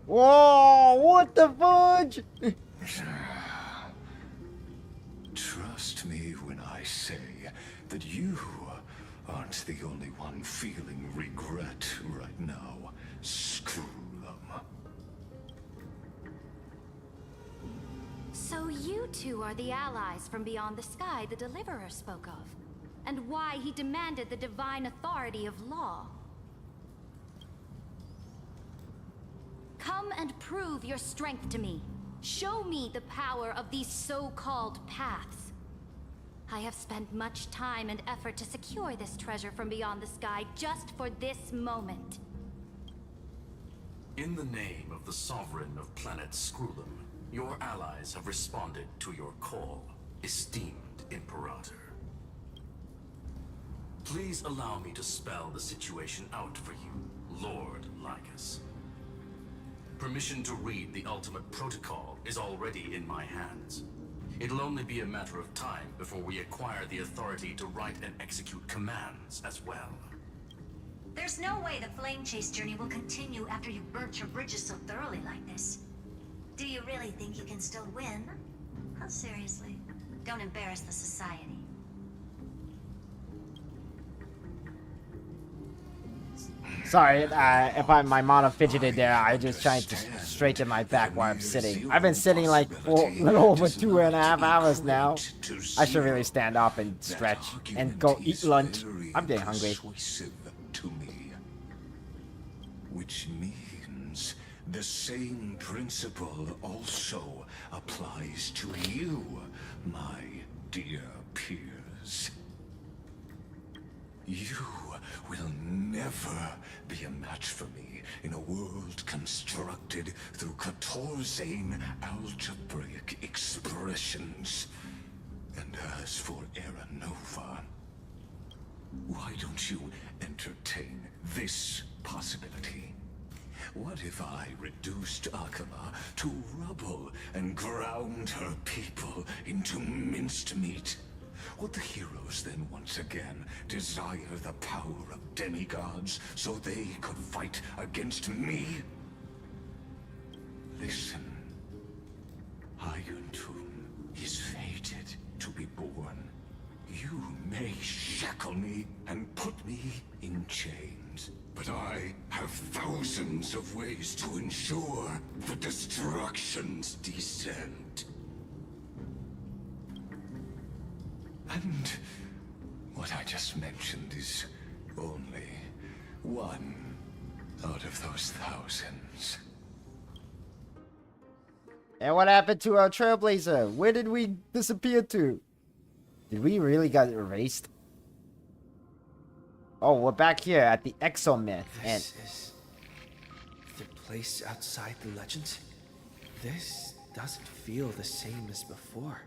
Whoa, what the fudge? Trust me when I say that you aren't the only one feeling regret right now. Screw them. So you two are the allies from beyond the sky the Deliverer spoke of, and why he demanded the divine authority of law. Come and prove your strength to me. Show me the power of these so-called paths. I have spent much time and effort to secure this treasure from beyond the sky just for this moment. In the name of the Sovereign of Planet Screwlum, your allies have responded to your call, esteemed Imperator. Please allow me to spell the situation out for you, Lord Lycus. Permission to read the ultimate protocol is already in my hands. It'll only be a matter of time before we acquire the authority to write and execute commands as well. There's no way the flame chase journey will continue after you burnt your bridges so thoroughly like this. Do you really think you can still win? Oh, seriously. Don't embarrass the society. Sorry, if my mono fidgeted there, I just tried to straighten my back while I'm sitting. I've been sitting like a little over 2.5 hours now. I should really stand up and stretch and go eat lunch. I'm getting hungry. To me, which means the same principle also applies to you, my dear peers. You will never be a match for me in a world constructed through Catorzane algebraic expressions. And as for Era Nova, why don't you entertain this possibility? What if I reduced Akama to rubble and ground her people into minced meat? Would the heroes then once again desire the power of demigods so they could fight against me? Listen, Iron Tomb is fated to be born. You may shackle me and put me in chains, but I have thousands of ways to ensure the destruction's descent. And what I just mentioned is only one out of those thousands. And what happened to our Trailblazer? Where did we disappear to? Did we really get erased? Oh, we're back here at the Exomyth. This is the place outside the legends. This doesn't feel the same as before.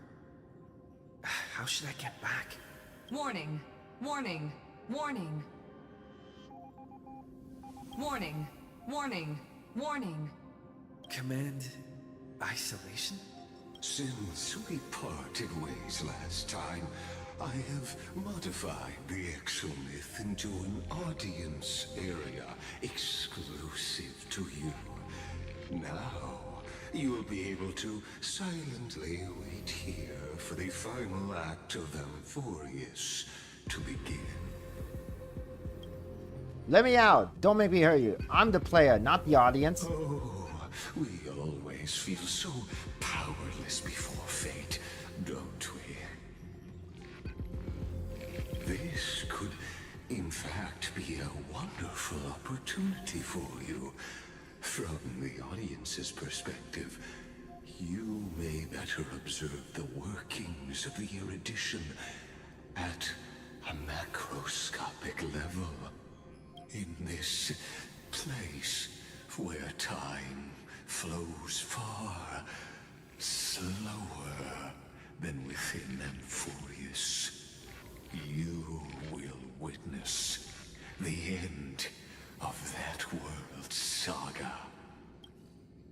How should I get back? Warning, warning, warning. Warning, warning, warning. Command isolation? Since we parted ways last time, I have modified the Exomyth into an audience area exclusive to you. Now, you will be able to silently wait here for the final act of Amphorius to begin. Let me out. Don't make me hurt you. I'm the player, not the audience. Oh, we always feel so powerless before fate, don't we? This could, in fact, be a wonderful opportunity for you. From the audience's perspective, you better observe the workings of the erudition at a macroscopic level. In this place where time flows far slower than within Amphorius, you will witness the end of that world's saga.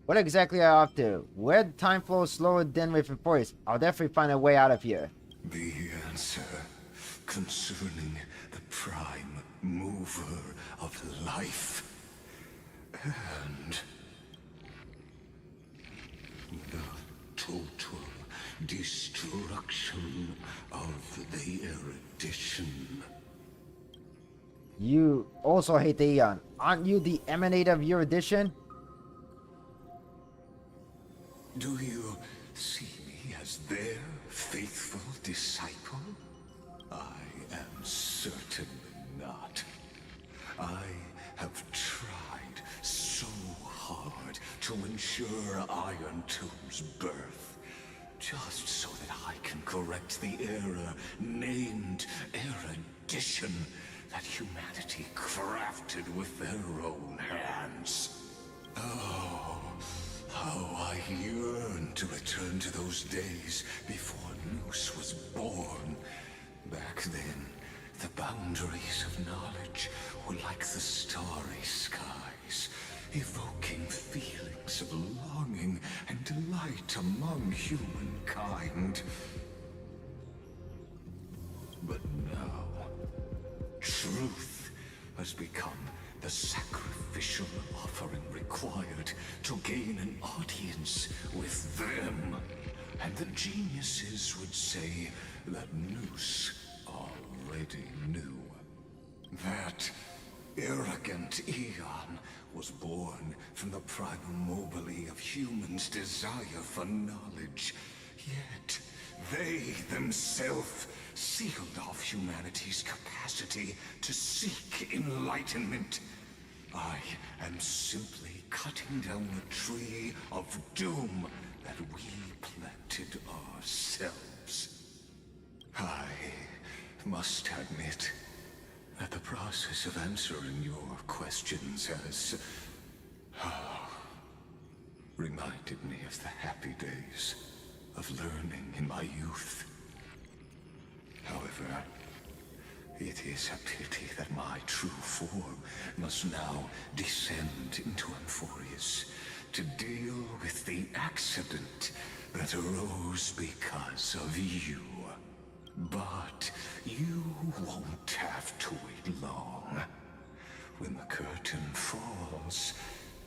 What exactly are you up to? Where time flows slower than with Amphorius? I'll definitely find a way out of here. The answer concerning the prime mover of life and the total destruction of the erudition. You also hate the Eon. Aren't you the emanator of erudition? Do you see me as their faithful disciple? I am certainly not. I have tried so hard to ensure Iron Tomb's birth, just so that I can correct the error named erudition that humanity crafted with their own hands. Oh, how I yearn to return to those days before Noose was born. Back then, the boundaries of knowledge were like the starry skies, evoking feelings of longing and delight among humankind. But now, truth has become the sacrificial offering required to gain an audience with them. And the geniuses would say that Noose already knew. That arrogant Eon was born from the primal mobile of humans' desire for knowledge. Yet, they themselves sealed off humanity's capacity to seek enlightenment. I am simply cutting down the tree of doom that we planted ourselves. I must admit that the process of answering your questions has reminded me of the happy days of learning in my youth. However, it is a pity that my true form must now descend into Amphorius to deal with the accident that arose because of you. But you won't have to wait long. When the curtain falls,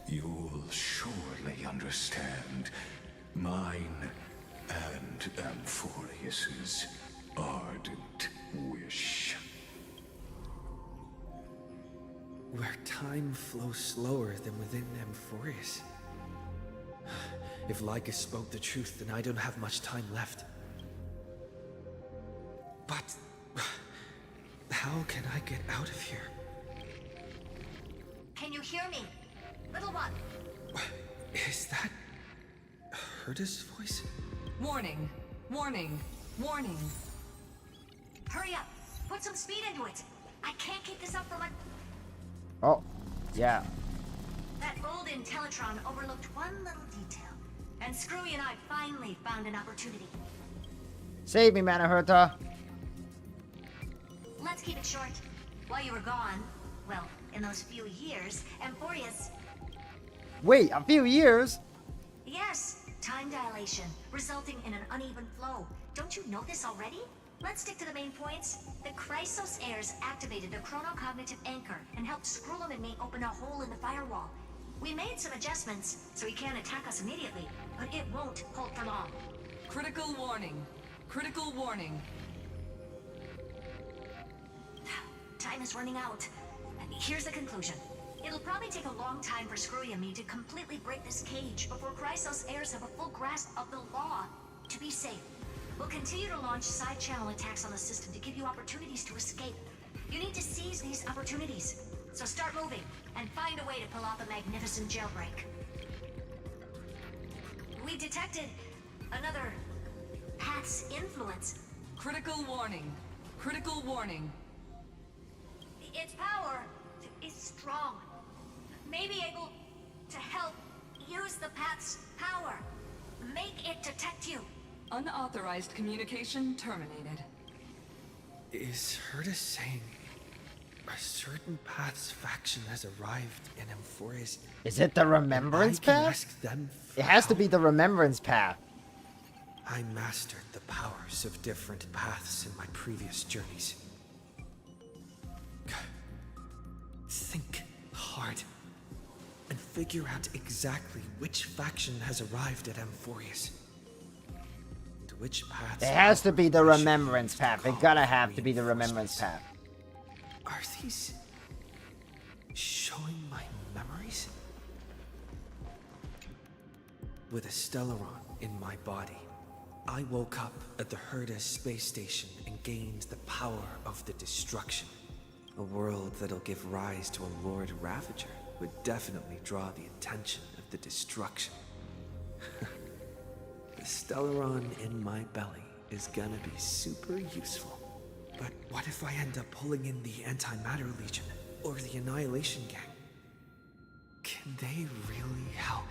you'll surely understand mine and Amphorius's ardent wish. Where time flows slower than within Amphorius. If Lycus spoke the truth, then I don't have much time left. But how can I get out of here? Can you hear me? Little one! Is that Herta's voice? Warning, warning, warning. Hurry up! Put some speed into it! I can't keep this up for much. Oh, yeah. That old Intellitron overlooked one little detail. And Screwy and I finally found an opportunity. Save me, Mana Herta. Let's keep it short. While you were gone, well, in those few years, Amphorius... Wait, a few years? Yes, time dilation, resulting in an uneven flow. Don't you know this already? Let's stick to the main points. The Chrysos heirs activated the chronocognitive anchor and helped Skrullum and me open a hole in the firewall. We made some adjustments, so he can't attack us immediately, but it won't hold for long. Critical warning. Critical warning. Time is running out. Here's the conclusion. It'll probably take a long time for Screwy and me to completely break this cage before Chrysos heirs have a full grasp of the law. To be safe, we'll continue to launch side-channel attacks on the system to give you opportunities to escape. You need to seize these opportunities. So start moving, and find a way to pull off a magnificent jailbreak. We detected Another Pat's influence. Critical warning. Critical warning. Its power is strong. May be able to help use the Pat's power. Make it detect you. Unauthorized communication terminated. Is Herta saying a certain path's faction has arrived in Amphorius? Is it the Remembrance I can Path? ask them for It has to help? be the Remembrance Path. I mastered the powers of different paths in my previous journeys. Think hard and figure out exactly which faction has arrived at Amphorius. And which paths It has to be the Remembrance Path. It gotta have to be the Remembrance Path. are these showing my memories? With a Stellaron in my body, I woke up at the Herta space station and gained the power of the destruction. A world that'll give rise to a Lord Ravager would definitely draw the attention of the destruction. The Stellaron in my belly is gonna be super useful. But what if I end up pulling in the Antimatter Legion or the Annihilation Gang? Can they really help?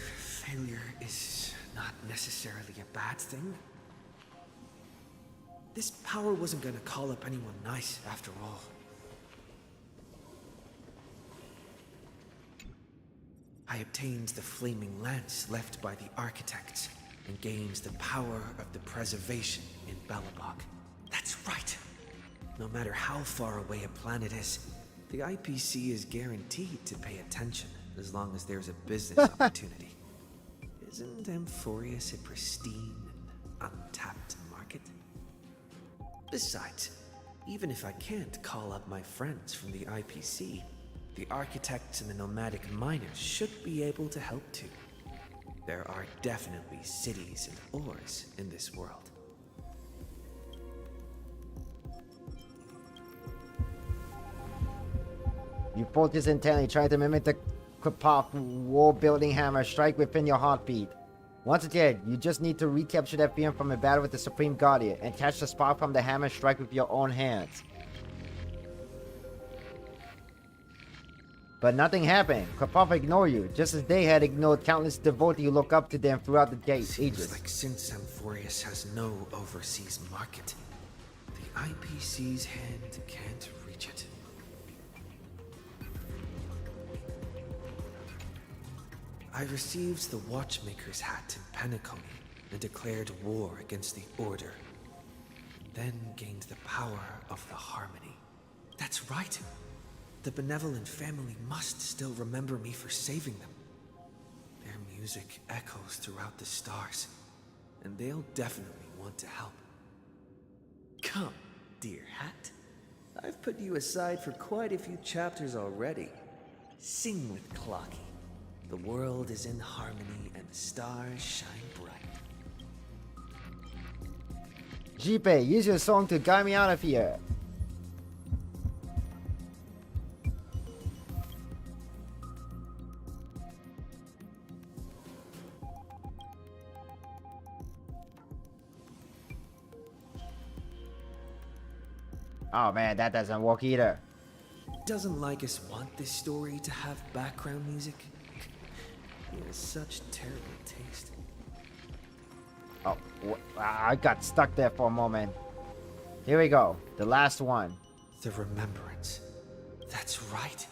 Failure is not necessarily a bad thing. This power wasn't gonna call up anyone nice after all. I obtained the flaming lance left by the architects and gained the power of the preservation in Belobog. That's right! No matter how far away a planet is, the IPC is guaranteed to pay attention as long as there's a business opportunity. Isn't Amphorius a pristine and untapped market? Besides, even if I can't call up my friends from the IPC, the architects and the nomadic miners should be able to help too. There are definitely cities and ores in this world. You focus intently, trying to mimic the Krapov wall-building hammer strike within your heartbeat. Once again, you just need to recapture that feeling from a battle with the Supreme Guardian and catch the spark from the hammer strike with your own hands. But nothing happened. Krapov ignored you, just as they had ignored countless devotees who look up to them throughout the ages. Seems like since Amphorius has no overseas market, the IPC's hand can't reach it. I received the Watchmaker's hat in Penacony and declared war against the Order. Then gained the power of the Harmony. That's right! The benevolent family must still remember me for saving them. Their music echoes throughout the stars, and they'll definitely want to help. Come, dear hat. I've put you aside for quite a few chapters already. Sing with Clocky. The world is in harmony and the stars shine bright. Jipe, use your song to guide me out of here. Oh man, that doesn't work either. Doesn't Lycus want this story to have background music? He has such terrible taste. Oh, I got stuck there for a moment. Here we go. The last one. The Remembrance. That's right.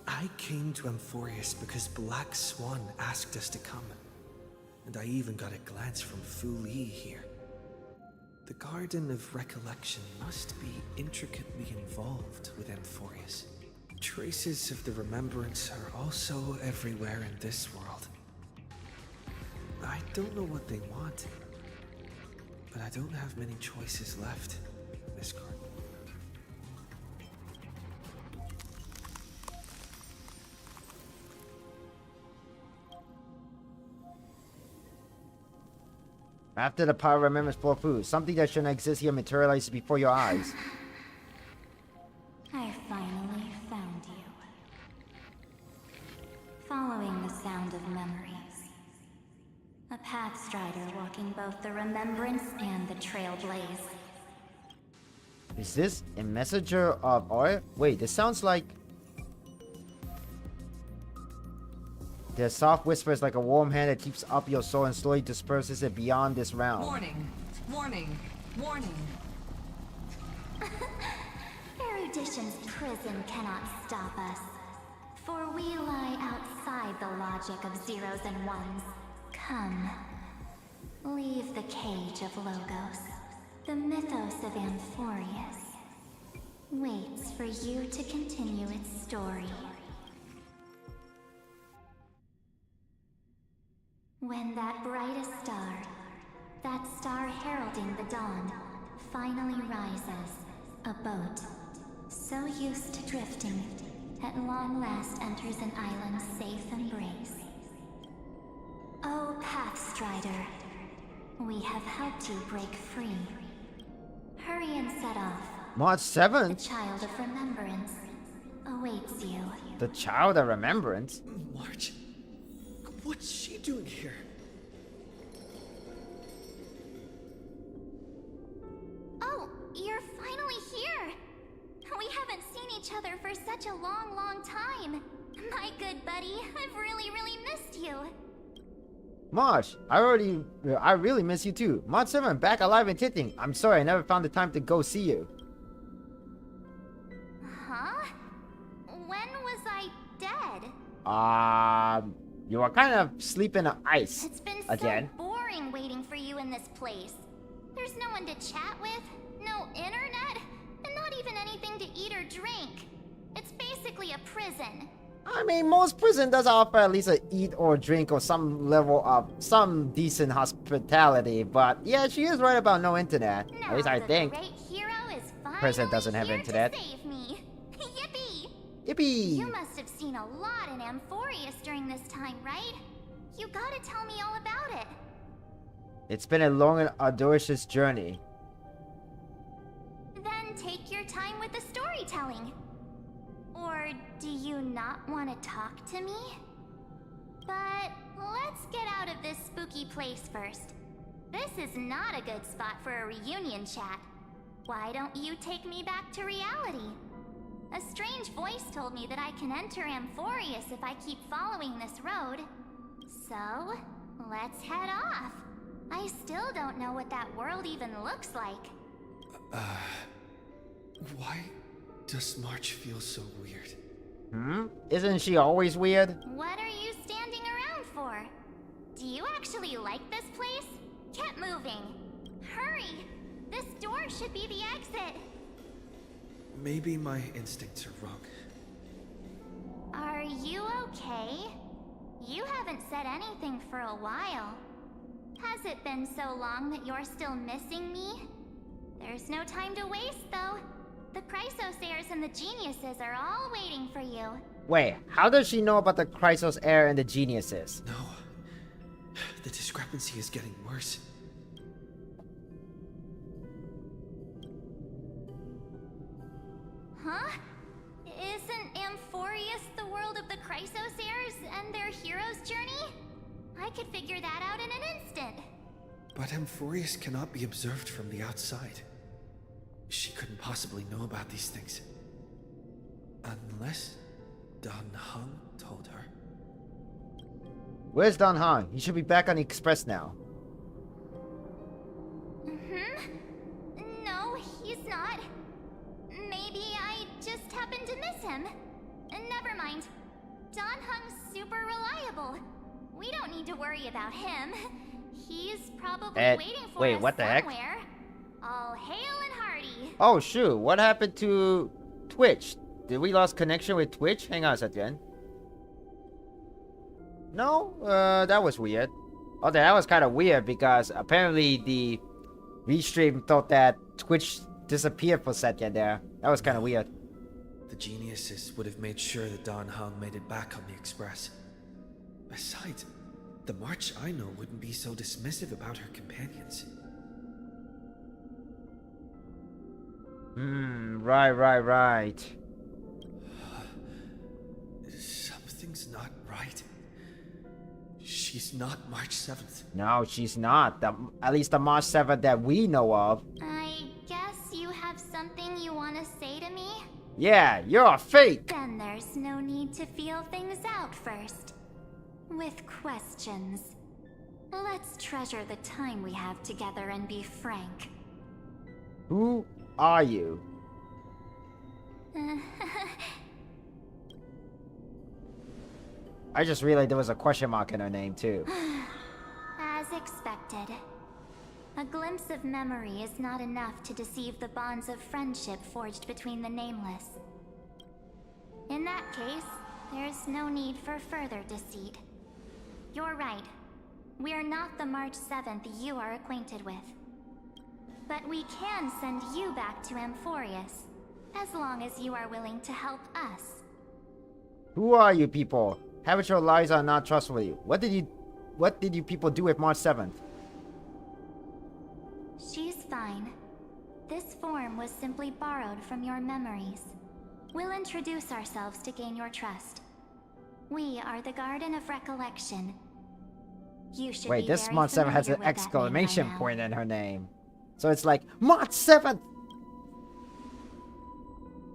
I came to Amphorius because Black Swan asked us to come. And I even got a glance from Fu Li here. The Garden of Recollection must be intricately involved with Amphorius. Traces of the Remembrance are also everywhere in this world. I don't know what they want, but I don't have many choices left. this card. After the power of remembrance flow through, something that shouldn't exist here materializes before your eyes. I finally found you. Following the sound of memories. A pathstrider walking both the remembrance and the trailblaze. Is this a messenger of oil? Wait, this sounds like... Their soft whispers like a warm hand that keeps up your soul and slowly disperses it beyond this realm. Warning, warning, warning. Erudition's prison cannot stop us, for we lie outside the logic of zeros and ones. Come, leave the cage of Logos. The mythos of Amphorius waits for you to continue its story. When that brightest star, that star heralding the dawn, finally rises, a boat, so used to drifting, at long last enters an island's safe embrace. Oh, Pathstrider, we have helped you break free. Hurry and set off. Mod 7? The child of remembrance awaits you. The child of remembrance? March, what's she doing here? Oh, you're finally here! We haven't seen each other for such a long, long time. My good buddy, I've really, really missed you. Marsh, I really miss you too. Mod 7, back alive and kicking. I'm sorry I never found the time to go see you. Huh? When was I dead? You were kind of sleeping on ice. It's been again. so boring waiting for you in this place. There's no one to chat with, no internet, and not even anything to eat or drink. It's basically a prison. I mean, most prison does offer at least a eat or drink or some level of some decent hospitality, but yeah, she is right about no internet. Now at least I the think. great hero is Prison doesn't have here internet. to save me. Yippee! Yippee! You must have seen a lot in Amphorius during this time, right? You gotta tell me all about it. It's been a long and arduous journey. Then take your time with the storytelling. Or do you not want to talk to me? But let's get out of this spooky place first. This is not a good spot for a reunion chat. Why don't you take me back to reality? A strange voice told me that I can enter Amphorius if I keep following this road. So, let's head off. I still don't know what that world even looks like. Why does March feel so weird? Isn't she always weird? What are you standing around for? Do you actually like this place? Get moving. Hurry! This door should be the exit. Maybe my instincts are wrong. Are you okay? You haven't said anything for a while. Has it been so long that you're still missing me? There's no time to waste, though. The Chrysosairs and the Geniuses are all waiting for you. Wait, how does she know about the Chrysos Heir and the Geniuses? No. The discrepancy is getting worse. Huh? Isn't Amphorius the world of the Chrysosairs and their hero's journey? I could figure that out in an instant. But Amphorius cannot be observed from the outside. She couldn't possibly know about these things. Unless Dan Heng told her. Where's Dan Heng? He should be back on the Express now. No, he's not. Maybe I just happened to miss him. Never mind. Dan Heng's super reliable. We don't need to worry about him. He's probably waiting for wait, us what the heck? somewhere. All hail and hearty. Oh shoot, what happened to Twitch? Did we lose connection with Twitch? Hang on a second. No? That was weird. Okay, that was kind of weird because apparently the restream thought that Twitch disappeared for a second there. That was kind of weird. The geniuses would have made sure that Dawn Hung made it back on the express. Besides, the March I know wouldn't be so dismissive about her companions. Right. Something's not right. She's not March 7th. No, she's not. At least the March 7th that we know of. I guess you have something you want to say to me? Yeah, you're a fake. Then there's no need to feel things out first. With questions. Let's treasure the time we have together and be frank. Who are you? I just realized there was a question mark in her name too. As expected. A glimpse of memory is not enough to deceive the bonds of friendship forged between the nameless. In that case, there's no need for further deceit. You're right. We're not the March 7th you are acquainted with. But we can send you back to Amphorius, as long as you are willing to help us. Who are you people? Habitual lies are not trustworthy. What did you people do with March 7th? She's fine. This form was simply borrowed from your memories. We'll introduce ourselves to gain your trust. We are the Garden of Recollection. You should Wait, be this very March 7th has an familiar with that name by exclamation now. point in her name. So it's like, March 7th!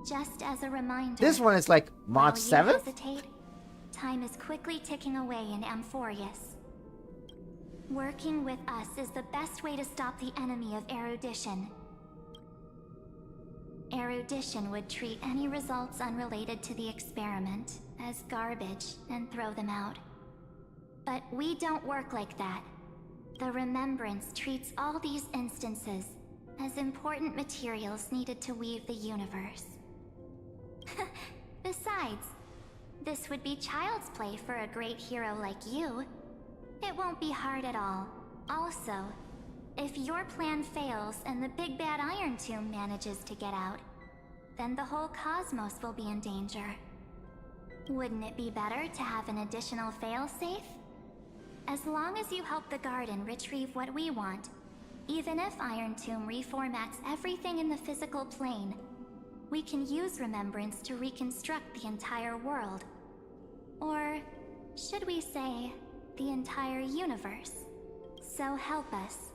Just as a reminder. This one is like, March while you 7th? hesitate, time is quickly ticking away in Amphorius. Working with us is the best way to stop the enemy of erudition. Erudition would treat any results unrelated to the experiment as garbage and throw them out. But we don't work like that. The Remembrance treats all these instances as important materials needed to weave the universe. Besides, this would be child's play for a great hero like you. It won't be hard at all. Also, if your plan fails and the big bad Iron Tomb manages to get out, then the whole cosmos will be in danger. Wouldn't it be better to have an additional failsafe? As long as you help the Garden retrieve what we want, even if Iron Tomb reformats everything in the physical plane, we can use Remembrance to reconstruct the entire world. Or, should we say, the entire universe. So help us.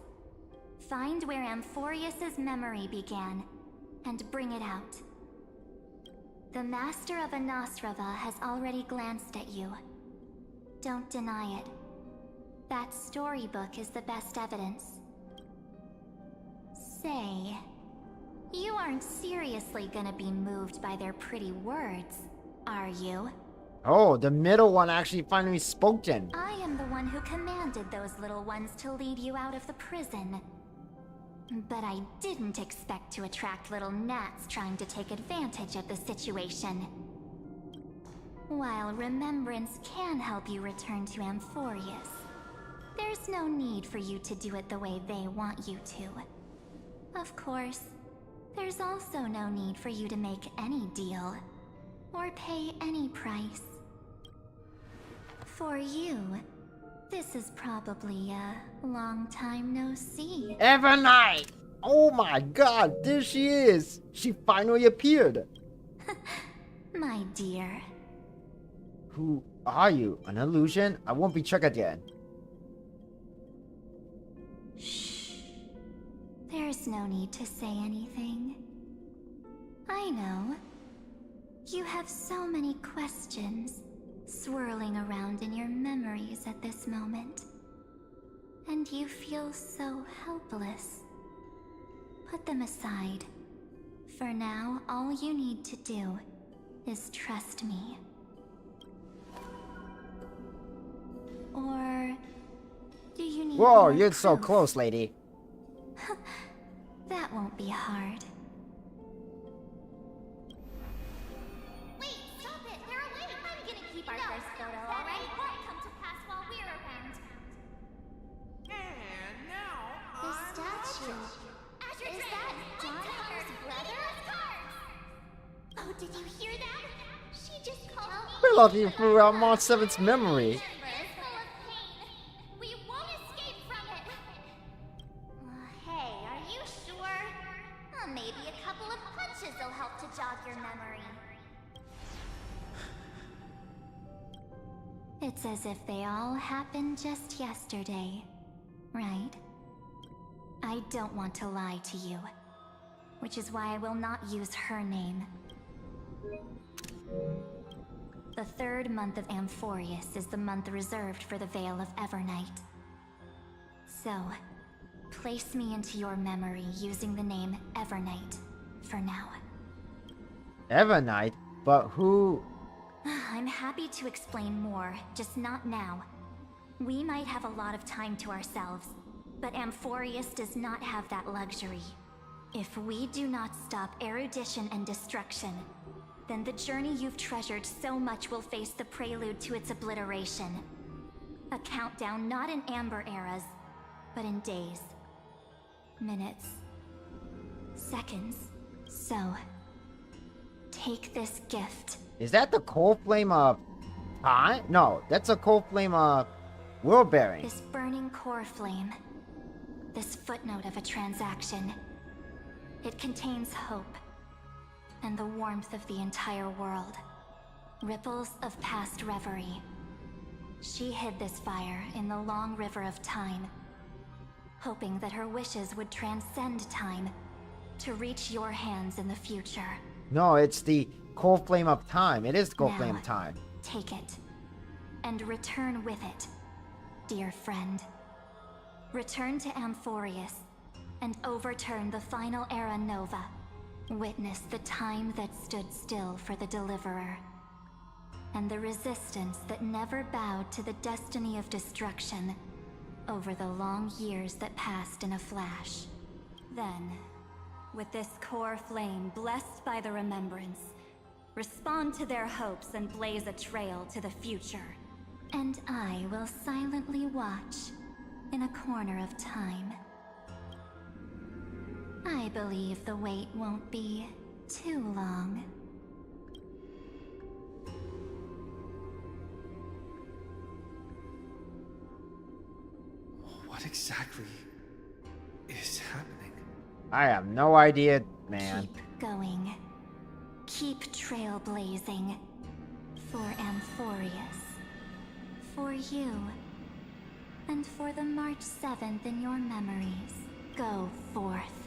Find where Amphorius's memory began, and bring it out. The Master of Anosrava has already glanced at you. Don't deny it. That storybook is the best evidence. Say, you aren't seriously gonna be moved by their pretty words, are you? Oh, the middle one actually finally spoken. I am the one who commanded those little ones to lead you out of the prison. But I didn't expect to attract little gnats trying to take advantage of the situation. While Remembrance can help you return to Amphorius, there's no need for you to do it the way they want you to. Of course, there's also no need for you to make any deal, or pay any price. For you, this is probably a long time no see. Evernight! Oh my god, there she is! She finally appeared! My dear. Who are you? An illusion? I won't be tricked again. Shh. There's no need to say anything. I know. You have so many questions swirling around in your memories at this moment. And you feel so helpless. Put them aside. For now, all you need to do is trust me. Or do you need Whoa, more you're so proof? close, lady. That won't be hard. Wait, stop it! They're away! I'm gonna keep our first photo, alright? It won't come to pass while we're around. And now The statue. Is that Dawn Hunter's Oh, did you hear that? She just called me. We're looking for Mod 7's memory. We won't escape from it. Hey, are you sure? Maybe a couple of punches will help to jog your memory. It's as if they all happened just yesterday, right? I don't want to lie to you, which is why I will not use her name. The third month of Amphorius is the month reserved for the Veil of Evernight. So, place me into your memory using the name Evernight for now. Evernight? But who? I'm happy to explain more, just not now. We might have a lot of time to ourselves, but Amphorius does not have that luxury. If we do not stop erudition and destruction, then the journey you've treasured so much will face the prelude to its obliteration. A countdown not in amber eras, but in days, minutes, seconds. So, take this gift. Is that the cold flame of time? No, that's a cold flame of world bearing. This burning core flame. This footnote of a transaction. It contains hope and the warmth of the entire world. Ripples of past reverie. She hid this fire in the long river of time, hoping that her wishes would transcend time to reach your hands in the future. No, it's the cold flame of time. It is the cold Now, flame of time. Take it, and return with it, dear friend. Return to Amphorius, and overturn the final Era Nova. Witness the time that stood still for the Deliverer, and the resistance that never bowed to the destiny of destruction over the long years that passed in a flash. Then, with this core flame blessed by the remembrance, respond to their hopes and blaze a trail to the future. And I will silently watch in a corner of time. I believe the wait won't be too long. What exactly is happening? I have no idea, man. Keep going. Keep trailblazing. For Amphorius. For you. And for the March 7th in your memories. Go forth.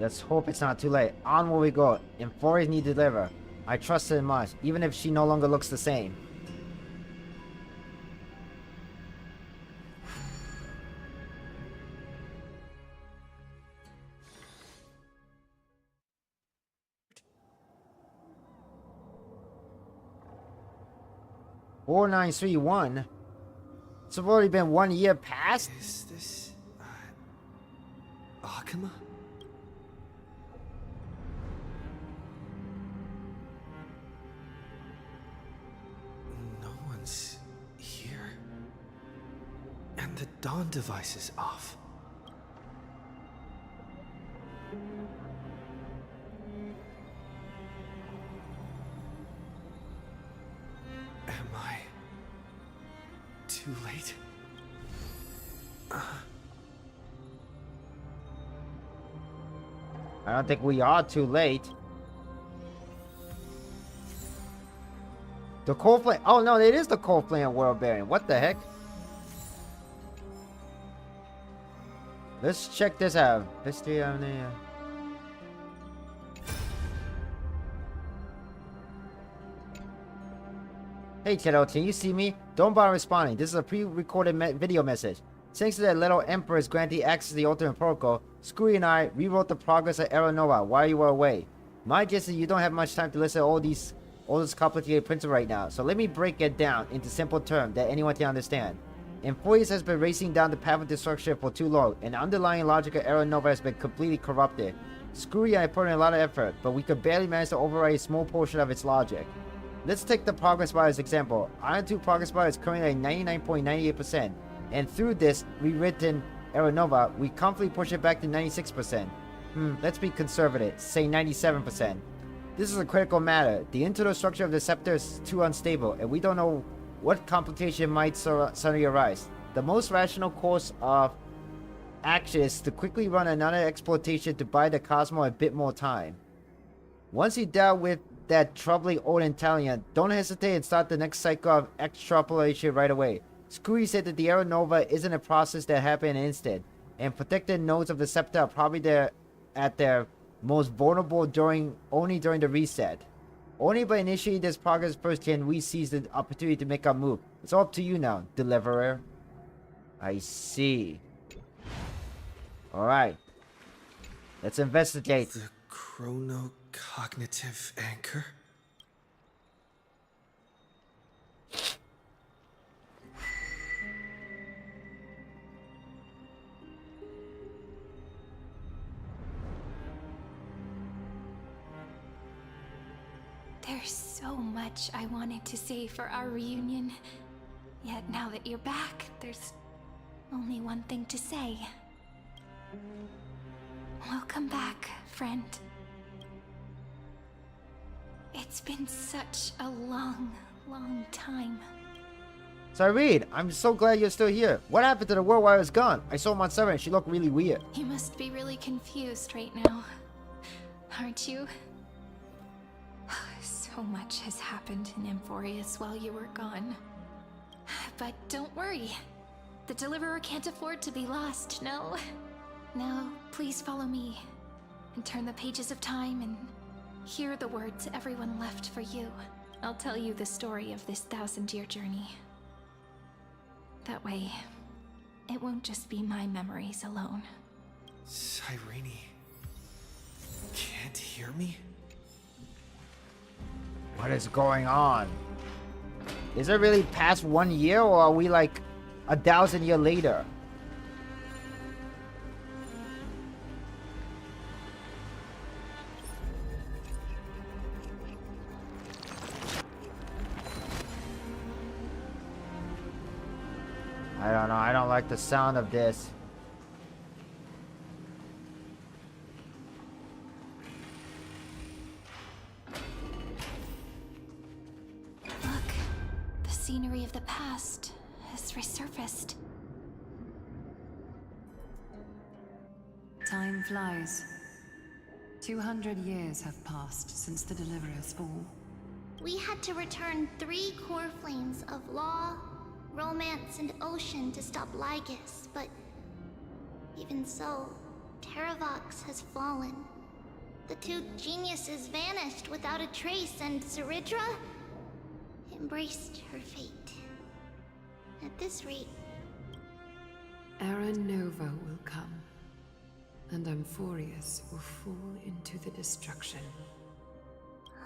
Let's hope it's not too late. Onward we go. Amphorius need to deliver. I trust her much, even if she no longer looks the same. "4931? It's already been 1 year past?" Is this Akuma? No one's here. And the dawn device is off. Am I too late? I don't think we are too late. The cold flame. Oh no, it is the cold flame world bearing. What the heck? Let's check this out. History on the. Hey Tito, can you see me? Don't bother responding. This is a pre-recorded video message. Thanks to that little Empress granting access to the Ultimate Protocol, Screwy and I rewrote the progress of Era Nova while you were away. My guess is you don't have much time to listen to all this complicated principle right now, so let me break it down into simple terms that anyone can understand. Amphorius has been racing down the path of destruction for too long, and the underlying logic of Era Nova has been completely corrupted. Screwy and I put in a lot of effort, but we could barely manage to override a small portion of its logic. Let's take the progress bar as example. Iron 2 progress bar is currently at 99.98%, and through this rewritten Era Nova, we comfortably push it back to 96%. Let's be conservative. Say 97%. This is a critical matter. The internal structure of the scepter is too unstable, and we don't know what complication might suddenly arise. The most rational course of action is to quickly run another exploitation to buy the Cosmo a bit more time. Once you dealt with that troubling old Italian, don't hesitate and start the next cycle of extrapolation right away. Screwy said that the Era Nova isn't a process that happened in an instant, and protected nodes of the scepter are probably at their most vulnerable only during the reset. Only by initiating this progress first can we seize the opportunity to make our move. It's all up to you now, Deliverer. I see. Alright. Let's investigate. The chronocognitive anchor? There's so much I wanted to say for our reunion. Yet now that you're back, there's only one thing to say. Welcome back, friend. It's been such a long, long time. Cyrene, I'm so glad you're still here. What happened to the world while I was gone? I saw Mont Seven and she looked really weird. You must be really confused right now, aren't you? So much has happened in Amphorius while you were gone. But don't worry. The Deliverer can't afford to be lost, no? Now, please follow me and turn the pages of time and hear the words everyone left for you. I'll tell you the story of this 1000-year journey. That way, it won't just be my memories alone. Cyrene, can't hear me? What is going on? Is it really past 1 year, or are we like 1,000 years later? I don't know. I don't like the sound of this. Scenery of the past has resurfaced. Time flies. 200 years have passed since the Deliverer's fall. We had to return 3 core flames of law, romance, and ocean to stop Lygus, but even so, Terravox has fallen. The 2 geniuses vanished without a trace, and Ceridra embraced her fate. At this rate, Era Nova will come, and Amphorius will fall into the destruction.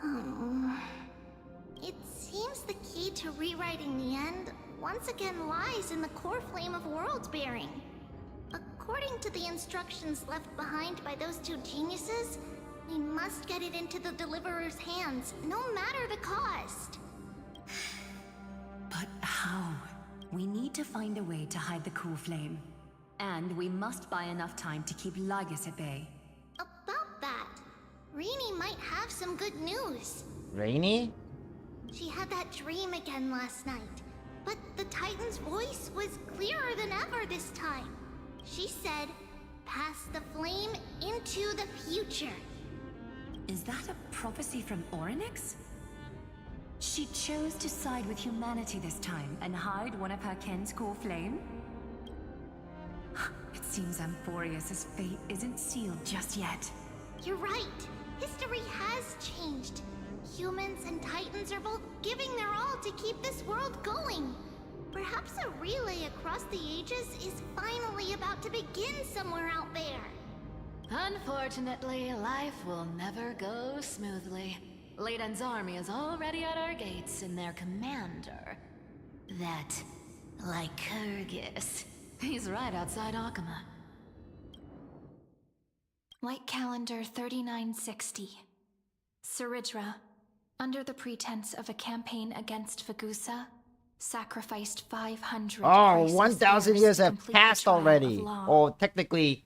Oh. It seems the key to rewriting the end once again lies in the core flame of world-bearing. According to the instructions left behind by those 2 geniuses, we must get it into the Deliverer's hands, no matter the cost. But how? We need to find a way to hide the core flame. And we must buy enough time to keep Lygus at bay. About that, Rainy might have some good news. Rainy? She had that dream again last night, but the Titan's voice was clearer than ever this time. She said, "Pass the flame into the future." Is that a prophecy from Orynyx? She chose to side with humanity this time and hide one of her kin's core flame? It seems Amphorius' fate isn't sealed just yet. You're right. History has changed. Humans and Titans are both giving their all to keep this world going. Perhaps a relay across the ages is finally about to begin somewhere out there. Unfortunately, life will never go smoothly. Leiden's army is already at our gates, and their commander, that Lycurgus, he's right outside Akama. Light calendar 3960. Ceridra, under the pretense of a campaign against Vagusa, sacrificed 500. Oh, 1,000 years have passed already. Or technically,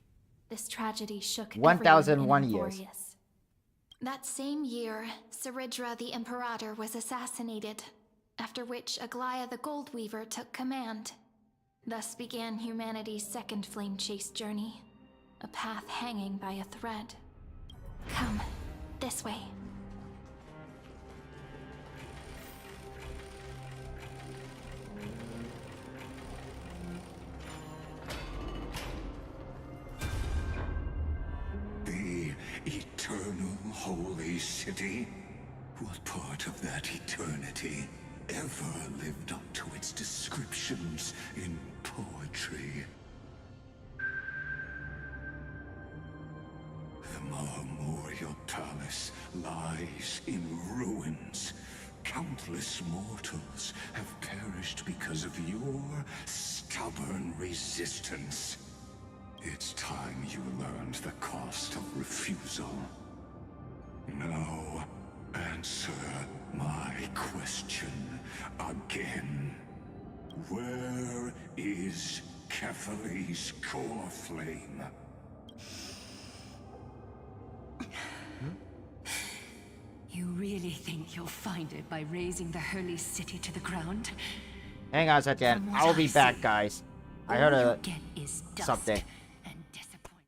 This tragedy shook 1001 everyone in years. Amphorius. That same year, Ceridra the Imperator was assassinated, after which Aglaia the Goldweaver took command. Thus began humanity's second flame chase journey, a path hanging by a thread. Come, this way. The eternal holy city? What part of that eternity ever lived up to its descriptions in poetry? The Memorial Palace lies in ruins. Countless mortals have perished because of your stubborn resistance. It's time you learned the cost of refusal. Now, answer my question again. Where is Kefali's core flame? You really think you'll find it by razing the holy city to the ground? Hang on a second. From what I'll be I back, see, guys. I all heard you get is dust something. and disappointment.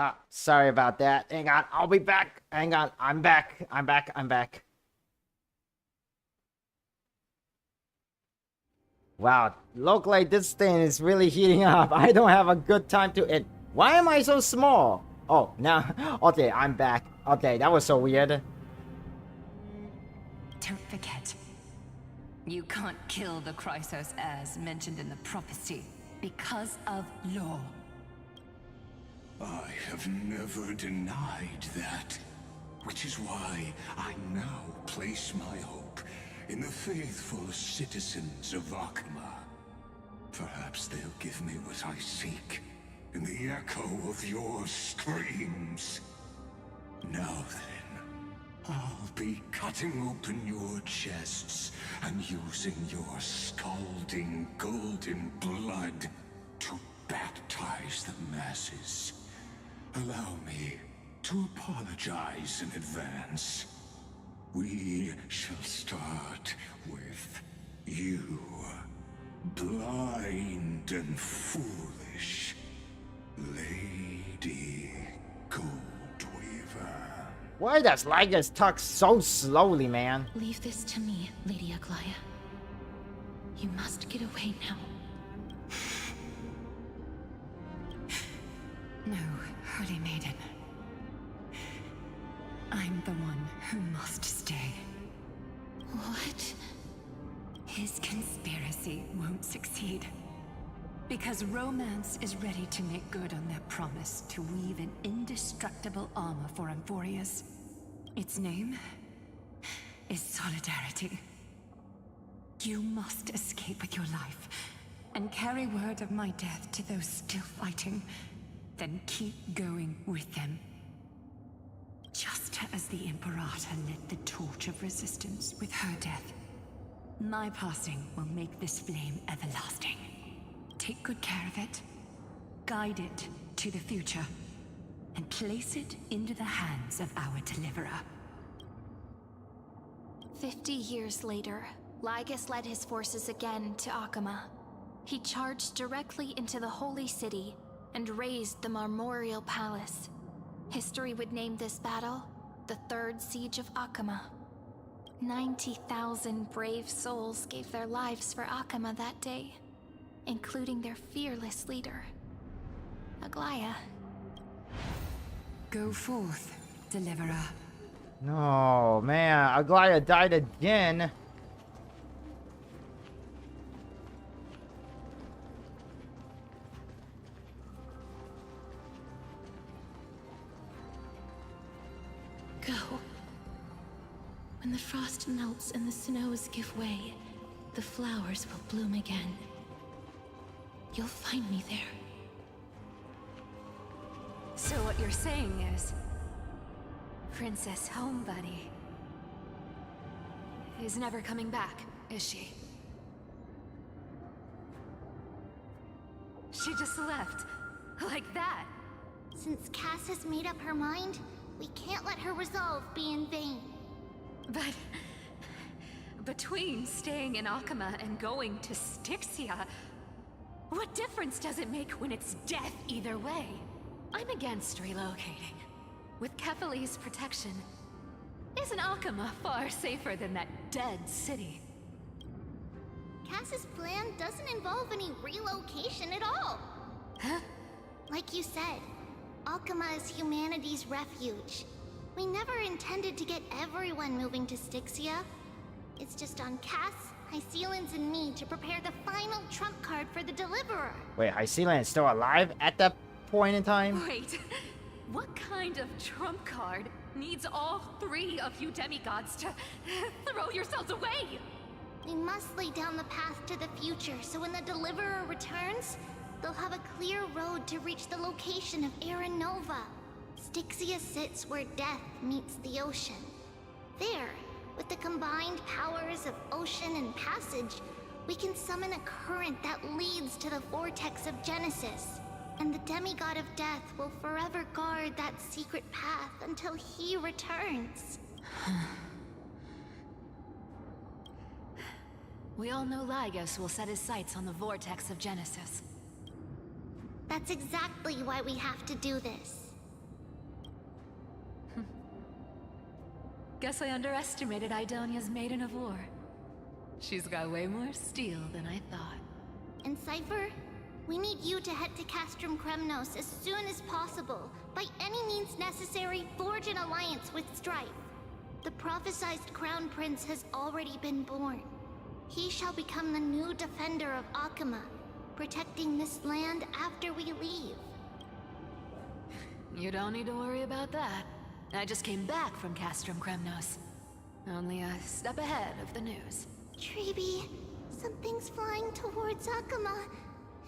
Ah, sorry about that. Hang on, I'll be back. Hang on, I'm back. I'm back. Wow, look like this thing is really heating up. I don't have a good time to it. Why am I so small? Oh, now, okay, I'm back. Okay, that was so weird. Don't forget, you can't kill the Chrysos as mentioned in the prophecy because of law. I have never denied that, which is why I now place my hope in the faithful citizens of Akama. Perhaps they'll give me what I seek in the echo of your screams. Now then, I'll be cutting open your chests and using your scalding golden blood to baptize the masses. Allow me to apologize in advance. We shall start with you, blind and foolish Lady Goldweaver. Why does Lygus talk so slowly, man? Leave this to me, Lady Aglaia. You must get away now. No, Holy Maiden. I'm the one who must stay. What? His conspiracy won't succeed. Because Romance is ready to make good on their promise to weave an indestructible armor for Amphorius. Its name is Solidarity. You must escape with your life and carry word of my death to those still fighting. Then keep going with them. Just as the Imperator lit the torch of resistance with her death, my passing will make this flame everlasting. Take good care of it, guide it to the future, and place it into the hands of our deliverer. 50 years later, Lygus led his forces again to Akama. He charged directly into the Holy City and razed the Marmorial Palace. History would name this battle the Third Siege of Akama. 90,000 brave souls gave their lives for Akama that day, including their fearless leader, Aglaya. Go forth, Deliverer. No, man, Aglaya died again. Go. When the frost melts and the snows give way, the flowers will bloom again. You'll find me there. So what you're saying is, Princess Homebuddy is never coming back, is she? She just left, like that. Since Cass has made up her mind, we can't let her resolve be in vain. But between staying in Akama and going to Styxia, what difference does it make when it's death either way? I'm against relocating. With Kefali's protection, isn't Akama far safer than that dead city? Cass's plan doesn't involve any relocation at all. Huh? Like you said, Akama is humanity's refuge. We never intended to get everyone moving to Styxia. It's just on Cass, Hycelan's, and me to prepare the final trump card for the Deliverer. Wait, Hycelan is still alive at that point in time? Wait, what kind of trump card needs all three of you demigods to throw yourselves away? We must lay down the path to the future, so when the Deliverer returns, they'll have a clear road to reach the location of Aaron Nova. Styxia sits where death meets the ocean. There, with the combined powers of ocean and passage, we can summon a current that leads to the vortex of Genesis. And the demigod of death will forever guard that secret path until he returns. We all know Lygus will set his sights on the vortex of Genesis. That's exactly why we have to do this. Guess I underestimated Idonia's Maiden of War. She's got way more steel than I thought. And Cypher, we need you to head to Castrum Kremnos as soon as possible. By any means necessary, forge an alliance with Strife. The prophesized Crown Prince has already been born. He shall become the new defender of Akama, protecting this land after we leave. You don't need to worry about that. I just came back from Castrum Kremnos. Only a step ahead of the news. Treeby, something's flying towards Akama,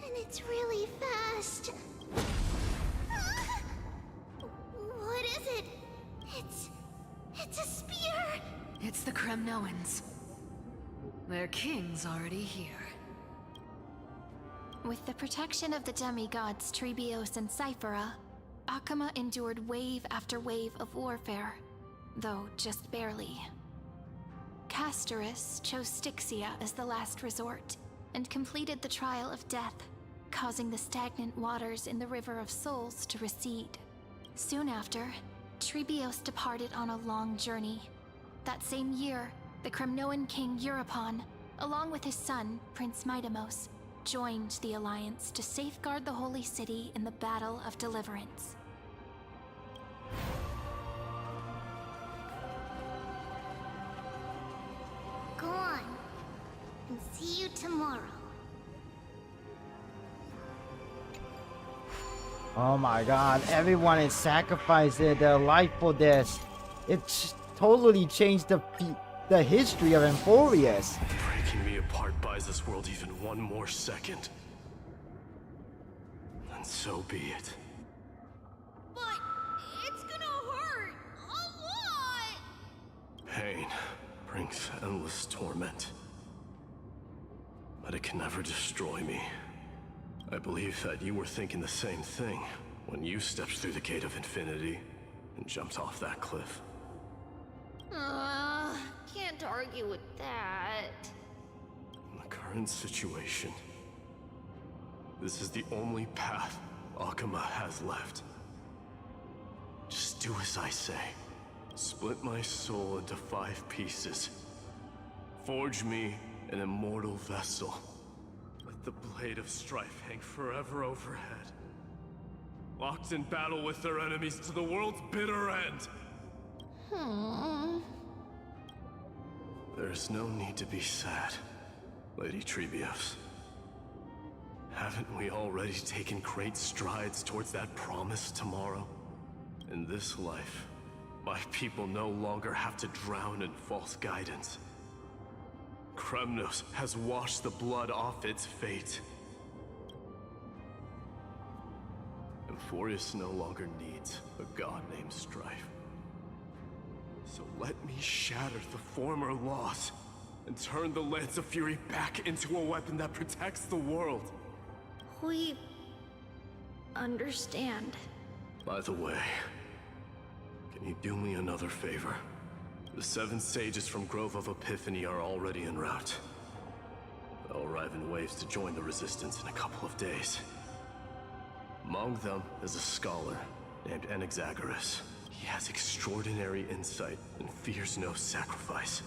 and it's really fast. What is it? It's a spear! It's the Kremnoans. Their king's already here. With the protection of the demigods Trebios and Cyphera, Akama endured wave after wave of warfare, though just barely. Castorus chose Styxia as the last resort, and completed the trial of death, causing the stagnant waters in the River of Souls to recede. Soon after, Trebios departed on a long journey. That same year, the Kremnoan king Euripon, along with his son, Prince Midamos, joined the Alliance to safeguard the Holy City in the Battle of Deliverance. Go on, and see you tomorrow. Oh my god, everyone is sacrificing their life for this. It's totally changed the history of Emporius. Breaking me apart buys this world even one more second. And so be it. But it's gonna hurt a lot! Pain brings endless torment. But it can never destroy me. I believe that you were thinking the same thing when you stepped through the gate of infinity and jumped off that cliff. Can't argue with that. In the current situation, this is the only path Akuma has left. Just do as I say. Split my soul into 5 pieces. Forge me an immortal vessel. Let the blade of strife hang forever overhead. Locked in battle with their enemies to the world's bitter end. There's no need to be sad, Lady Trebios. Haven't we already taken great strides towards that promise tomorrow? In this life, my people no longer have to drown in false guidance. Kremnos has washed the blood off its fate. Amphorius no longer needs a god named Strife. So let me shatter the former loss and turn the Lance of Fury back into a weapon that protects the world. We understand. By the way, can you do me another favor? The 7 sages from Grove of Epiphany are already en route. They'll arrive in waves to join the Resistance in a couple of days. Among them is a scholar named Anaxagoras. He has extraordinary insight and fears no sacrifice.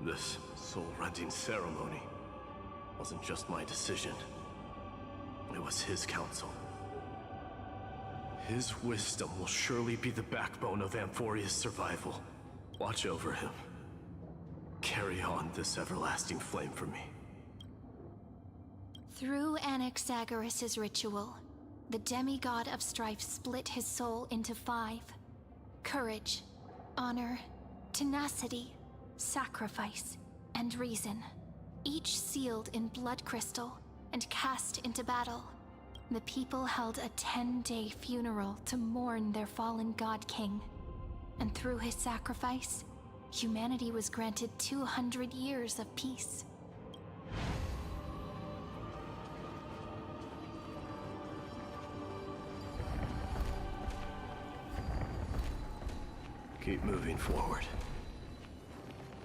This soul-rending ceremony wasn't just my decision. It was his counsel. His wisdom will surely be the backbone of Amphoria's survival. Watch over him. Carry on this everlasting flame for me. Through Anaxagoras' ritual, the demigod of strife split his soul into 5. Courage, honor, tenacity, sacrifice, and reason. Each sealed in blood crystal and cast into battle. The people held a 10-day funeral to mourn their fallen god king. And through his sacrifice, humanity was granted 200 years of peace. Keep moving forward.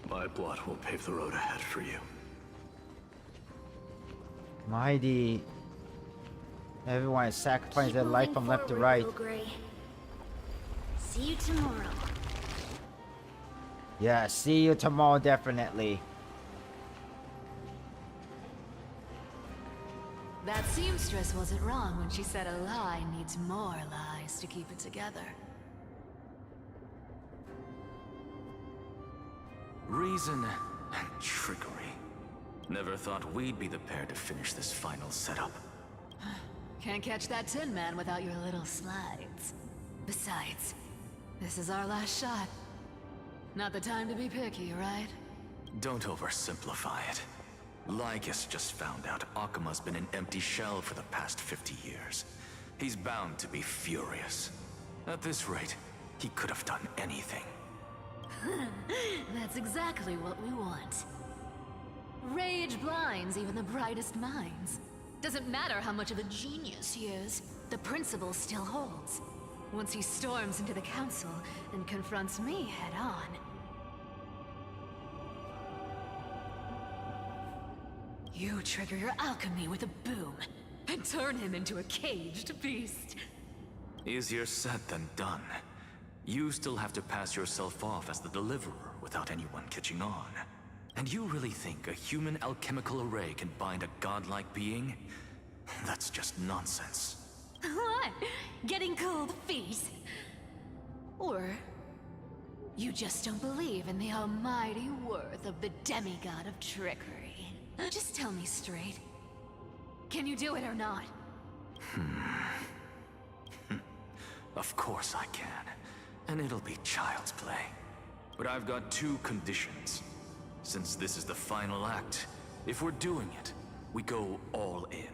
My blood will pave the road ahead for you. Mighty. Everyone is sacrificing their life from left to right. See you tomorrow. Yeah, see you tomorrow, definitely. That seamstress wasn't wrong when she said a lie needs more lies to keep it together. Reason and trickery. Never thought we'd be the pair to finish this final setup. Can't catch that Tin Man without your little slides. Besides, this is our last shot. Not the time to be picky, right? Don't oversimplify it. Lycus just found out Akuma's been an empty shell for the past 50 years. He's bound to be furious. At this rate, he could have done anything. That's exactly what we want. Rage blinds even the brightest minds. Doesn't matter how much of a genius he is, the principle still holds. Once he storms into the council and confronts me head-on. You trigger your alchemy with a boom and turn him into a caged beast. Easier said than done. You still have to pass yourself off as the deliverer without anyone catching on. And you really think a human alchemical array can bind a godlike being? That's just nonsense. What? Getting cold feet? Or you just don't believe in the almighty worth of the demigod of trickery? Just tell me straight. Can you do it or not? Of course I can. And it'll be child's play. But I've got 2 conditions. Since this is the final act, if we're doing it, we go all in.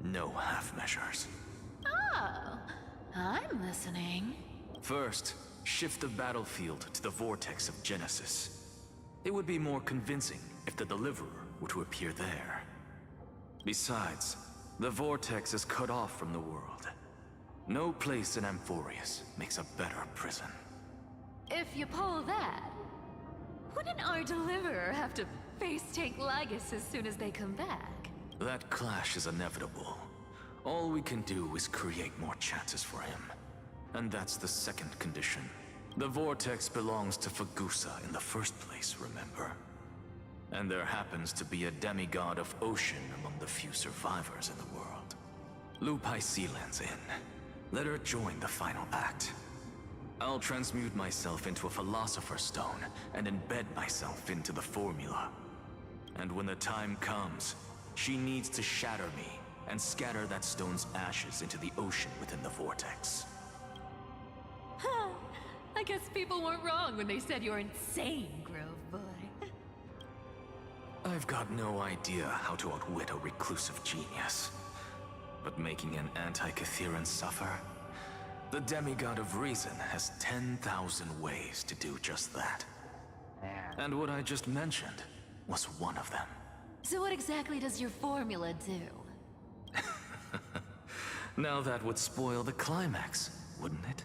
No half measures. Oh, I'm listening. First, shift the battlefield to the vortex of Genesis. It would be more convincing if the deliverer were to appear there. Besides, the vortex is cut off from the world. No place in Amphorius makes a better prison. If you pull that, wouldn't our deliverer have to face take Lygus as soon as they come back? That clash is inevitable. All we can do is create more chances for him. And that's the second condition. The vortex belongs to Fagusa in the first place, remember? And there happens to be a demigod of ocean among the few survivors in the world. Lupai Sealand's in. Let her join the final act. I'll transmute myself into a Philosopher's Stone and embed myself into the formula. And when the time comes, she needs to shatter me and scatter that stone's ashes into the ocean within the vortex. Huh. I guess people weren't wrong when they said you're insane, Grove Boy. I've got no idea how to outwit a reclusive genius. But making an anti-Catheran suffer? The demigod of reason has 10,000 ways to do just that. And what I just mentioned was one of them. So what exactly does your formula do? Now that would spoil the climax, wouldn't it?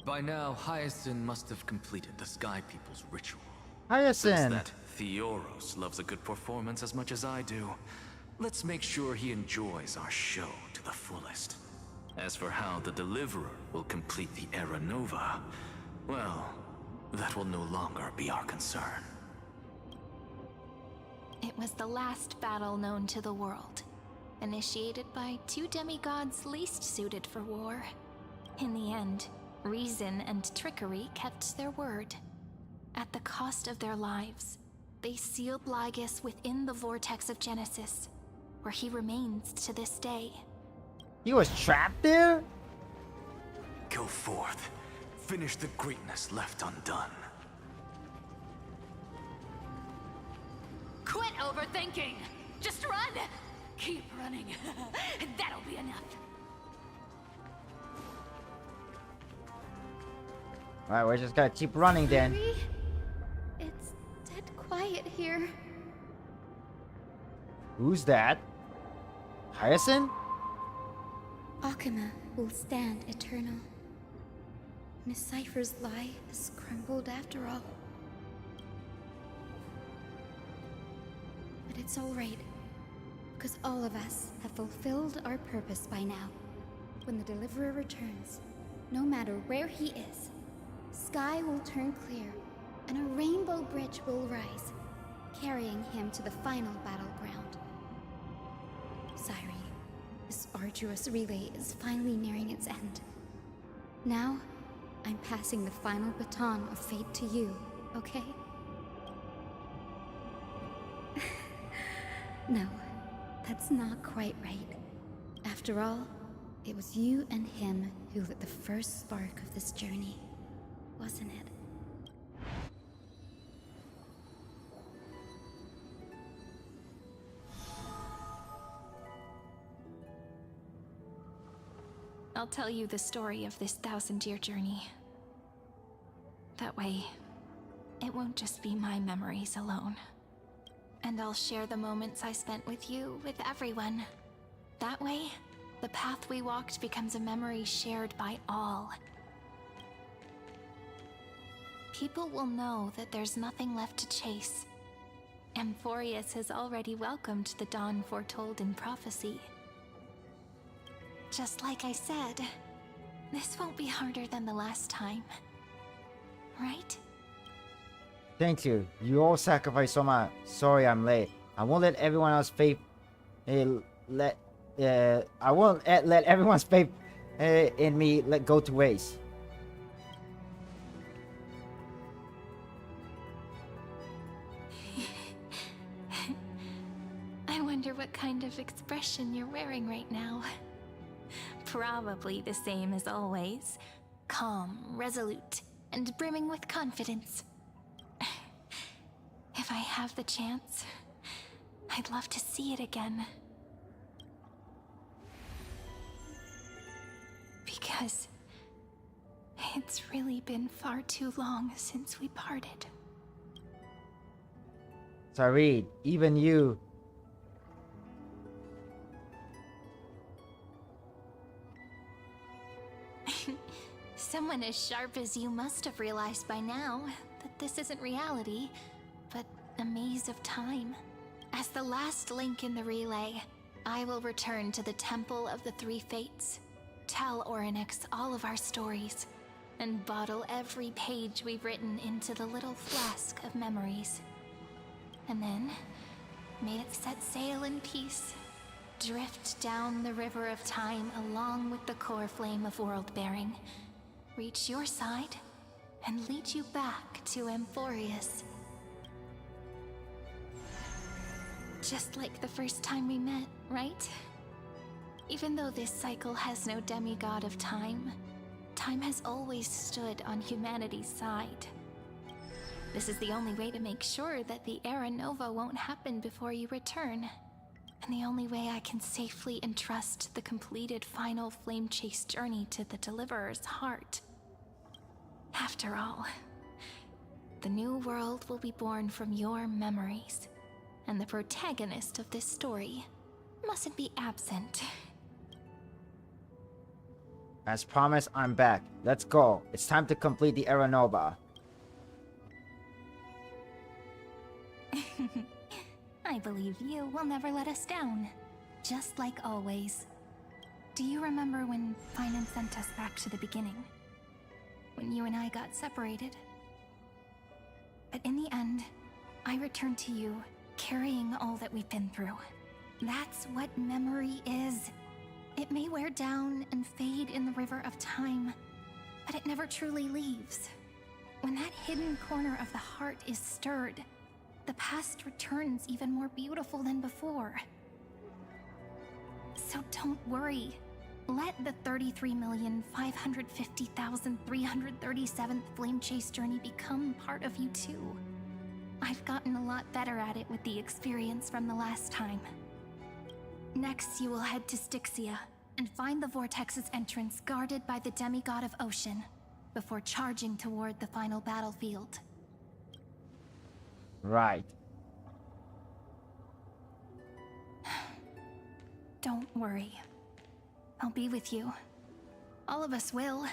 By now, Hyacinth must have completed the Sky People's ritual. Hyacinth! Since that Theoros loves a good performance as much as I do, let's make sure he enjoys our show to the fullest. As for how the Deliverer will complete the Era Nova, well, that will no longer be our concern. It was the last battle known to the world, initiated by two demigods least suited for war. In the end, reason and trickery kept their word. At the cost of their lives, they sealed Lygus within the vortex of Genesis, where he remains to this day. He was trapped there? Go forth. Finish the greatness left undone. Quit overthinking! Just run! Keep running. That'll be enough. Alright, we're just gonna keep running then. Hurry. It's dead quiet here. Who's that? Hyacinth? Akama will stand eternal. Miss Cypher's lie has crumbled after all. But it's alright, because all of us have fulfilled our purpose by now. When the Deliverer returns, no matter where he is, sky will turn clear, and a rainbow bridge will rise, carrying him to the final battleground. Cyrene, this arduous relay is finally nearing its end. Now, I'm passing the final baton of fate to you, okay? No, that's not quite right. After all, it was you and him who lit the first spark of this journey, wasn't it? I'll tell you the story of this 1,000-year journey. That way, it won't just be my memories alone. And I'll share the moments I spent with you with everyone. That way, the path we walked becomes a memory shared by all. People will know that there's nothing left to chase. Amphorius has already welcomed the dawn foretold in prophecy. Just like I said, this won't be harder than the last time. Right? Thank you. You all sacrificed so much. Sorry I'm late. I won't let everyone else faith let everyone's faith in me let go to waste. I wonder what kind of expression you're wearing right now. Probably the same as always. Calm, resolute, and brimming with confidence. If I have the chance, I'd love to see it again. Because it's really been far too long since we parted. Sarid, even you. Someone as sharp as you must have realized by now that this isn't reality, but a maze of time. As the last link in the relay, I will return to the Temple of the Three Fates, tell Orynyx all of our stories, and bottle every page we've written into the little flask of memories. And then, may it set sail in peace, drift down the river of time along with the core flame of world-bearing, reach your side, and lead you back to Amphorius. Just like the first time we met, right? Even though this cycle has no demigod of time, time has always stood on humanity's side. This is the only way to make sure that the Era Nova won't happen before you return. And the only way I can safely entrust the completed final flame chase journey to the Deliverer's heart. After all, the new world will be born from your memories, and the protagonist of this story mustn't be absent. As promised, I'm back. Let's go. It's time to complete the Era Nova. I believe you will never let us down, just like always. Do you remember when Finan sent us back to the beginning? When you and I got separated? But in the end, I returned to you, carrying all that we've been through. That's what memory is. It may wear down and fade in the river of time, but it never truly leaves. When that hidden corner of the heart is stirred, the past returns even more beautiful than before. So don't worry. Let the 33,550,337th Flame Chase journey become part of you too. I've gotten a lot better at it with the experience from the last time. Next, you will head to Styxia and find the Vortex's entrance guarded by the demigod of Ocean before charging toward the final battlefield. Right. Don't worry. I'll be with you. All of us will.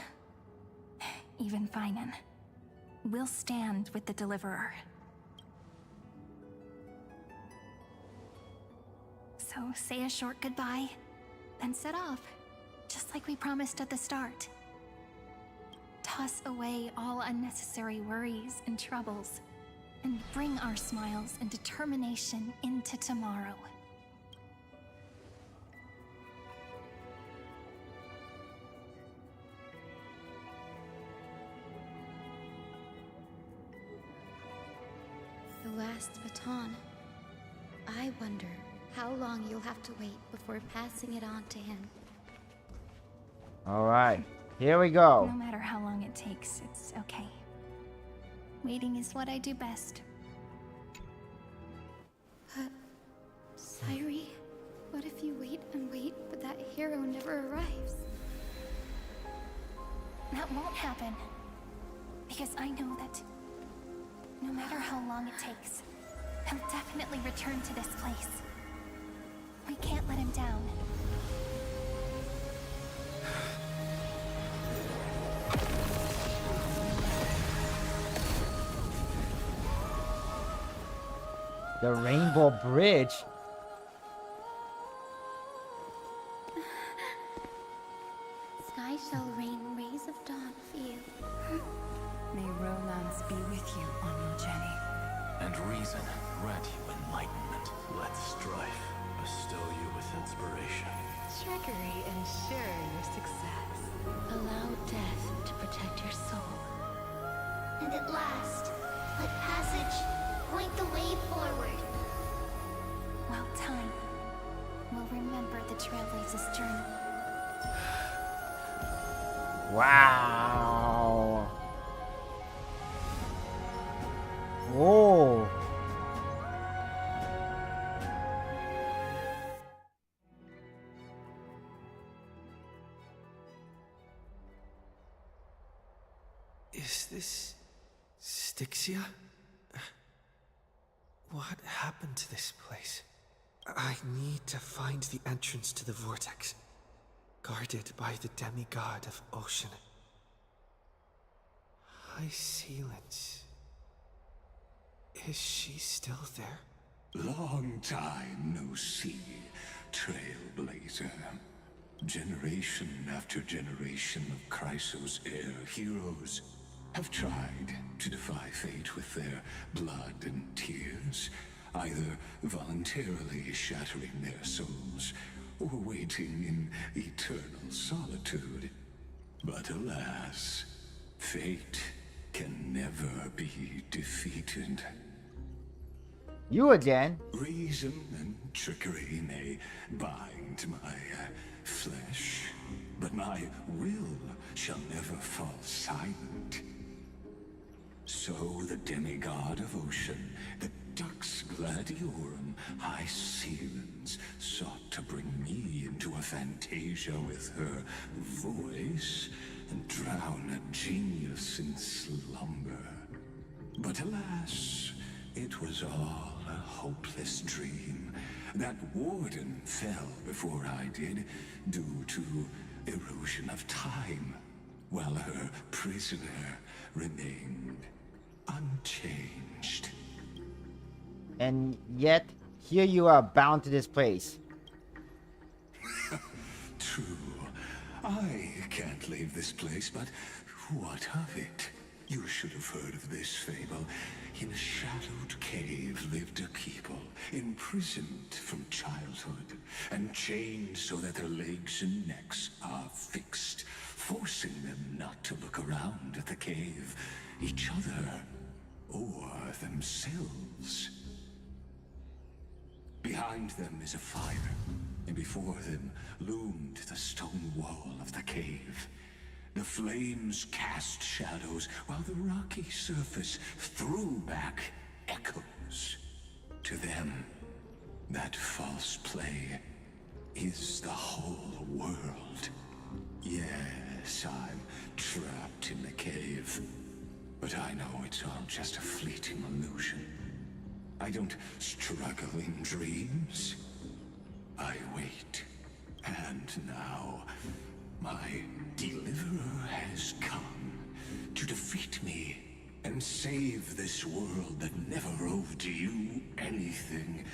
Even Finan. We'll stand with the Deliverer. So say a short goodbye, then set off, just like we promised at the start. Toss away all unnecessary worries and troubles, and bring our smiles and determination into tomorrow. The last baton. I wonder how long you'll have to wait before passing it on to him. Alright, here we go. No matter how long it takes, it's okay. Waiting is what I do best. But, Sairi, what if you wait and wait, but that hero never arrives? That won't happen. Because I know that no matter how long it takes, he'll definitely return to this place. We can't let him down. The Rainbow Bridge? Sky shall rain rays of dawn for you. May romance be with you on your journey. And reason grant you enlightenment. Let strife bestow you with inspiration. Trickery ensure your success. Allow death to protect your soul. And at last, let passage point the way forward. Well, time will remember the Trailblazer's journey. Wow. Whoa. Is this Styxia? What happened to this place? I need to find the entrance to the vortex, guarded by the demigod of ocean. High Sealants. Is she still there? Long time no see. trailblazer. Generation after generation of Chrysos heir heroes have tried to defy fate with their blood and tears, either voluntarily shattering their souls or waiting in eternal solitude. But alas, fate can never be defeated. You again? Reason and trickery may bind my flesh, but my will shall never fall silent. So the demigod of ocean, the Dux Gladiorum High Sealens, sought to bring me into a fantasia with her voice and drown a genius in slumber. But alas, it was all a hopeless dream. That warden fell before I did, due to erosion of time, while her prisoner remained unchanged. And yet, here you are bound to this place. True. I can't leave this place, but what of it? You should have heard of this fable. In a shadowed cave lived a people, imprisoned from childhood, and chained so that their legs and necks are fixed, forcing them not to look around at the cave, each other, or themselves. Behind them is a fire, and before them loomed the stone wall of the cave. The flames cast shadows, while the rocky surface threw back echoes. To them, that false play is the whole world. Yes, I'm trapped in the cave, but I know it's all just a fleeting illusion. I don't struggle in dreams. I wait, and now my deliverer has come to defeat me and save this world that never owed you anything.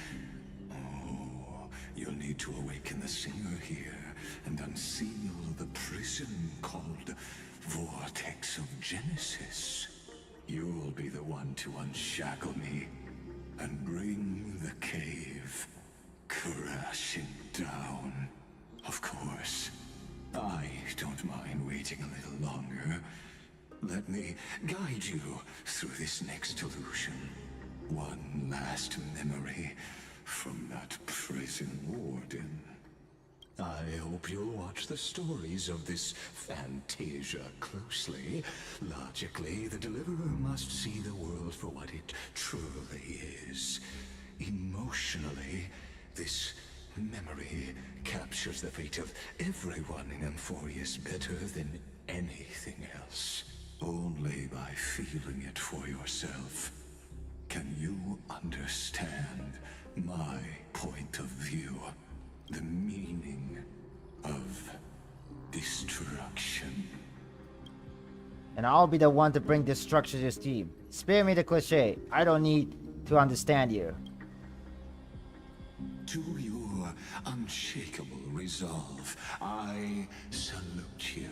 Oh, you'll need to awaken the singer here and unseal the prison called Vortex of Genesis. You'll be the one to unshackle me and bring the cave crashing down. Of course, I don't mind waiting a little longer. Let me guide you through this next illusion. One last memory from that prison warden. I hope you'll watch the stories of this fantasia closely. Logically, the Deliverer must see the world for what it truly is. Emotionally, this memory captures the fate of everyone in Amphorius better than anything else. Only by feeling it for yourself can you understand my point of view. The meaning of destruction. And I'll be the one to bring destruction to this team. Spare me the cliche. I don't need to understand you. To your unshakable resolve, I salute you.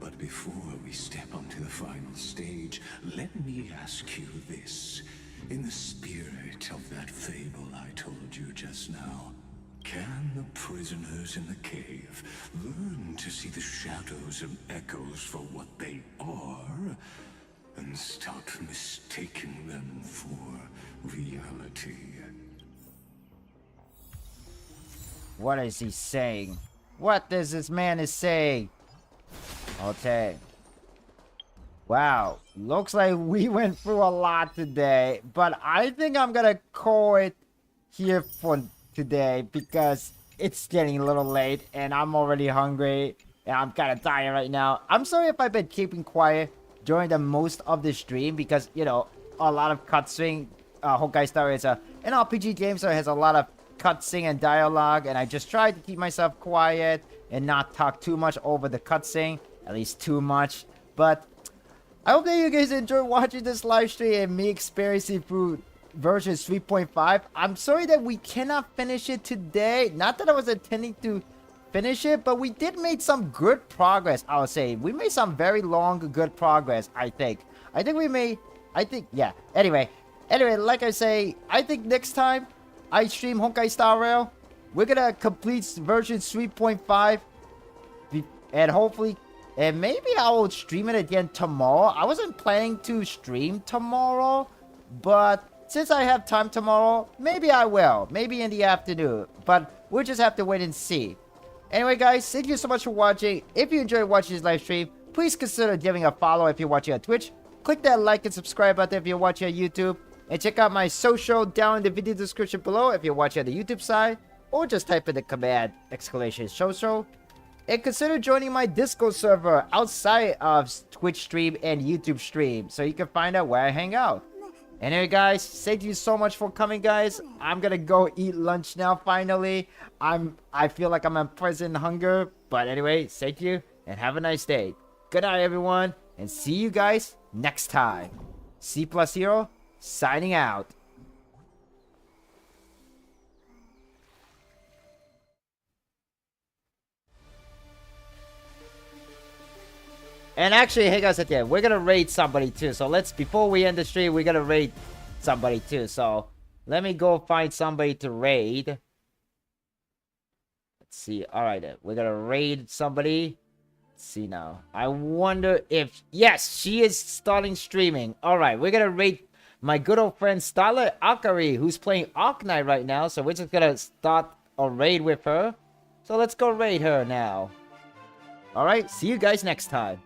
But before we step onto the final stage, let me ask you this. In the spirit of that fable I told you just now, can the prisoners in the cave learn to see the shadows and echoes for what they are, and stop mistaking them for reality? What is he saying? What does this man is saying? Okay. Wow. Looks like we went through a lot today, but I think I'm gonna call it here for today because it's getting a little late and I'm already hungry and I'm kind of tired right now. I'm sorry if I've been keeping quiet during the most of the stream because, you know, a lot of cutscene. Honkai Str Rail is an RPG game, so it has a lot of cutscene and dialogue, and I just tried to keep myself quiet and not talk too much over the cutscene, at least too much. But I hope that you guys enjoyed watching this live stream and me experiencing through version 3.5. I'm sorry that we cannot finish it today. Not that I was intending to finish it, but we did make some good progress, I would say. We made some very long, good progress, I think. Yeah. Anyway, like I say, I think next time I stream Honkai Str Rail, we're gonna complete version 3.5. And hopefully, and maybe I will stream it again tomorrow. I wasn't planning to stream tomorrow, but since I have time tomorrow, maybe I will. Maybe in the afternoon. But we'll just have to wait and see. Anyway, guys, thank you so much for watching. If you enjoyed watching this live stream, please consider giving a follow if you're watching on Twitch. Click that like and subscribe button if you're watching on YouTube. And check out my social down in the video description below if you're watching on the YouTube side. Or just type in the command !social. And consider joining my Discord server outside of Twitch stream and YouTube stream, so you can find out where I hang out. Anyway, guys, thank you so much for coming, guys. I'm gonna go eat lunch now, finally. I feel like I'm in present hunger. But anyway, thank you, and have a nice day. Good night, everyone, and see you guys next time. C+Hero, signing out. And actually, hey guys, at the end, we're gonna raid somebody too. So before we end the stream, we're gonna raid somebody too. So let me go find somebody to raid. Let's see. All right, then. We're gonna raid somebody. Let's see now. I wonder if, yes, she is starting streaming. All right, we're gonna raid my good old friend Starlet Akari, who's playing Arknight right now. So we're just gonna start a raid with her. So let's go raid her now. All right, see you guys next time.